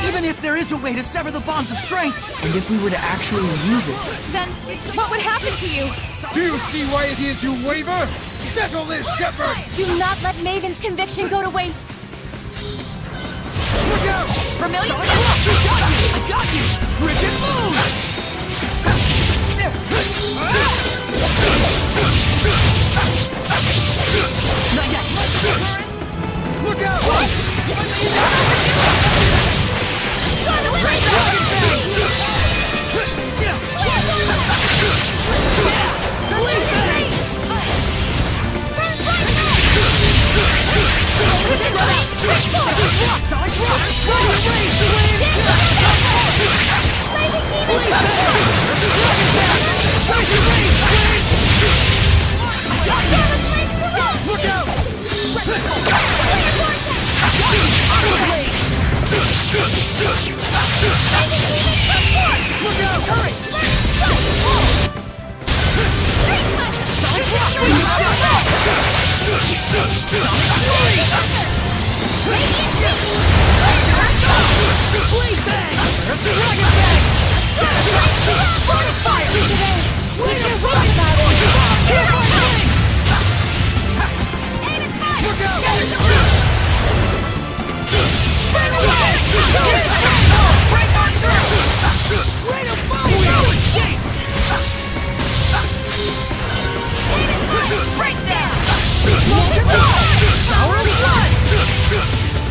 even if there is a way to sever the bonds of strength... And if we were to actually use it... Then what would happen to you? Do you see why it is you waver? Settle this, Shepherd! Do not let Maven's conviction go to waste. Look out! Vermilion! I got you! Frigid Moon! Not yet! Look out! Look out! Look out! Hurry!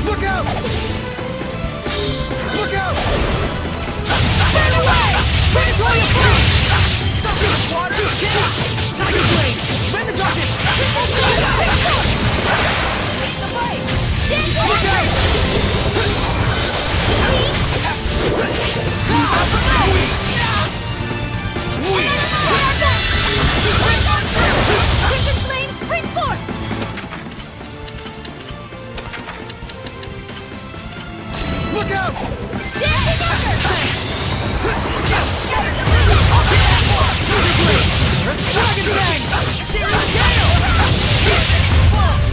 Look out! Look out! Burn away! Predatory approach! Stop this water! Get up! Tiger Blade! Rend the darkness! Look out! Crimson Flame, spring forth! Look out! Dragon Bang! Serial Gale!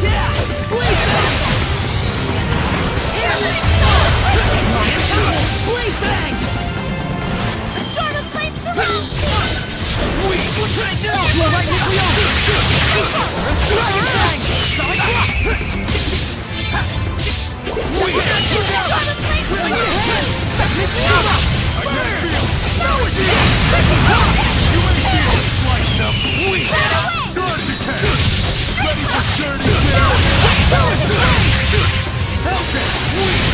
Yeah! Blade Bang! Blade Bang! The storm of flames surrounds me! Right now! Blow right nuclear! Dragon Bang! Solid Blast! Bring your head! Miss Nova! No escape! You ain't feeling slight enough! Weak! Good detect! Ready for journey down! Help it! Weak!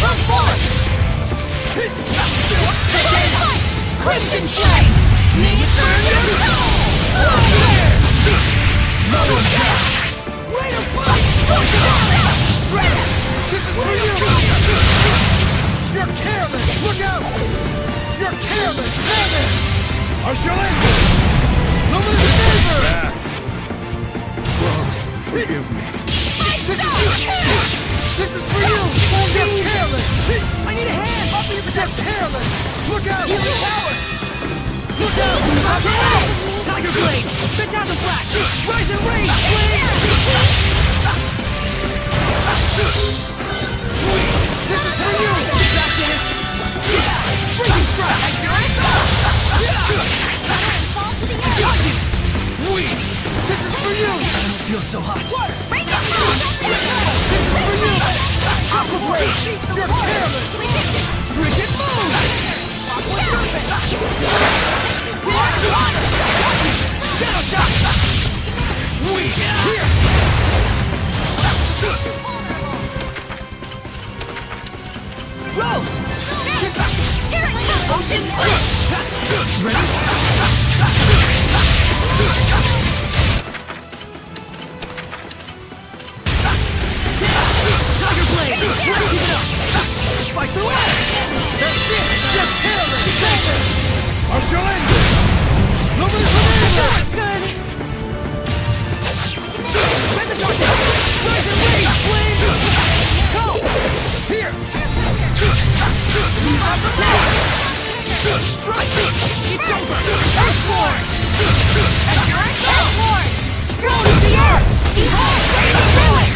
Come forth! Crimson Flame! Burn your soul! No one can! Way to fight! Shredder! This is for you! You're careless! Look out! You're careless! There then! I shall end this! Luminous Saber! Rose, forgive me. This is for you! You're careless! I need a hand! Offer your You're careless! Look out! Healing power! Look out! Tiger Blade! Phantasm Flash! Rise and Rage! This is for you! Back dance! Freezing Strike! Got you! This is for you! I don't feel so hot. Bring it down! This is for you! Aqua Blade! You're careless! Frigid Moon! Aqua Serpent! Shadow Shot! Here! Ocean Blade! Ready? Tiger Blade! Keep it up! Slice the way! That's it! Just kill it! I shall end it! Nobody's Not good. Bend the darkness! Rise and rage, flames! Go! Here! Strike! It's over! Earthborn! Earthborn! Strong as the earth! Behold, ruin!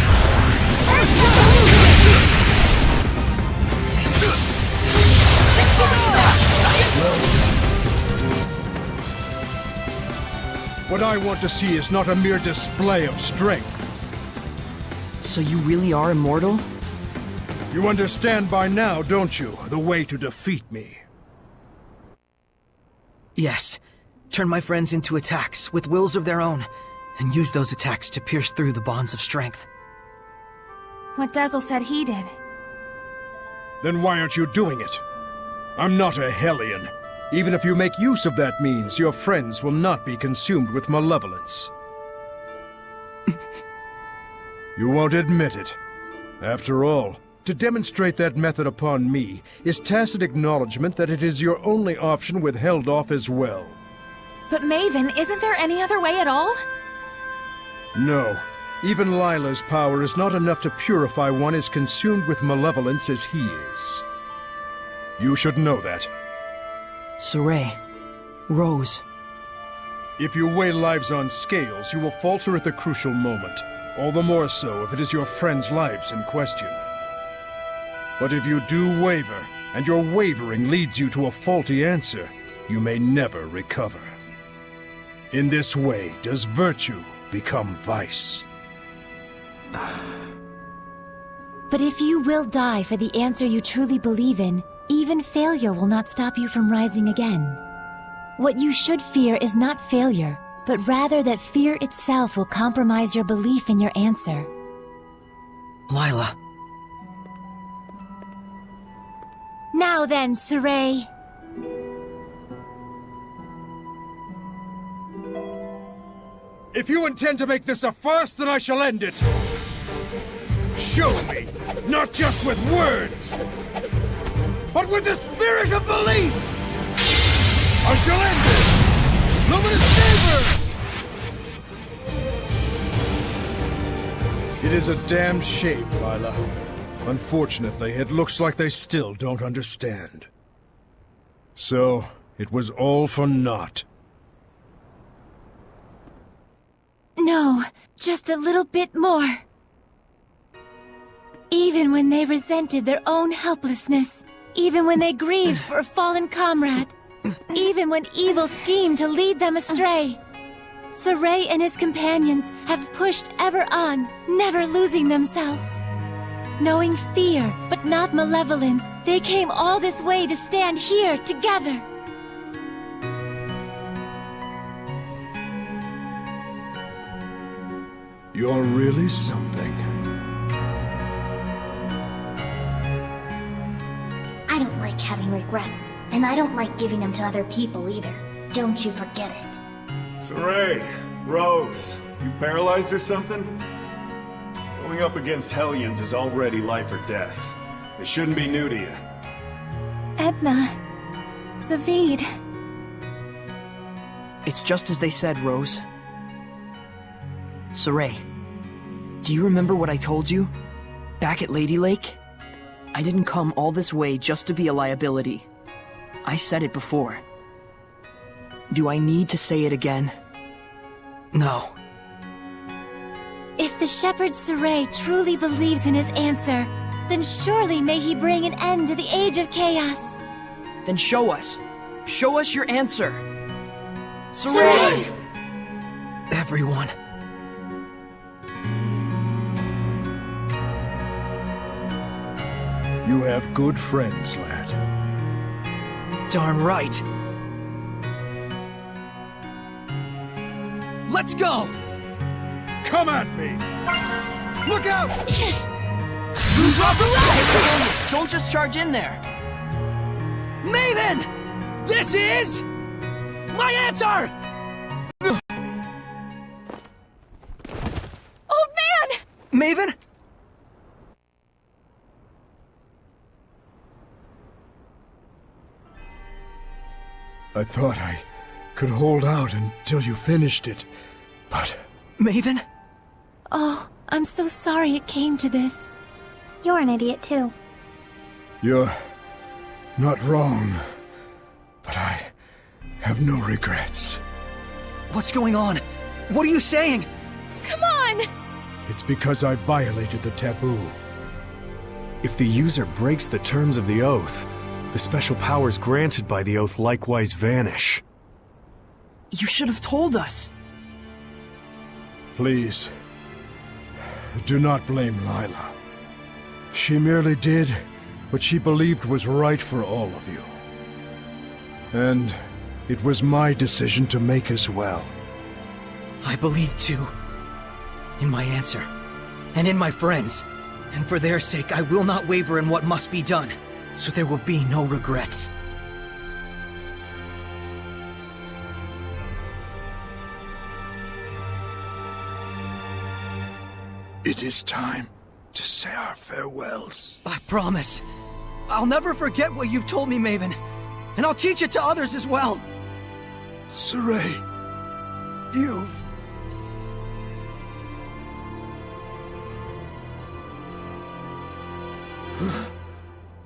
What I want to see is not a mere display of strength. So you really are immortal? You understand by now, don't you, the way to defeat me? Yes. Turn my friends into attacks with wills of their own, and use those attacks to pierce through the bonds of strength. What Dazzle said he did. Then why aren't you doing it? I'm not a Hellion. Even if you make use of that means, your friends will not be consumed with malevolence. You won't admit it. After all, to demonstrate that method upon me is tacit acknowledgement that it is your only option withheld off as well. But Maven, isn't there any other way at all? No. Even Lila's power is not enough to purify one as consumed with malevolence as he is. You should know that. Saray. Rose. If you weigh lives on scales, you will falter at the crucial moment. All the more so if it is your friends' lives in question. But if you do waver, and your wavering leads you to a faulty answer, you may never recover. In this way does virtue become vice. But if you will die for the answer you truly believe in, even failure will not stop you from rising again. What you should fear is not failure, but rather that fear itself will compromise your belief in your answer. Lila. Now then, Saray. If you intend to make this a farce, then I shall end it. Show me, not just with words, but with the spirit of belief! I shall end it! Luminous Saber! It is a damn shame, Lila. Unfortunately, it looks like they still don't understand. So, it was all for naught. No, just a little bit more. Even when they resented their own helplessness, even when they grieved for a fallen comrade, even when evil schemed to lead them astray, Saray and his companions have pushed ever on, never losing themselves. Knowing fear, but not malevolence, they came all this way to stand here together. You're really something. I don't like having regrets, and I don't like giving them to other people either. Don't you forget it. Saray, Rose, you paralyzed or something? Going up against Hellions is already life or death. It shouldn't be new to you. Edna. Zaveid. It's just as they said, Rose. Saray, do you remember what I told you? Back at Lady Lake? I didn't come all this way just to be a liability. I said it before. Do I need to say it again? No. If the shepherd Saray truly believes in his answer, then surely may he bring an end to the Age of Chaos. Then show us. Show us your answer. Saray! Everyone. You have good friends, lad. Darn right. Let's go! Come at me! Look out! You drop the leg! Don't just charge in there. Maven! This is... my answer! Old man! Maven? I thought I could hold out until you finished it, but... Maven? Oh, I'm so sorry it came to this. You're an idiot, too. You're not wrong, but I have no regrets. What's going on? What are you saying? Come on! It's because I violated the taboo. If the user breaks the terms of the oath, the special powers granted by the oath likewise vanish. You should have told us. Please, do not blame Lila. She merely did what she believed was right for all of you. And it was my decision to make as well. I believe too. In my answer. And in my friends. And for their sake, I will not waver in what must be done. So there will be no regrets. It is time to say our farewells. I promise. I'll never forget what you've told me, Maven. And I'll teach it to others as well. Saray, you've...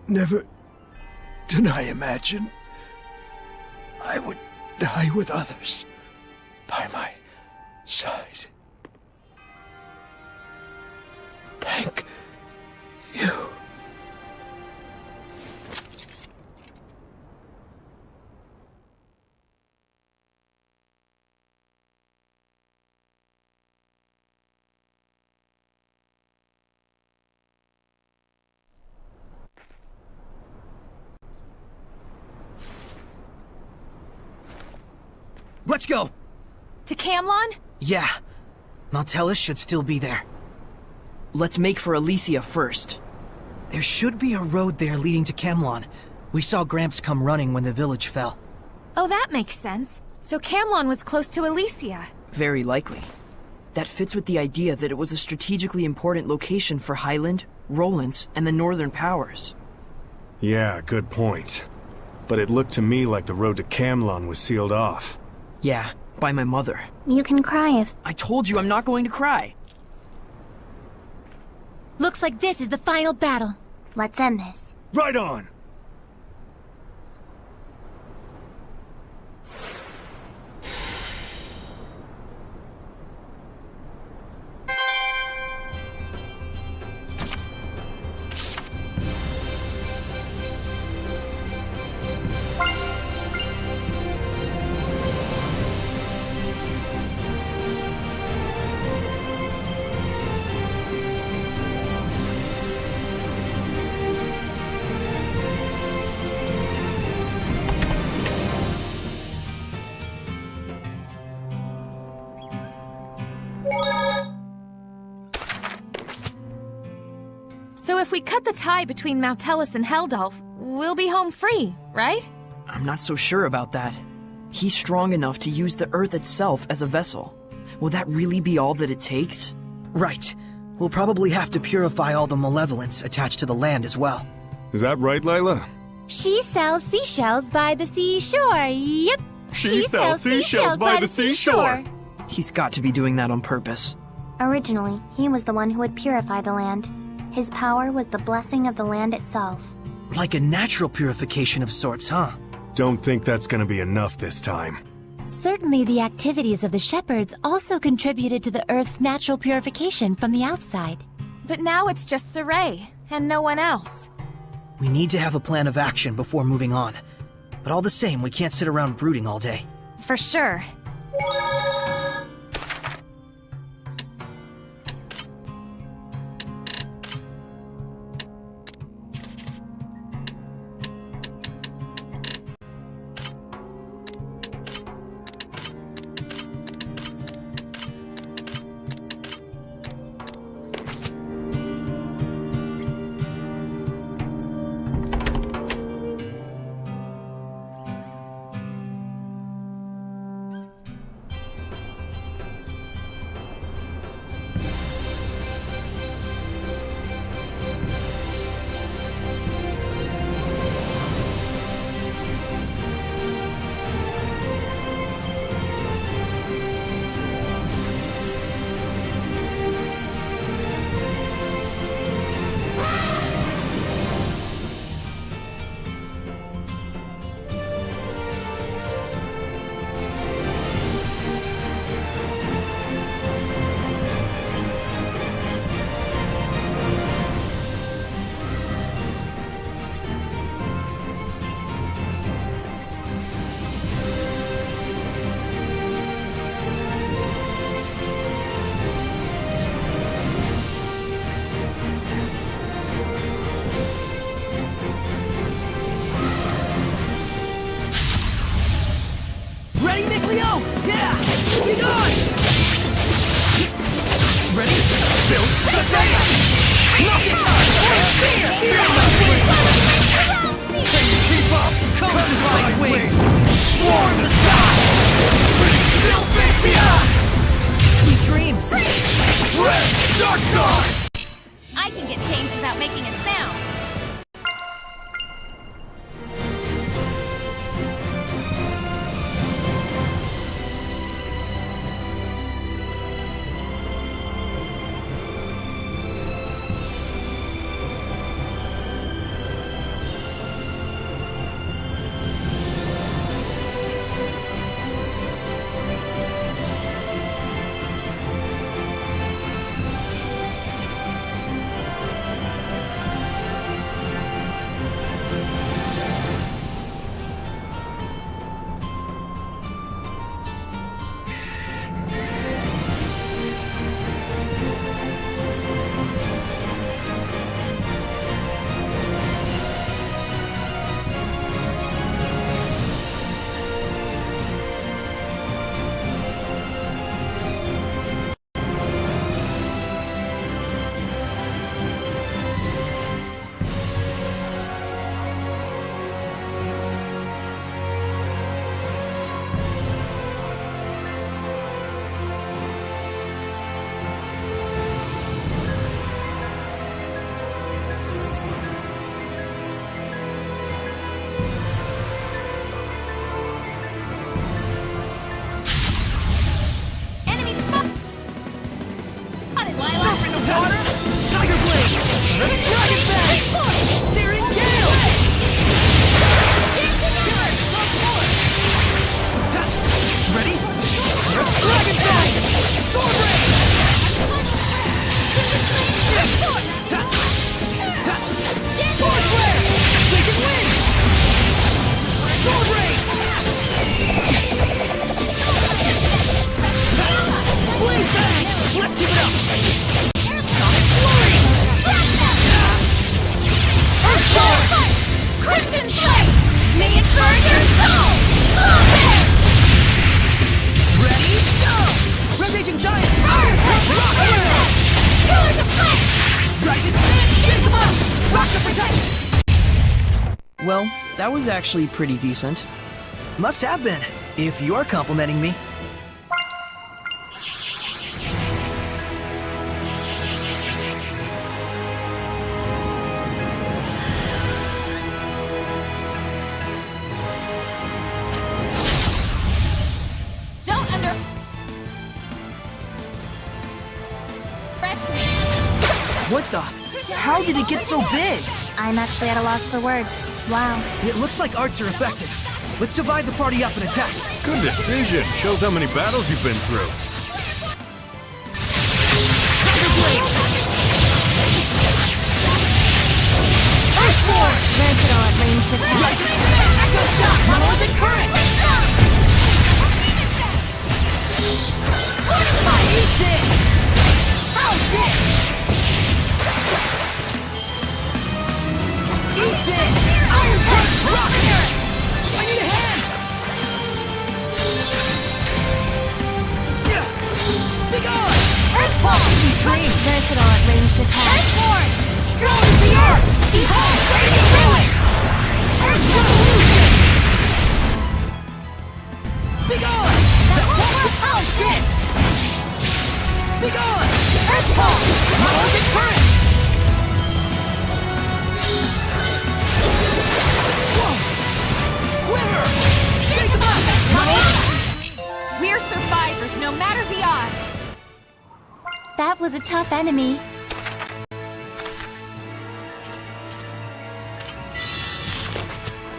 Never did I imagine I would die with others by my side. Thank you. Let's go! To Camlon? Yeah. Maltellus should still be there. Let's make for Elysia first. There should be a road there leading to Camlon. We saw Gramps come running when the village fell. Oh, that makes sense. So Camlon was close to Elysia. Very likely. That fits with the idea that it was a strategically important location for Highland, Rollins, and the Northern Powers. Yeah, good point. But it looked to me like the road to Camlon was sealed off. Yeah, by my mother. You can cry if... I told you I'm not going to cry. Looks like this is the final battle. Let's end this. Right on! So if we cut the tie between Maltellus and Heldalf, we'll be home free, right? I'm not so sure about that. He's strong enough to use the Earth itself as a vessel. Will that really be all that it takes? Right. We'll probably have to purify all the malevolence attached to the land as well. Is that right, Layla? She sells seashells by the seashore. Yep. She sells seashells by the seashore. He's got to be doing that on purpose. Originally, he was the one who would purify the land. His power was the blessing of the land itself. Like a natural purification of sorts, huh? Don't think that's gonna be enough this time. Certainly the activities of the shepherds also contributed to the Earth's natural purification from the outside. But now it's just Saray, and no one else. We need to have a plan of action before moving on. But all the same, we can't sit around brooding all day. For sure. Be gone! Ready? Build Zestiria! Knock it down! Can you keep up? Come to my wings! Swarm the sky! Build Zestiria! Sweet dreams! Red Dark Star! I can get changed without making a sound. Well, that was actually pretty decent. Must have been, if you're complimenting me. What the? How did it get so big? I'm actually at a loss for words. Wow. It looks like arts are affected. Let's divide the party up and attack. Good decision. Shows how many battles you've been through. Earthborn! Versatile at ranged attack. Echo shot! Monolithic current! Fortify! Eat this! How's this? Eat this! Iron Punch! Rock here! I need a hand! Be gone! Earth Pulse! Sweet dreams! Versatile at ranged attack. Earthborn! Strong as the earth! Behold! Raging ruin! Earth Revolution! Be gone! That won't work! How's this? Be gone! Earth Pulse! Monolithic current! Whoa! Quiver! Shake them up! We're survivors, no matter the odds. That was a tough enemy.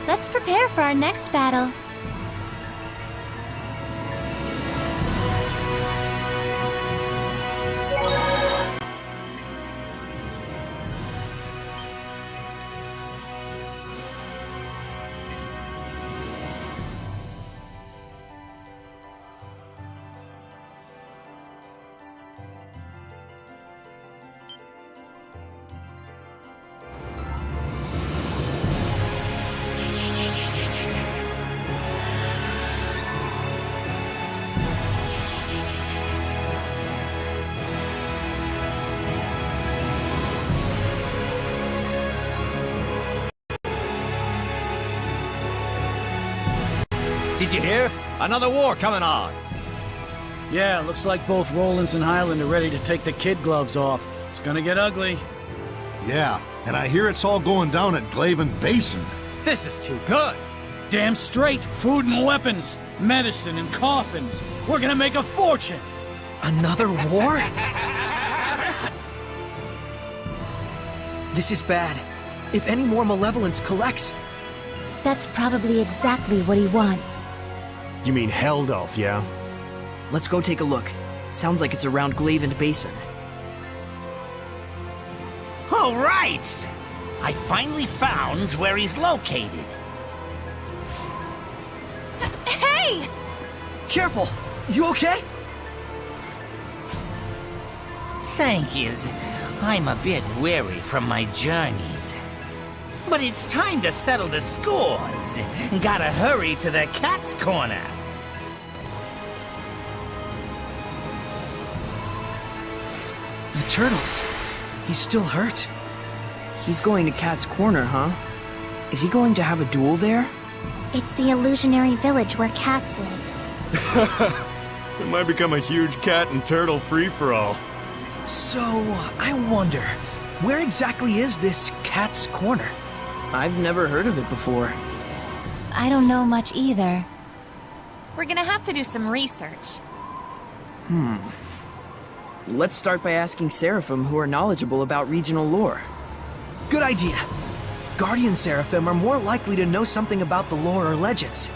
Let's prepare for our next battle. Did you hear? Another war coming on. Yeah, looks like both Rollins and Highland are ready to take the kid gloves off. It's gonna get ugly. Yeah, and I hear it's all going down at Glaven Basin. This is too good. Damn straight. Food and weapons, medicine and coffins. We're gonna make a fortune. Another war? This is bad. If any more malevolence collects... That's probably exactly what he wants. You mean Heldolf, yeah? Let's go take a look. Sounds like it's around Glaven Basin. All right! I finally found where he's located. Hey! Careful! You okay? Thank yous. I'm a bit weary from my journeys. But it's time to settle the scores. Gotta hurry to the cat's corner. The turtles. He's still hurt. He's going to Cat's Corner, huh? Is he going to have a duel there? It's the illusionary village where cats live. It might become a huge cat and turtle free-for-all. So, I wonder, where exactly is this Cat's Corner? I've never heard of it before. I don't know much either. We're gonna have to do some research. Let's start by asking Seraphim who are knowledgeable about regional lore. Good idea. Guardian Seraphim are more likely to know something about the lore or legends.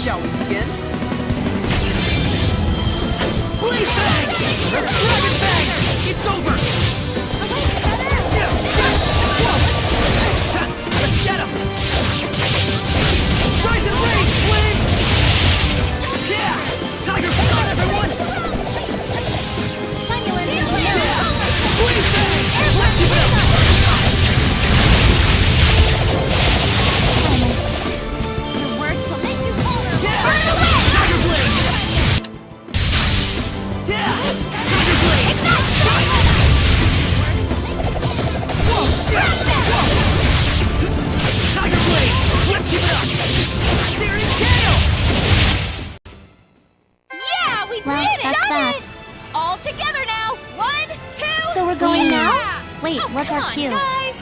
Shall we begin? Blaze Bang! Dragon Bang! It's over! Let's get him! Rise and rage, twins! Yeah! Tiger Blood, everyone! Yeah! Blaze Bang! Let's keep it up! All together now! 1, 2... So we're going yeah! now? Wait, what's come our on, cue? Guys.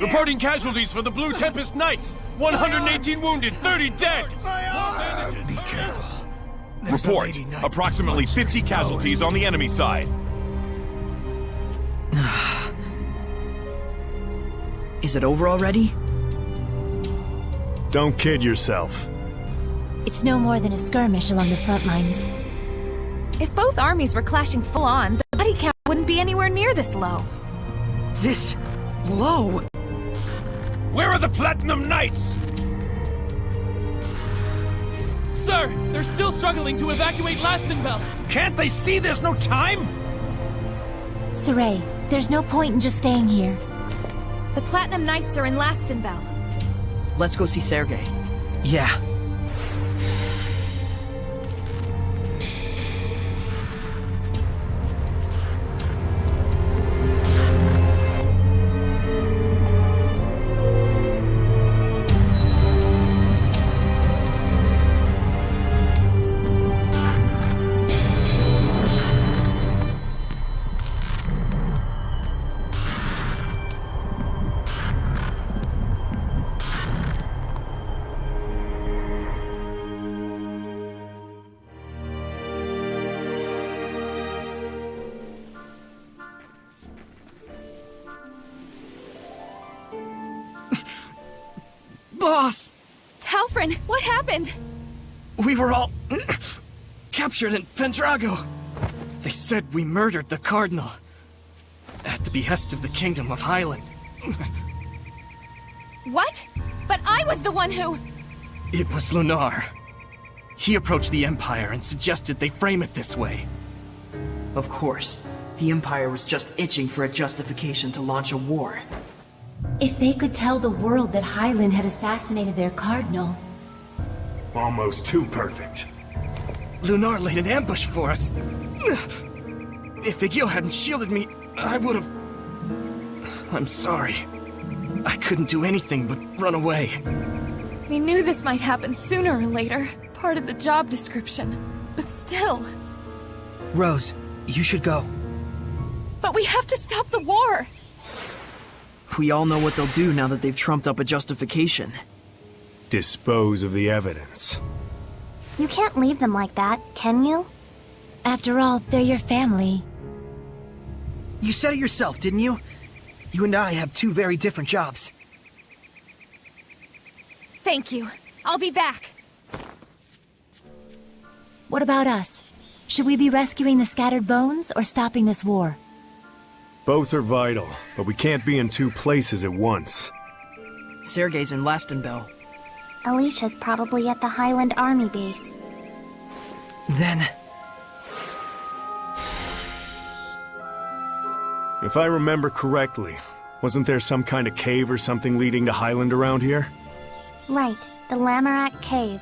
Reporting casualties for the Blue Tempest Knights. 118 wounded, 30 dead. Be careful. Report. Approximately 50 casualties on the enemy side. Is it over already? Don't kid yourself. It's no more than a skirmish along the front lines. If both armies were clashing full on, the body count wouldn't be anywhere near this low. This low? Where are the Platinum Knights? Sir, they're still struggling to evacuate Lastenbell. Can't they see there's no time? Saray, there's no point in just staying here. The Platinum Knights are in Lastenbell. Let's go see Sergei. Yeah. Boss! Talfrin, what happened? We were all captured in Pendrago. They said we murdered the Cardinal at the behest of the Kingdom of Highland. What? But I was the one who... It was Lunar. He approached the Empire and suggested they frame it this way. Of course. The Empire was just itching for a justification to launch a war. If they could tell the world that Highland had assassinated their cardinal... Almost too perfect. Lunar laid an ambush for us. If Igil hadn't shielded me, I would have... I'm sorry. I couldn't do anything but run away. We knew this might happen sooner or later. Part of the job description. But still... Rose, you should go. But we have to stop the war! We all know what they'll do now that they've trumped up a justification. Dispose of the evidence. You can't leave them like that, can you? After all, they're your family. You said it yourself, didn't you? You and I have two very different jobs. Thank you. I'll be back. What about us? Should we be rescuing the scattered bones or stopping this war? Both are vital, but we can't be in two places at once. Sergei's in Lastenbell. Alicia's probably at the Highland Army base. Then... If I remember correctly, wasn't there some kind of cave or something leading to Highland around here? Right, the Lamorak Cave.